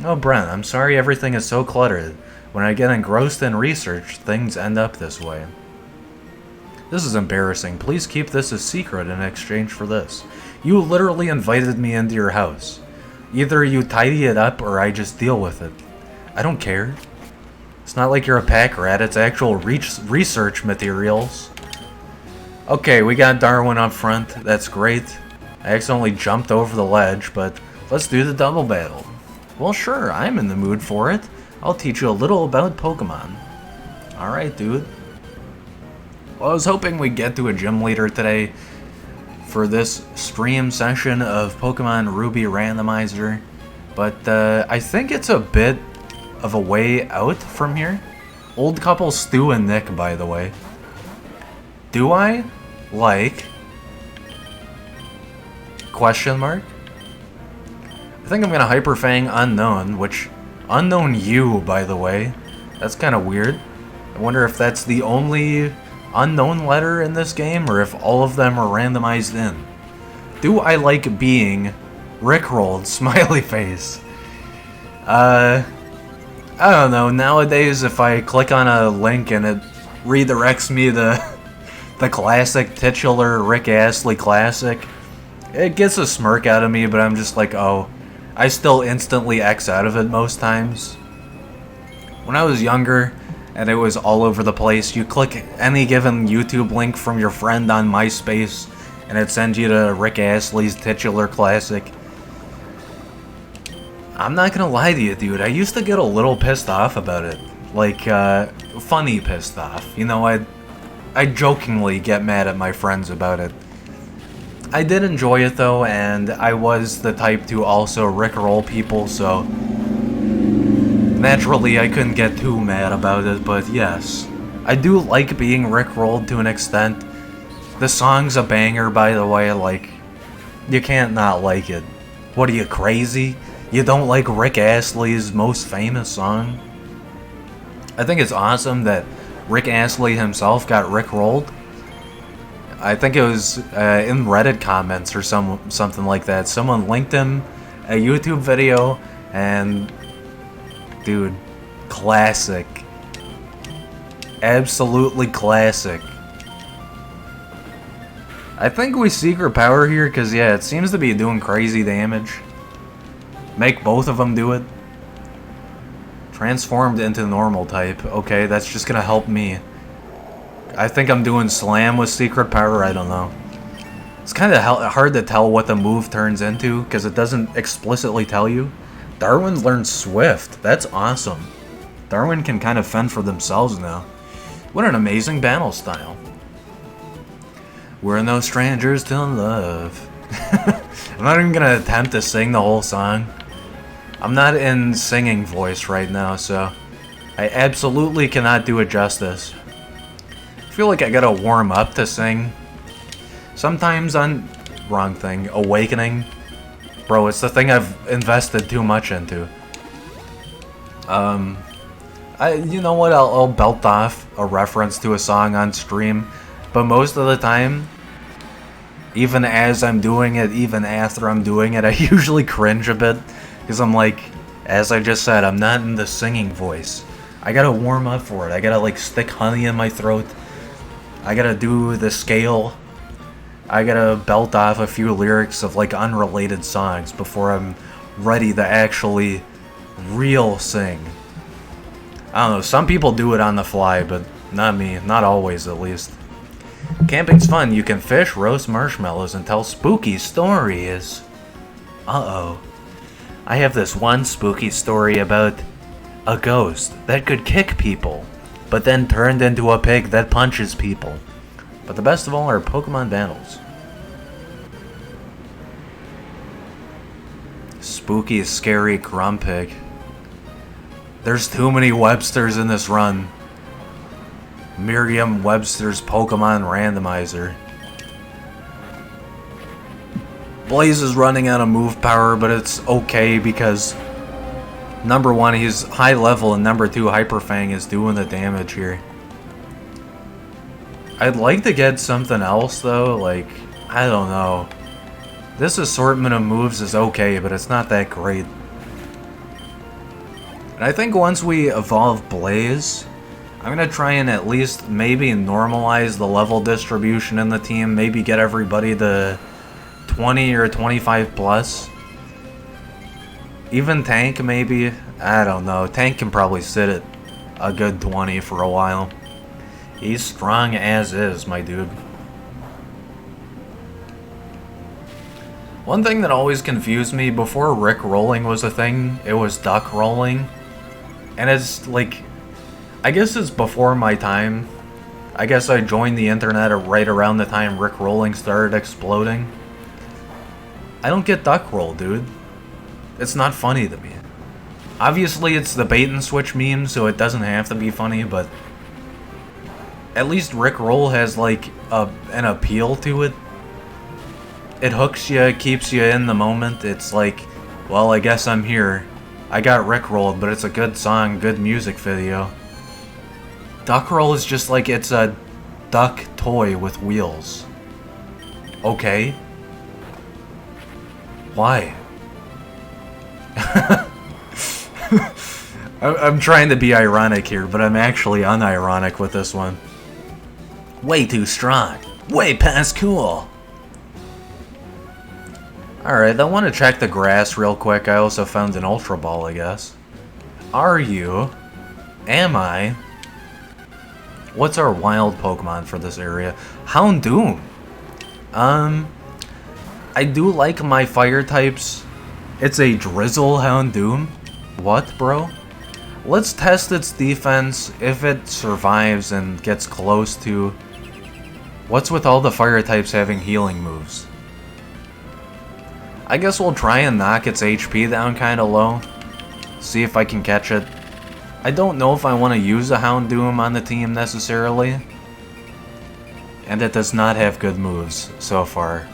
Oh, Brent, I'm sorry everything is so cluttered. When I get engrossed in research, things end up this way. This is embarrassing. Please keep this a secret in exchange for this. You literally invited me into your house. Either you tidy it up or I just deal with it. I don't care. It's not like you're a pack rat, it's actual research materials. Okay, we got Darwin up front. That's great. I accidentally jumped over the ledge, but let's do the double battle. Well, sure, I'm in the mood for it. I'll teach you a little about Pokemon. Alright, dude. Well, I was hoping we'd get to a gym leader today for this stream session of Pokemon Ruby Randomizer, but I think it's a bit of a way out from here. Old couple Stu and Nick, by the way. Do I like... Question mark? I think I'm gonna Hyper Fang Unknown, which... Unknown U, by the way. That's kind of weird. I wonder if that's the only unknown letter in this game, or if all of them are randomized in. Do I like being Rickrolled? Smiley face. I don't know. Nowadays, if I click on a link and it redirects me to the classic titular Rick Astley classic, it gets a smirk out of me, but I'm just like, oh, I still instantly X out of it most times. When I was younger, and it was all over the place, you click any given YouTube link from your friend on MySpace, and it sends you to Rick Astley's titular classic. I'm not gonna lie to you, dude, I used to get a little pissed off about it. Like, funny pissed off. You know, I'd jokingly get mad at my friends about it. I did enjoy it though, and I was the type to also rickroll people, so naturally I couldn't get too mad about it, but yes. I do like being rickrolled to an extent. The song's a banger, by the way, like, you can't not like it. What are you, crazy? You don't like Rick Astley's most famous song? I think it's awesome that Rick Astley himself got rickrolled. I think it was in Reddit comments or something like that. Someone linked him a YouTube video, and dude, classic. Absolutely classic. I think we secret power here because, yeah, it seems to be doing crazy damage. Make both of them do it. Transformed into normal type. Okay, that's just gonna help me. I think I'm doing Slam with Secret Power, I don't know. It's kind of hard to tell what the move turns into, because it doesn't explicitly tell you. Darwin learned Swift. That's awesome. Darwin can kind of fend for themselves now. What an amazing battle style. We're no strangers to love. I'm not even going to attempt to sing the whole song. I'm not in singing voice right now, so I absolutely cannot do it justice. I feel like I gotta warm up to sing. Sometimes on... Wrong thing. Awakening. Bro, it's the thing I've invested too much into. You know what? I'll belt off a reference to a song on stream, but most of the time, even as I'm doing it, even after I'm doing it, I usually cringe a bit, because I'm like, as I just said, I'm not in the singing voice. I gotta warm up for it. I gotta, like, stick honey in my throat. I gotta do the scale. I gotta belt off a few lyrics of, like, unrelated songs before I'm ready to actually real sing. I don't know, some people do it on the fly, but not me. Not always, at least. Camping's fun. You can fish, roast marshmallows, and tell spooky stories. Uh-oh. I have this one spooky story about a ghost that could kick people, but then turned into a pig that punches people. But the best of all are Pokemon battles. Spooky, scary Grumpig. There's too many Websters in this run. Merriam-Webster's Pokemon Randomizer. Blaze is running out of move power, but it's okay because number one, he's high level, and number two, Hyper Fang is doing the damage here. I'd like to get something else though, like, I don't know. This assortment of moves is okay, but it's not that great. And I think once we evolve Blaze, I'm gonna try and at least maybe normalize the level distribution in the team, maybe get everybody to 20 or 25 plus. Even Tank, maybe. I don't know. Tank can probably sit at a good 20 for a while. He's strong as is, my dude. One thing that always confused me, before Rick rolling was a thing, it was duck rolling. And it's like, I guess it's before my time. I guess I joined the internet right around the time Rick rolling started exploding. I don't get duck roll, dude. It's not funny to me. Obviously, it's the bait and switch meme, so it doesn't have to be funny, but at least Rick roll has like an appeal to it. It hooks you, keeps you in the moment. It's like, well, I guess I'm here. I got Rick rolled, but it's a good song, good music video. Duck roll is just like it's a duck toy with wheels. Okay. Why? I'm trying to be ironic here, but I'm actually unironic with this one. Way too strong. Way past cool. Alright, I want to check the grass real quick. I also found an Ultra Ball, I guess. Are you? Am I? What's our wild Pokemon for this area? Houndoom. I do like my fire types. It's a Drizzle Houndoom. What, bro? Let's test its defense if it survives and gets close to... What's with all the fire types having healing moves? I guess we'll try and knock its HP down kinda low. See if I can catch it. I don't know if I want to use a Houndoom on the team necessarily. And it does not have good moves so far.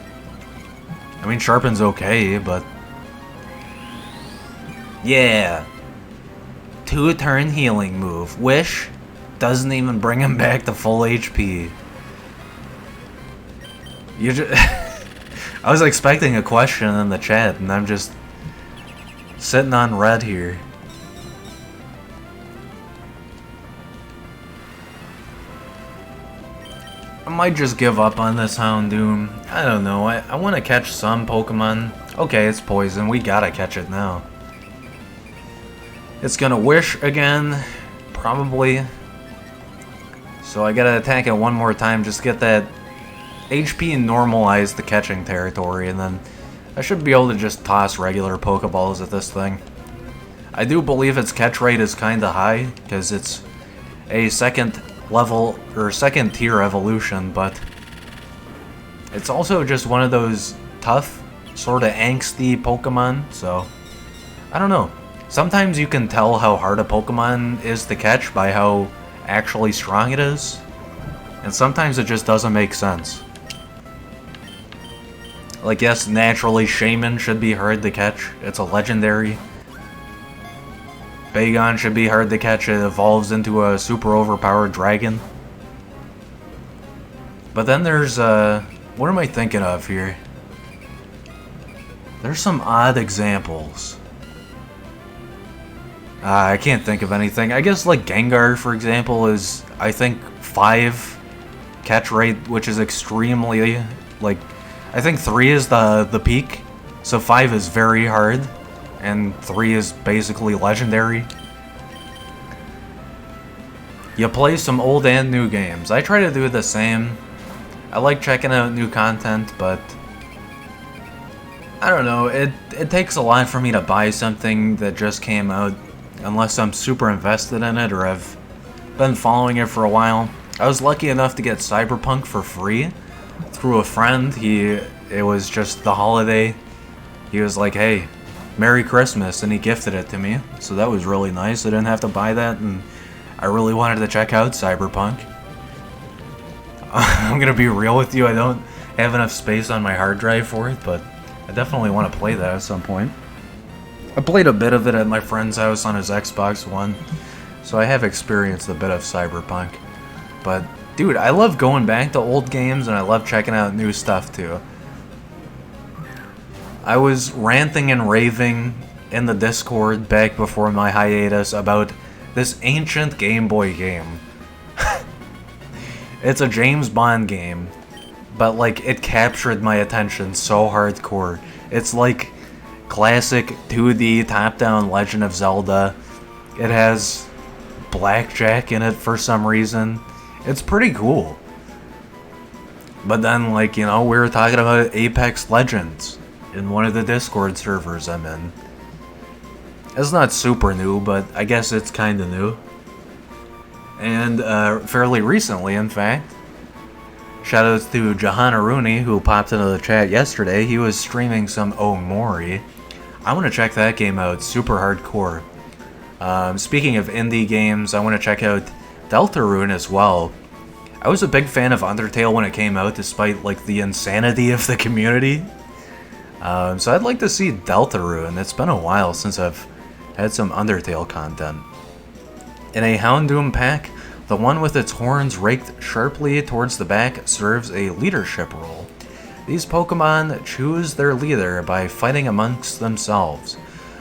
I mean, Sharpen's okay, but... Yeah. 2-turn healing move. Wish doesn't even bring him back to full HP. You just... I was expecting a question in the chat, and I'm just sitting on red here. I might just give up on this Houndoom. I don't know, I want to catch some Pokemon. Okay, it's poison, we gotta catch it now. It's gonna wish again, probably. So I gotta attack it one more time, just get that HP and normalize the catching territory, and then I should be able to just toss regular Pokeballs at this thing. I do believe its catch rate is kinda high, because it's a second level, or second tier evolution, but it's also just one of those tough, sort of angsty Pokemon, so I don't know. Sometimes you can tell how hard a Pokemon is to catch by how actually strong it is, and sometimes it just doesn't make sense. Like, yes, naturally Shaman should be hard to catch, it's a legendary. Bagon should be hard to catch, it evolves into a super overpowered dragon. But then there's, what am I thinking of here? There's some odd examples. I can't think of anything. I guess, like, Gengar, for example, is, I think, 5 catch rate, which is extremely, like, I think 3 is the peak, so 5 is very hard. And 3 is basically legendary. You play some old and new games. I try to do the same. I like checking out new content, but I don't know, it takes a lot for me to buy something that just came out unless I'm super invested in it or I've been following it for a while. I was lucky enough to get Cyberpunk for free through a friend. It was just the holiday. He was like, hey, Merry Christmas, and he gifted it to me, so that was really nice. I didn't have to buy that, and I really wanted to check out Cyberpunk. I'm gonna be real with you, I don't have enough space on my hard drive for it, but I definitely want to play that at some point. I played a bit of it at my friend's house on his Xbox One, so I have experienced a bit of Cyberpunk. But, dude, I love going back to old games, and I love checking out new stuff, too. I was ranting and raving in the Discord back before my hiatus about this ancient Game Boy game. It's a James Bond game, but like it captured my attention so hardcore. It's like classic 2D top-down Legend of Zelda. It has blackjack in it for some reason. It's pretty cool. But then, like, you know, we were talking about Apex Legends in one of the Discord servers I'm in. It's not super new, but I guess it's kinda new. And fairly recently, in fact. Shoutouts to Jahan Aruni, who popped into the chat yesterday. He was streaming some Omori. I want to check that game out, super hardcore. Speaking of indie games, I want to check out Deltarune as well. I was a big fan of Undertale when it came out, despite like the insanity of the community. So I'd like to see Deltarune. It's been a while since I've had some Undertale content. In a Houndoom pack, the one with its horns raked sharply towards the back serves a leadership role. These Pokemon choose their leader by fighting amongst themselves.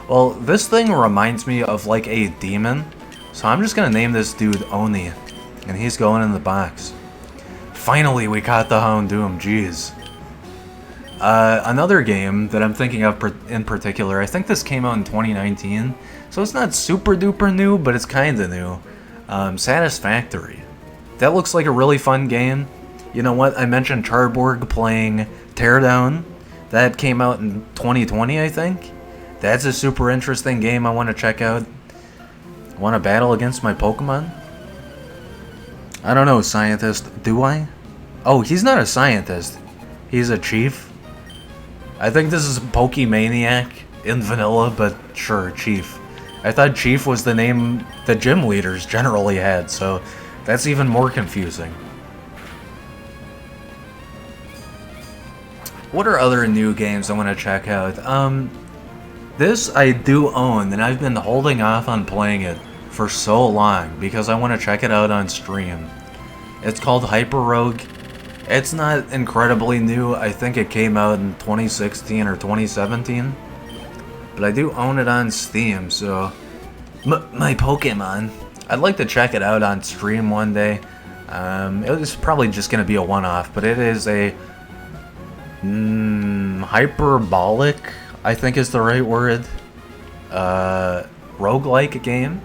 Well, this thing reminds me of like a demon, so I'm just gonna name this dude Oni, and he's going in the box. Finally, we caught the Houndoom, jeez. Another game that I'm thinking of in particular, I think this came out in 2019, so it's not super duper new, but it's kinda new. Satisfactory. That looks like a really fun game. You know what? I mentioned Charborg playing Teardown. That came out in 2020, I think. That's a super interesting game I want to check out. Want to battle against my Pokemon? I don't know, scientist. Do I? Oh, he's not a scientist. He's a chief. I think this is Pokemaniac in vanilla, but sure, chief. I thought Chief was the name the gym leaders generally had, so that's even more confusing. What are other new games I want to check out? This I do own, and I've been holding off on playing it for so long because I want to check it out on stream. It's called Hyper Rogue. It's not incredibly new. I think it came out in 2016 or 2017. But I do own it on Steam, so... My Pokemon. I'd like to check it out on stream one day. It's probably just going to be a one-off, but it is a... hyperbolic, I think is the right word. Roguelike game.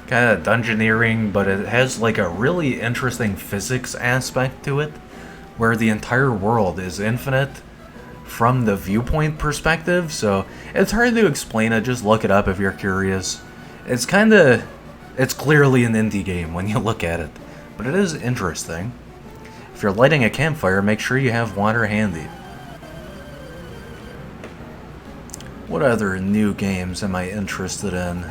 Kind of dungeoneering, but it has like a really interesting physics aspect to it, where the entire world is infinite from the viewpoint perspective, so it's hard to explain it. Just look it up if you're curious. It's clearly an indie game when you look at it, but it is interesting. If you're lighting a campfire, make sure you have water handy. What other new games am I interested in?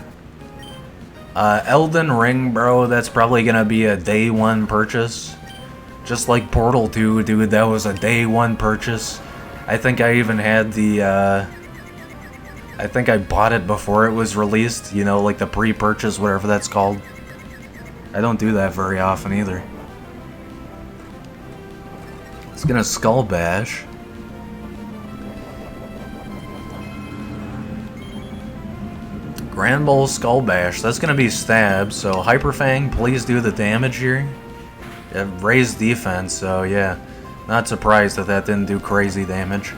Elden Ring, bro, that's probably gonna be a day one purchase. Just like Portal 2, dude, that was a day one purchase. I think I even had the, I think I bought it before it was released, you know, like the pre-purchase, whatever that's called. I don't do that very often either. It's gonna Skull Bash. Grand Bowl Skull Bash, that's gonna be stab, so Hyper Fang, please do the damage here. It raised defense, so yeah. Not surprised that that didn't do crazy damage.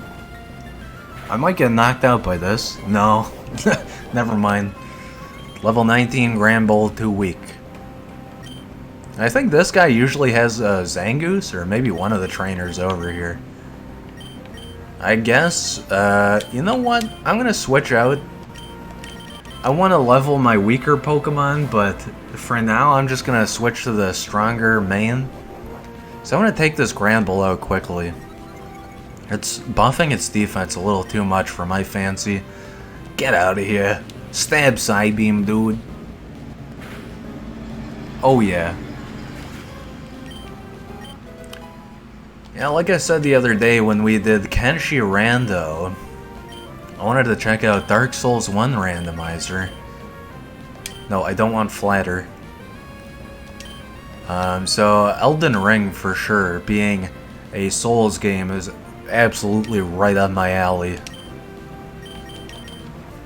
I might get knocked out by this. No. Never mind. Level 19 Grand Bowl, too weak. I think this guy usually has Zangoose, or maybe one of the trainers over here. I guess, you know what? I'm gonna switch out. I want to level my weaker Pokemon, but for now I'm just gonna switch to the stronger main. So I'm going to take this Granbull out quickly. It's buffing its defense a little too much for my fancy. Get out of here. Stab Psybeam, dude. Oh yeah. Yeah, like I said the other day when we did Kenshi Rando, I wanted to check out Dark Souls 1 Randomizer. No, I don't want Flatter. So Elden Ring for sure, being a Souls game, is absolutely right up my alley.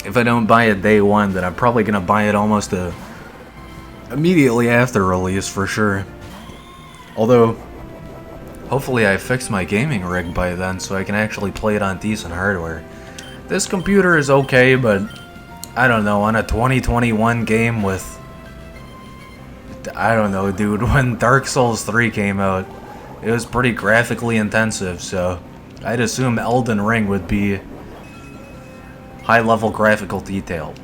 If I don't buy it day one, then I'm probably gonna buy it almost immediately after release for sure. Although, hopefully I fix my gaming rig by then so I can actually play it on decent hardware. This computer is okay, but I don't know, on a 2021 game with... I don't know, dude, when Dark Souls 3 came out, it was pretty graphically intensive, so I'd assume Elden Ring would be high-level graphical detail.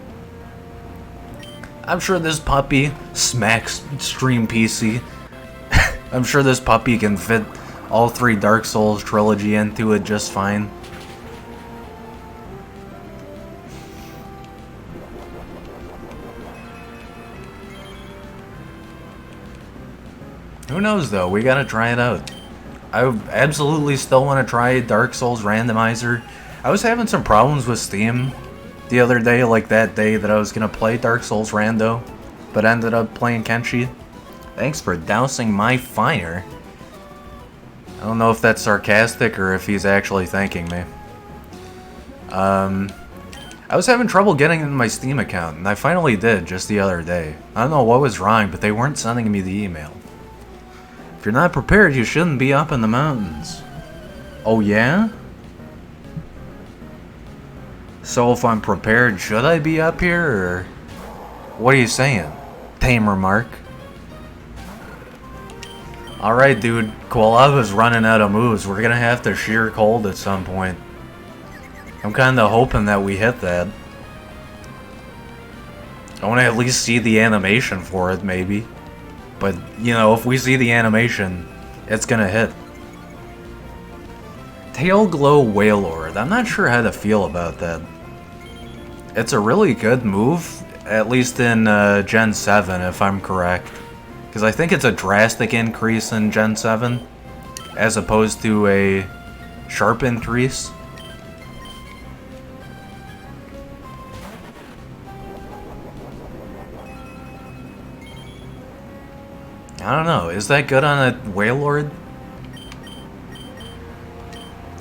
I'm sure this puppy smacks Stream PC. I'm sure this puppy can fit all 3 Dark Souls trilogy into it just fine. Who knows though, we gotta try it out. I absolutely still want to try Dark Souls Randomizer. I was having some problems with Steam the other day, like that day that I was gonna play Dark Souls Rando, but ended up playing Kenshi. Thanks for dousing my fire. I don't know if that's sarcastic or if he's actually thanking me. I was having trouble getting into my Steam account, and I finally did just the other day. I don't know what was wrong, but they weren't sending me the email. If you're not prepared, you shouldn't be up in the mountains. Oh yeah? So if I'm prepared, should I be up here, or... What are you saying? Tamer Mark. Alright dude, Quilava's running out of moves. We're gonna have to sheer cold at some point. I'm kinda hoping that we hit that. I wanna at least see the animation for it, maybe. But, you know, if we see the animation, it's gonna hit. Tail Glow Wailord. I'm not sure how to feel about that. It's a really good move, at least in Gen 7, if I'm correct. Because I think it's a drastic increase in Gen 7, as opposed to a sharp increase. I don't know, is that good on a Wailord?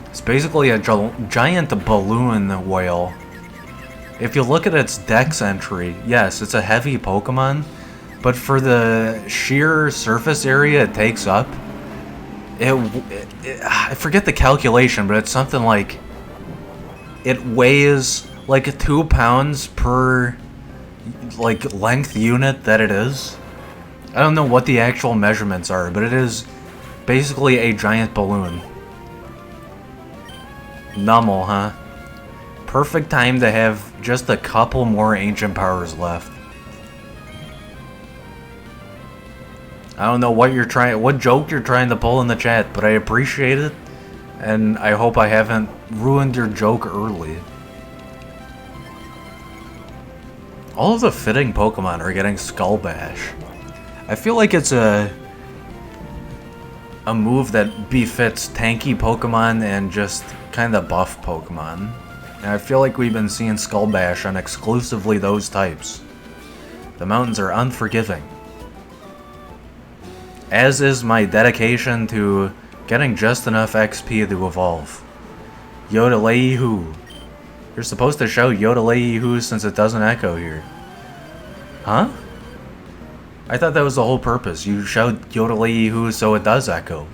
It's basically a giant balloon whale. If you look at its dex entry, yes, it's a heavy Pokemon, but for the sheer surface area it takes up, I forget the calculation, but it's something like, it weighs like 2 pounds per like length unit that it is. I don't know what the actual measurements are, but it is basically a giant balloon. Nummel, huh? Perfect time to have just a couple more ancient powers left. I don't know what joke you're trying to pull in the chat, but I appreciate it, and I hope I haven't ruined your joke early. All of the fitting Pokemon are getting Skull Bash. I feel like it's a move that befits tanky Pokemon and just kind of buff Pokemon. And I feel like we've been seeing Skull Bash on exclusively those types. The mountains are unforgiving. As is my dedication to getting just enough XP to evolve. Yodeleihu. You're supposed to shout Yodeleihu since it doesn't echo here. Huh? I thought that was the whole purpose. You shout Yodeleihu so it does echo.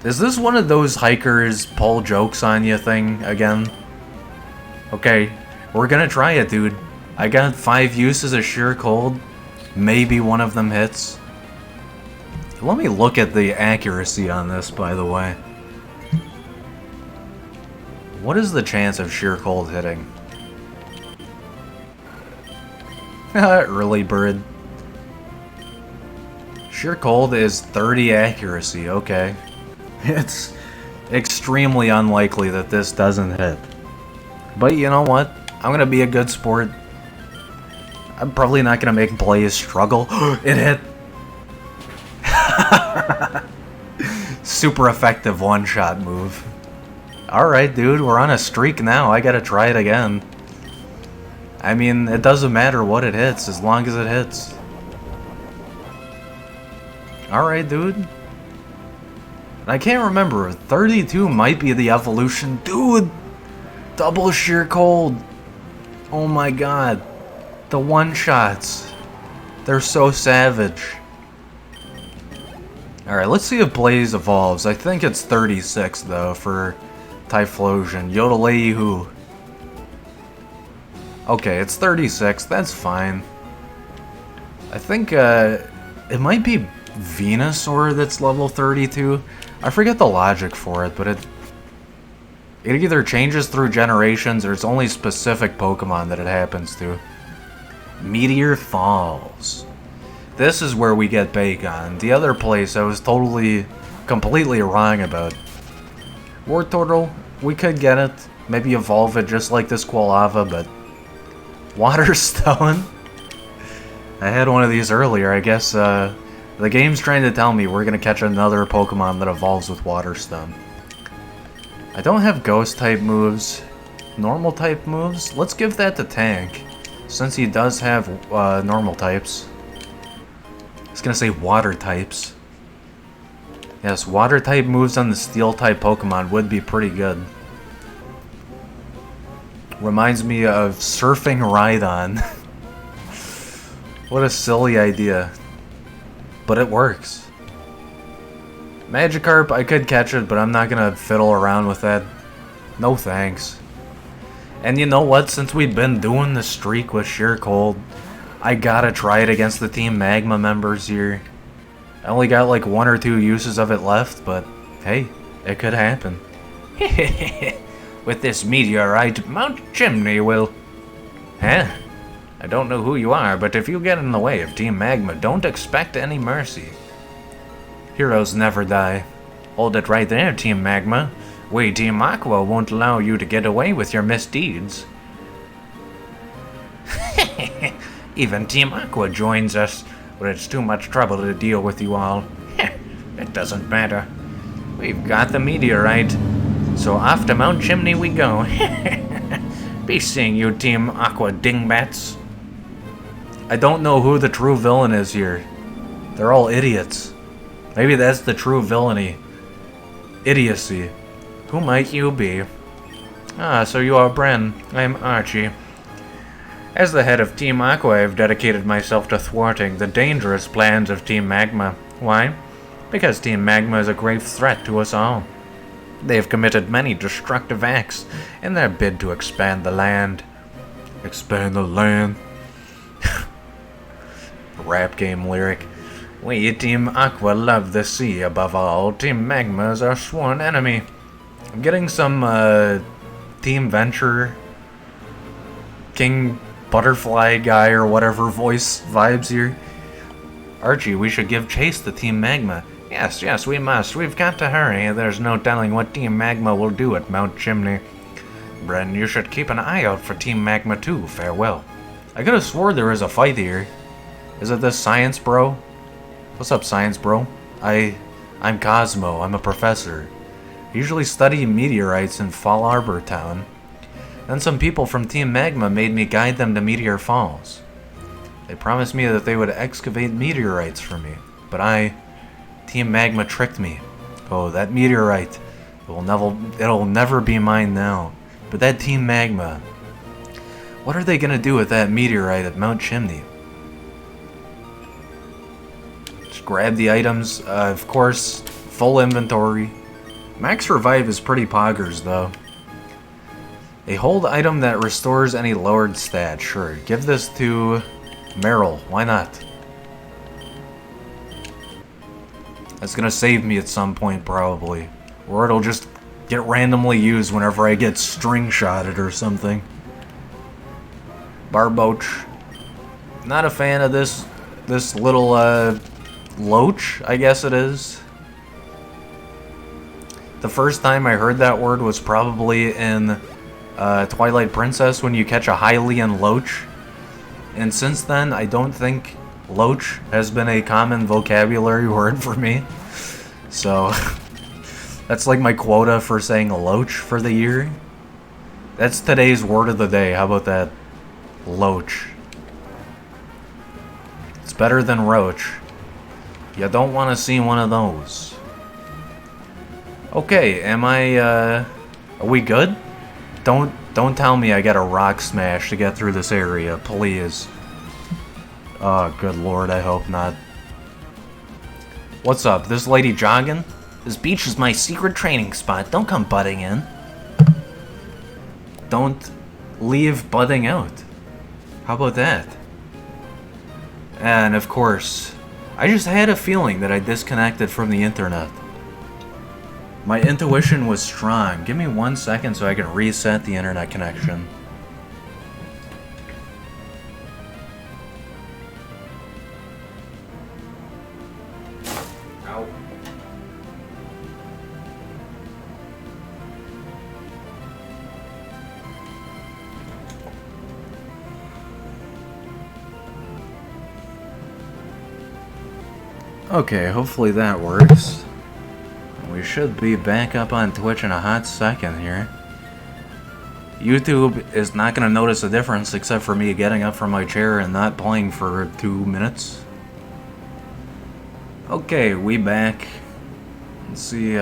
Is this one of those hikers pull jokes on you thing again? Okay, we're gonna try it, dude. I got 5 uses of sheer cold. Maybe one of them hits. Let me look at the accuracy on this, by the way. What is the chance of sheer cold hitting? Early bird. Sheer cold is 30 accuracy, okay. It's extremely unlikely that this doesn't hit. But you know what? I'm gonna be a good sport. I'm probably not gonna make Blaze struggle. It hit! Super effective one-shot move. Alright, dude, we're on a streak now. I gotta try it again. I mean, it doesn't matter what it hits, as long as it hits. Alright, dude. I can't remember. 32 might be the evolution. Dude! Double sheer cold. Oh my god. The one-shots. They're so savage. Alright, let's see if Blaze evolves. I think it's 36, though, for Typhlosion. Yodeleihu. Okay, it's 36. That's fine. I think, it might be Venusaur that's level 32. I forget the logic for it, but It either changes through generations or it's only specific Pokemon that it happens to. Meteor Falls. This is where we get Bacon. The other place I was completely wrong about. Wartortle, we could get it. Maybe evolve it just like this Quilava, but... Waterstone? I had one of these earlier. I guess the game's trying to tell me we're gonna catch another Pokemon that evolves with Waterstone. I don't have Ghost-type moves. Normal-type moves? Let's give that to Tank, since he does have normal types. I was gonna say water types. Yes, water-type moves on the Steel-type Pokemon would be pretty good. Reminds me of Surfing Rhydon. What a silly idea. But it works. Magikarp, I could catch it, but I'm not gonna fiddle around with that. No thanks. And you know what? Since we've been doing the streak with Sheer Cold, I gotta try it against the Team Magma members here. I only got like 1 or 2 uses of it left, but hey, it could happen. With this meteorite, Mount Chimney will... Huh? I don't know who you are, but if you get in the way of Team Magma, don't expect any mercy. Heroes never die. Hold it right there, Team Magma. We, Team Aqua, won't allow you to get away with your misdeeds. Even Team Aqua joins us, but it's too much trouble to deal with you all. It doesn't matter. We've got the meteorite, so off to Mount Chimney we go. Be seeing you, Team Aqua dingbats. I don't know who the true villain is here. They're all idiots. Maybe that's the true villainy. Idiocy. Who might you be? Ah, so you are Bren. I'm Archie. As the head of Team Aqua, I've dedicated myself to thwarting the dangerous plans of Team Magma. Why? Because Team Magma is a grave threat to us all. They have committed many destructive acts in their bid to expand the land. Expand the land? Rap game lyric. We, Team Aqua, love the sea above all. Team Magma is our sworn enemy. I'm getting some, Team Venture, King Butterfly guy or whatever voice vibes here. Archie, we should give chase to Team Magma. Yes, we must. We've got to hurry. There's no telling what Team Magma will do at Mount Chimney. Bren, you should keep an eye out for Team Magma too. Farewell. I could have swore there was a fight here. Is it this Science Bro? What's up, Science Bro? I'm Cosmo. I'm a professor. I usually study meteorites in Fall Arbor Town. Then some people from Team Magma made me guide them to Meteor Falls. They promised me that they would excavate meteorites for me, but Team Magma tricked me. Oh, that meteorite. It'll never be mine now. But that Team Magma. What are they gonna do with that meteorite at Mount Chimney? Just grab the items. Of course, full inventory. Max Revive is pretty poggers, though. A hold item that restores any lowered stat. Sure, give this to Meryl. Why not? That's gonna save me at some point, probably. Or it'll just get randomly used whenever I get string-shotted or something. Barboach. Not a fan of this little, loach, I guess it is. The first time I heard that word was probably in Twilight Princess when you catch a Hylian Loach. And since then, I don't think Loach has been a common vocabulary word for me. So, that's like my quota for saying Loach for the year. That's today's word of the day. How about that? Loach. It's better than Roach. You don't want to see one of those. Okay, are we good? Don't tell me I got a rock smash to get through this area, please. Oh, good lord, I hope not. What's up, this lady jogging? This beach is my secret training spot, don't come butting in. Don't leave butting out. How about that? And of course, I just had a feeling that I disconnected from the internet. My intuition was strong. Give me 1 second so I can reset the internet connection. Ow. Okay, hopefully that works. We should be back up on Twitch in a hot second here. YouTube is not going to notice a difference except for me getting up from my chair and not playing for 2 minutes. Okay, we back. Let's see,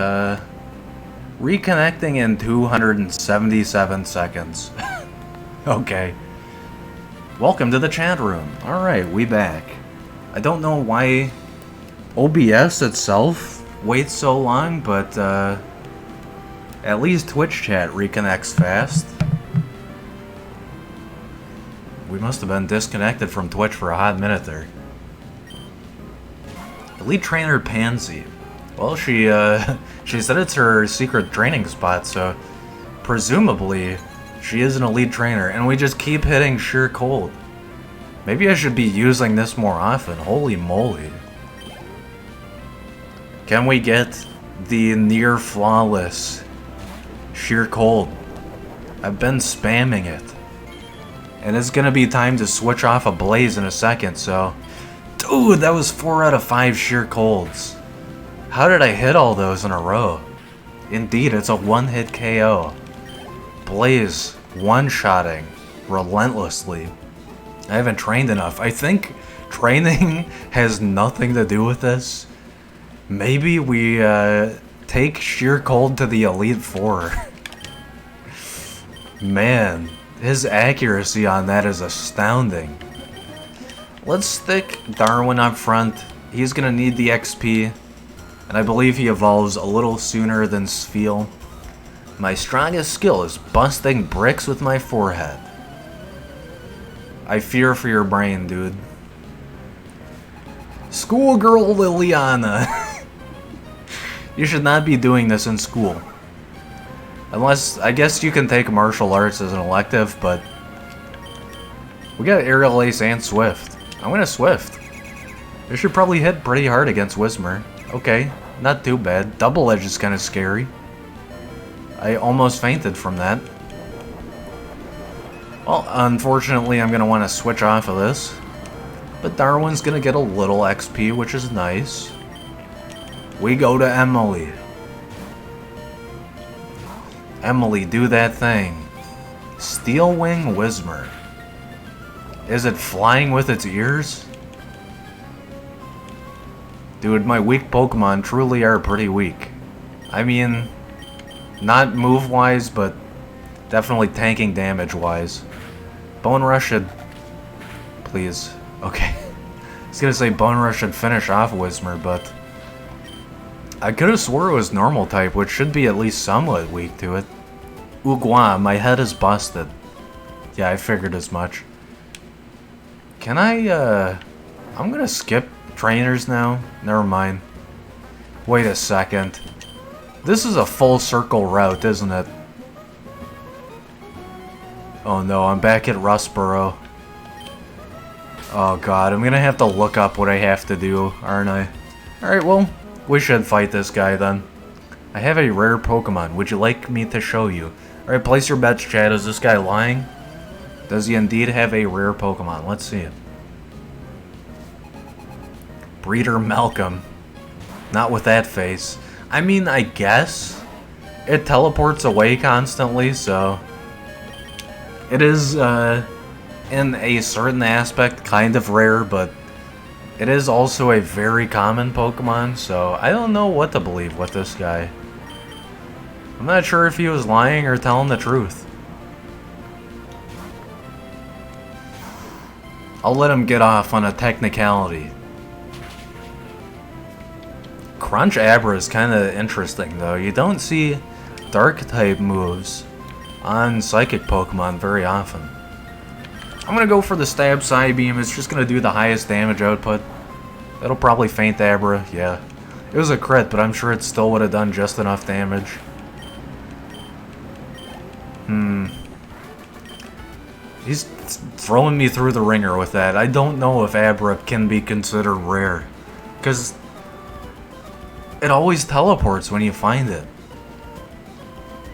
reconnecting in 277 seconds. Okay. Welcome to the chat room. Alright, we back. I don't know why OBS itself waits so long, but at least Twitch chat reconnects fast. We must have been disconnected from Twitch for a hot minute there. Elite Trainer Pansy. Well, she said it's her secret training spot, so presumably she is an elite trainer, and we just keep hitting sheer cold. Maybe I should be using this more often. Holy moly. Can we get the near flawless sheer cold? I've been spamming it. And it's gonna be time to switch off a blaze in a second, so... Dude, that was 4 out of 5 sheer colds. How did I hit all those in a row? Indeed, it's a one-hit KO. Blaze one-shotting relentlessly. I haven't trained enough. I think training has nothing to do with this. Maybe we take sheer cold to the Elite Four. Man, his accuracy on that is astounding. Let's stick Darwin up front. He's gonna need the XP, and I believe he evolves a little sooner than Sfeel. My strongest skill is busting bricks with my forehead. I fear for your brain, dude. Schoolgirl Liliana. You should not be doing this in school. Unless, I guess you can take martial arts as an elective, but... We got Aerial Ace and Swift. I'm gonna Swift. This should probably hit pretty hard against Whismer. Okay, not too bad. Double Edge is kinda scary. I almost fainted from that. Well, unfortunately, I'm gonna want to switch off of this. But Darwin's gonna get a little XP, which is nice. We go to Emily. Emily, do that thing. Steel Wing Whismer. Is it flying with its ears? Dude, my weak Pokemon truly are pretty weak. I mean, not move-wise, but definitely tanking damage-wise. Bone Rush should... Please. Okay. I was gonna say Bone Rush should finish off Whismer, but... I could have swore it was normal type, which should be at least somewhat weak to it. Ugwa, my head is busted. Yeah, I figured as much. Can I, I'm gonna skip trainers now. Never mind. Wait a second. This is a full circle route, isn't it? Oh no, I'm back at Rustboro. Oh god, I'm gonna have to look up what I have to do, aren't I? Alright, well, we should fight this guy then. I have a rare Pokemon. Would you like me to show you? Alright, place your bets, Chad. Is this guy lying? Does he indeed have a rare Pokemon? Let's see it. Breeder Malcolm. Not with that face. I mean, I guess. It teleports away constantly, so... It is, in a certain aspect, kind of rare, but... It is also a very common Pokemon, so I don't know what to believe with this guy. I'm not sure if he was lying or telling the truth. I'll let him get off on a technicality. Crunch Abra is kind of interesting, though. You don't see Dark-type moves on Psychic Pokemon very often. I'm gonna go for the Stab Psybeam. It's just gonna do the highest damage output. It'll probably faint Abra, yeah. It was a crit, but I'm sure it still would have done just enough damage. He's throwing me through the ringer with that. I don't know if Abra can be considered rare. Because it always teleports when you find it.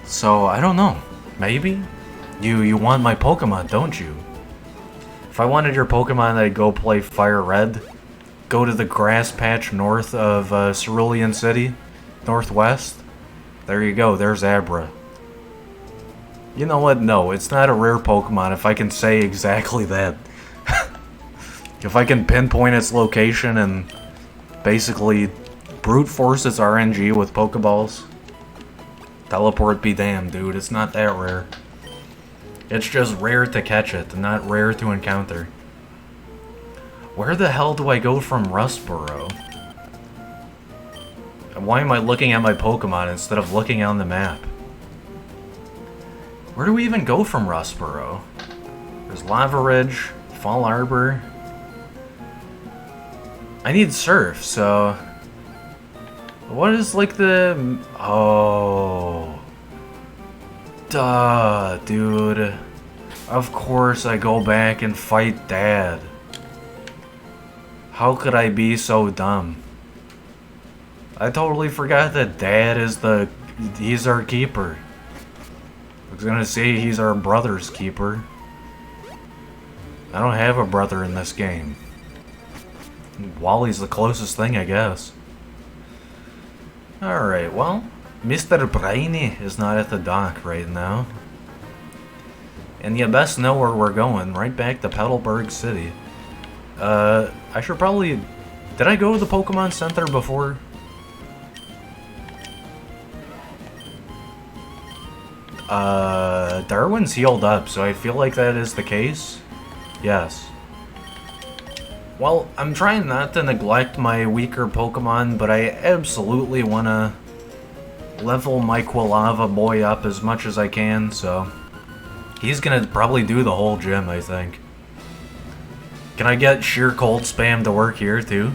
So, I don't know. Maybe? You want my Pokemon, don't you? If I wanted your Pokemon, I'd go play Fire Red. Go to the grass patch north of Cerulean City. Northwest. There you go, there's Abra. You know what? No, it's not a rare Pokemon if I can say exactly that. If I can pinpoint its location and basically brute force its RNG with Pokeballs. Teleport be damned, dude. It's not that rare. It's just rare to catch it, not rare to encounter. Where the hell do I go from Rustboro? And why am I looking at my Pokemon instead of looking on the map? Where do we even go from Rustboro? There's Lava Ridge, Fall Arbor. I need Surf, so... What is like the... Oh... Duh, dude. Of course I go back and fight Dad. How could I be so dumb? I totally forgot that Dad is he's our keeper. I was gonna say he's our brother's keeper. I don't have a brother in this game. Wally's the closest thing, I guess. Alright, well, Mr. Brainy is not at the dock right now. And you best know where we're going, right back to Petalburg City. I should probably... Did I go to the Pokemon Center before? Darwin's healed up, so I feel like that is the case. Yes. Well, I'm trying not to neglect my weaker Pokemon, but I absolutely want to level my Quilava boy up as much as I can, so... He's gonna probably do the whole gym, I think. Can I get sheer cold spam to work here, too?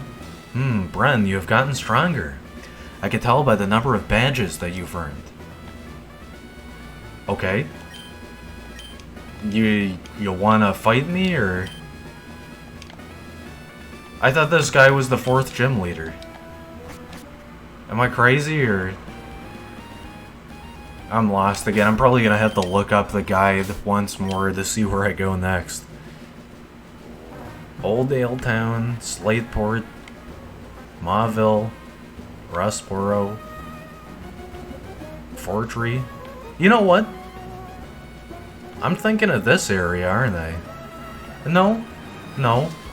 Bren, you have gotten stronger. I can tell by the number of badges that you've earned. Okay. You wanna fight me, or...? I thought this guy was the 4th gym leader. Am I crazy, or...? I'm lost again. I'm probably gonna have to look up the guide once more to see where I go next. Oldale Town, Slateport, Mauville, Rustboro, Fortree. You know what? I'm thinking of this area, aren't I? No,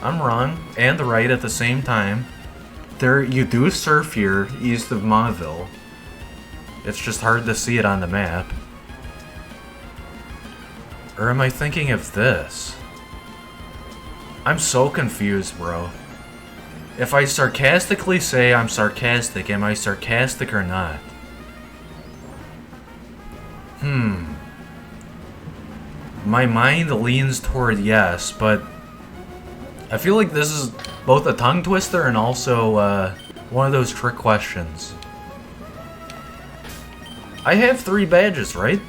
I'm wrong and right at the same time. You do surf here east of Mauville. It's just hard to see it on the map. Or am I thinking of this? I'm so confused, bro. If I sarcastically say I'm sarcastic, am I sarcastic or not? My mind leans toward yes, but I feel like this is both a tongue twister and also one of those trick questions. I have 3 badges, right?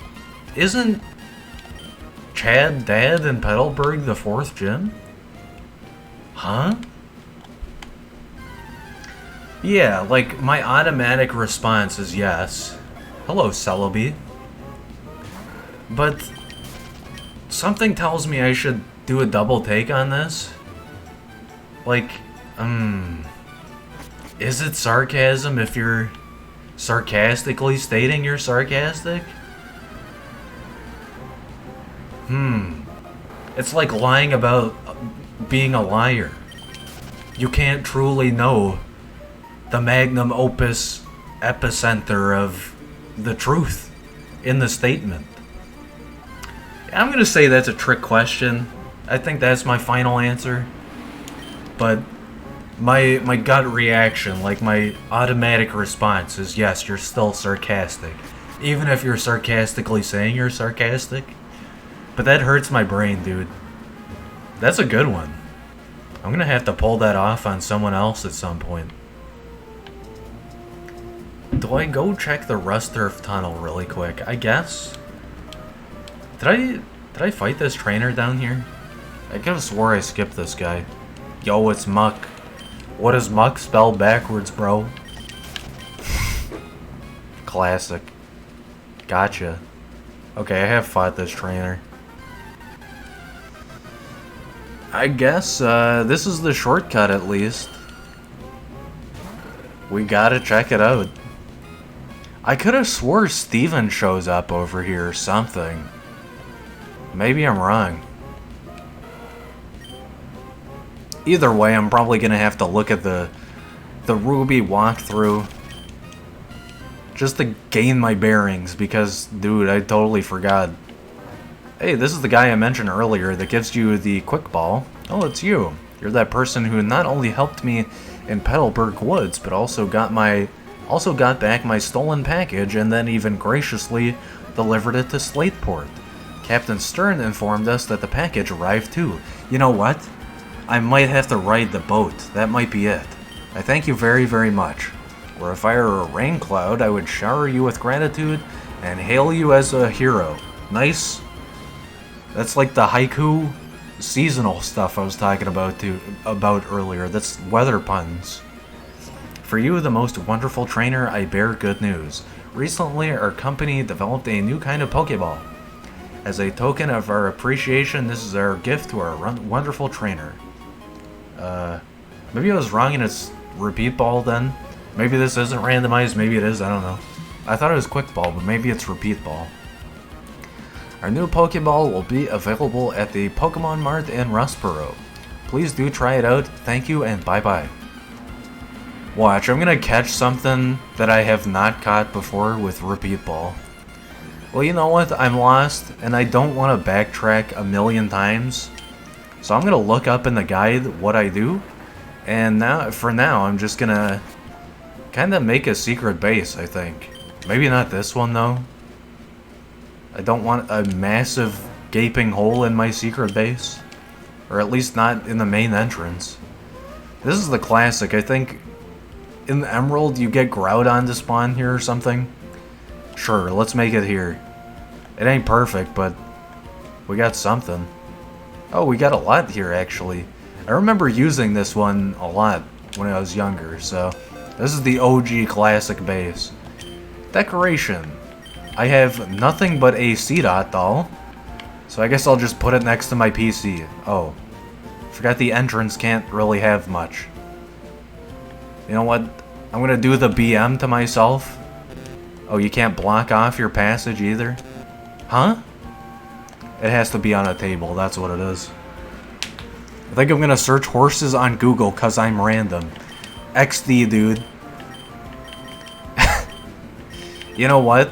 Isn't Chad Dad in Petalburg the 4th gym? Huh? Yeah, like, my automatic response is yes. Hello, Celebi. But something tells me I should do a double take on this. Like, is it sarcasm if you're sarcastically stating you're sarcastic? It's like lying about being a liar. You can't truly know the magnum opus epicenter of the truth in the statement. I'm gonna say that's a trick question. I think that's my final answer. But my gut reaction, like my automatic response is yes, you're still sarcastic. Even if you're sarcastically saying you're sarcastic. But that hurts my brain, dude. That's a good one. I'm gonna have to pull that off on someone else at some point. do I go check the Rust Turf Tunnel really quick? I guess. Did I fight this trainer down here? I could have swore I skipped this guy. Yo, it's Muck. What does Muck spell backwards, bro? Classic. Gotcha. Okay, I have fought this trainer. I guess this is the shortcut at least. We gotta check it out. I could have swore Steven shows up over here or something. Maybe I'm wrong. Either way, I'm probably gonna have to look at the Ruby walkthrough just to gain my bearings because, dude, I totally forgot. Hey, this is the guy I mentioned earlier that gives you the quick ball. Oh, it's you. You're that person who not only helped me in Petalburg Woods, but also got back my stolen package and then even graciously delivered it to Slateport. Captain Stern informed us that the package arrived too. You know what? I might have to ride the boat. That might be it. I thank you very, very much. Were if I were a rain cloud, I would shower you with gratitude and hail you as a hero. Nice. That's like the haiku seasonal stuff I was talking about earlier. That's weather puns. For you, the most wonderful trainer, I bear good news. Recently, our company developed a new kind of Pokeball. As a token of our appreciation, this is our gift to our wonderful trainer. Maybe I was wrong and it's Repeat Ball then? Maybe this isn't randomized, maybe it is, I don't know. I thought it was Quick Ball, but maybe it's Repeat Ball. Our new Pokeball will be available at the Pokemon Mart in Rustboro. Please do try it out, thank you, and bye-bye. Watch, I'm gonna catch something that I have not caught before with Repeat Ball. Well, you know what? I'm lost, and I don't want to backtrack a million times. So I'm going to look up in the guide what I do. And for now, I'm just going to kind of make a secret base, I think. Maybe not this one, though. I don't want a massive gaping hole in my secret base. Or at least not in the main entrance. This is the classic. I think in the Emerald, you get Groudon to spawn here or something. Sure, let's make it here. It ain't perfect, but we got something. Oh, we got a lot here, actually. I remember using this one a lot when I was younger, so this is the OG classic base. Decoration. I have nothing but a C-Dot doll, so I guess I'll just put it next to my PC. Oh, forgot the entrance can't really have much. You know what? I'm gonna do the BM to myself. Oh, you can't block off your passage either? Huh? It has to be on a table, that's what it is. I think I'm gonna search horses on Google cause I'm random. XD, dude. You know what?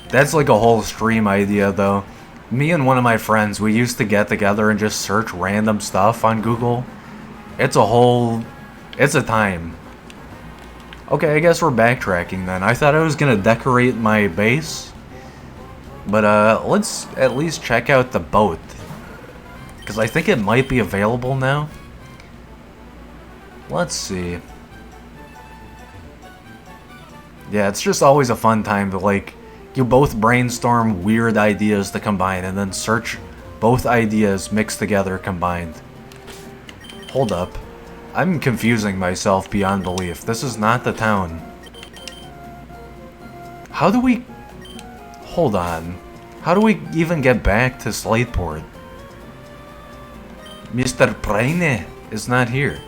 That's like a whole stream idea though. Me and one of my friends, we used to get together and just search random stuff on Google. It's a time. Okay, I guess we're backtracking then. I thought I was gonna decorate my base. But let's at least check out the boat. Because I think it might be available now. Let's see. Yeah, it's just always a fun time to like, you both brainstorm weird ideas to combine and then search both ideas mixed together combined. Hold up. I'm confusing myself beyond belief. This is not the town. How do we... Hold on. How do we even get back to Slateport? Mr. Praine is not here.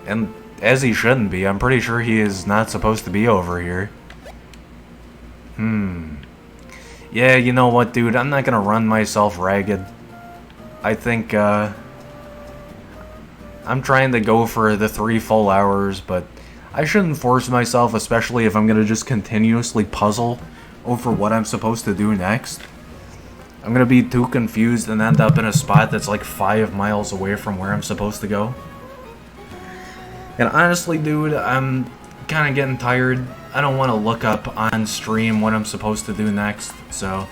And as he shouldn't be, I'm pretty sure he is not supposed to be over here. Yeah, you know what, dude? I'm not gonna run myself ragged. I think, I'm trying to go for the 3 full hours, but I shouldn't force myself, especially if I'm gonna just continuously puzzle over what I'm supposed to do next. I'm gonna be too confused and end up in a spot that's like 5 miles away from where I'm supposed to go. And honestly, dude, I'm kind of getting tired. I don't want to look up on stream what I'm supposed to do next, so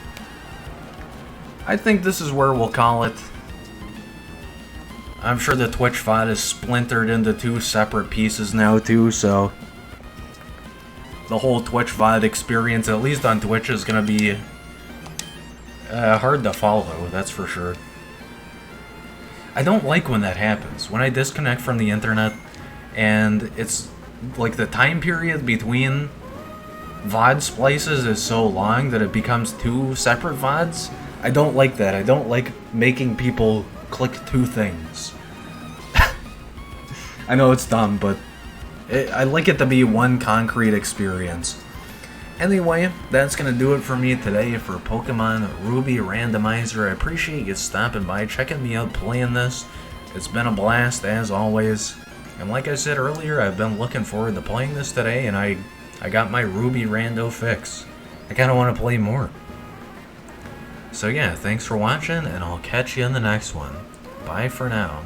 I think this is where we'll call it. I'm sure the Twitch VOD is splintered into 2 separate pieces now too, so the whole Twitch VOD experience, at least on Twitch, is gonna be hard to follow, that's for sure. I don't like when that happens. When I disconnect from the internet, and it's like the time period between VOD splices is so long that it becomes two separate VODs. I don't like that. I don't like making people click two things. I know it's dumb, but I like it to be one concrete experience. Anyway, that's gonna do it for me today for Pokemon Ruby Randomizer. I appreciate you stopping by, checking me out, playing this. It's been a blast, as always. And like I said earlier, I've been looking forward to playing this today, and I got my Ruby Rando fix. I kinda wanna play more. So yeah, thanks for watching, and I'll catch you in the next one. Bye for now.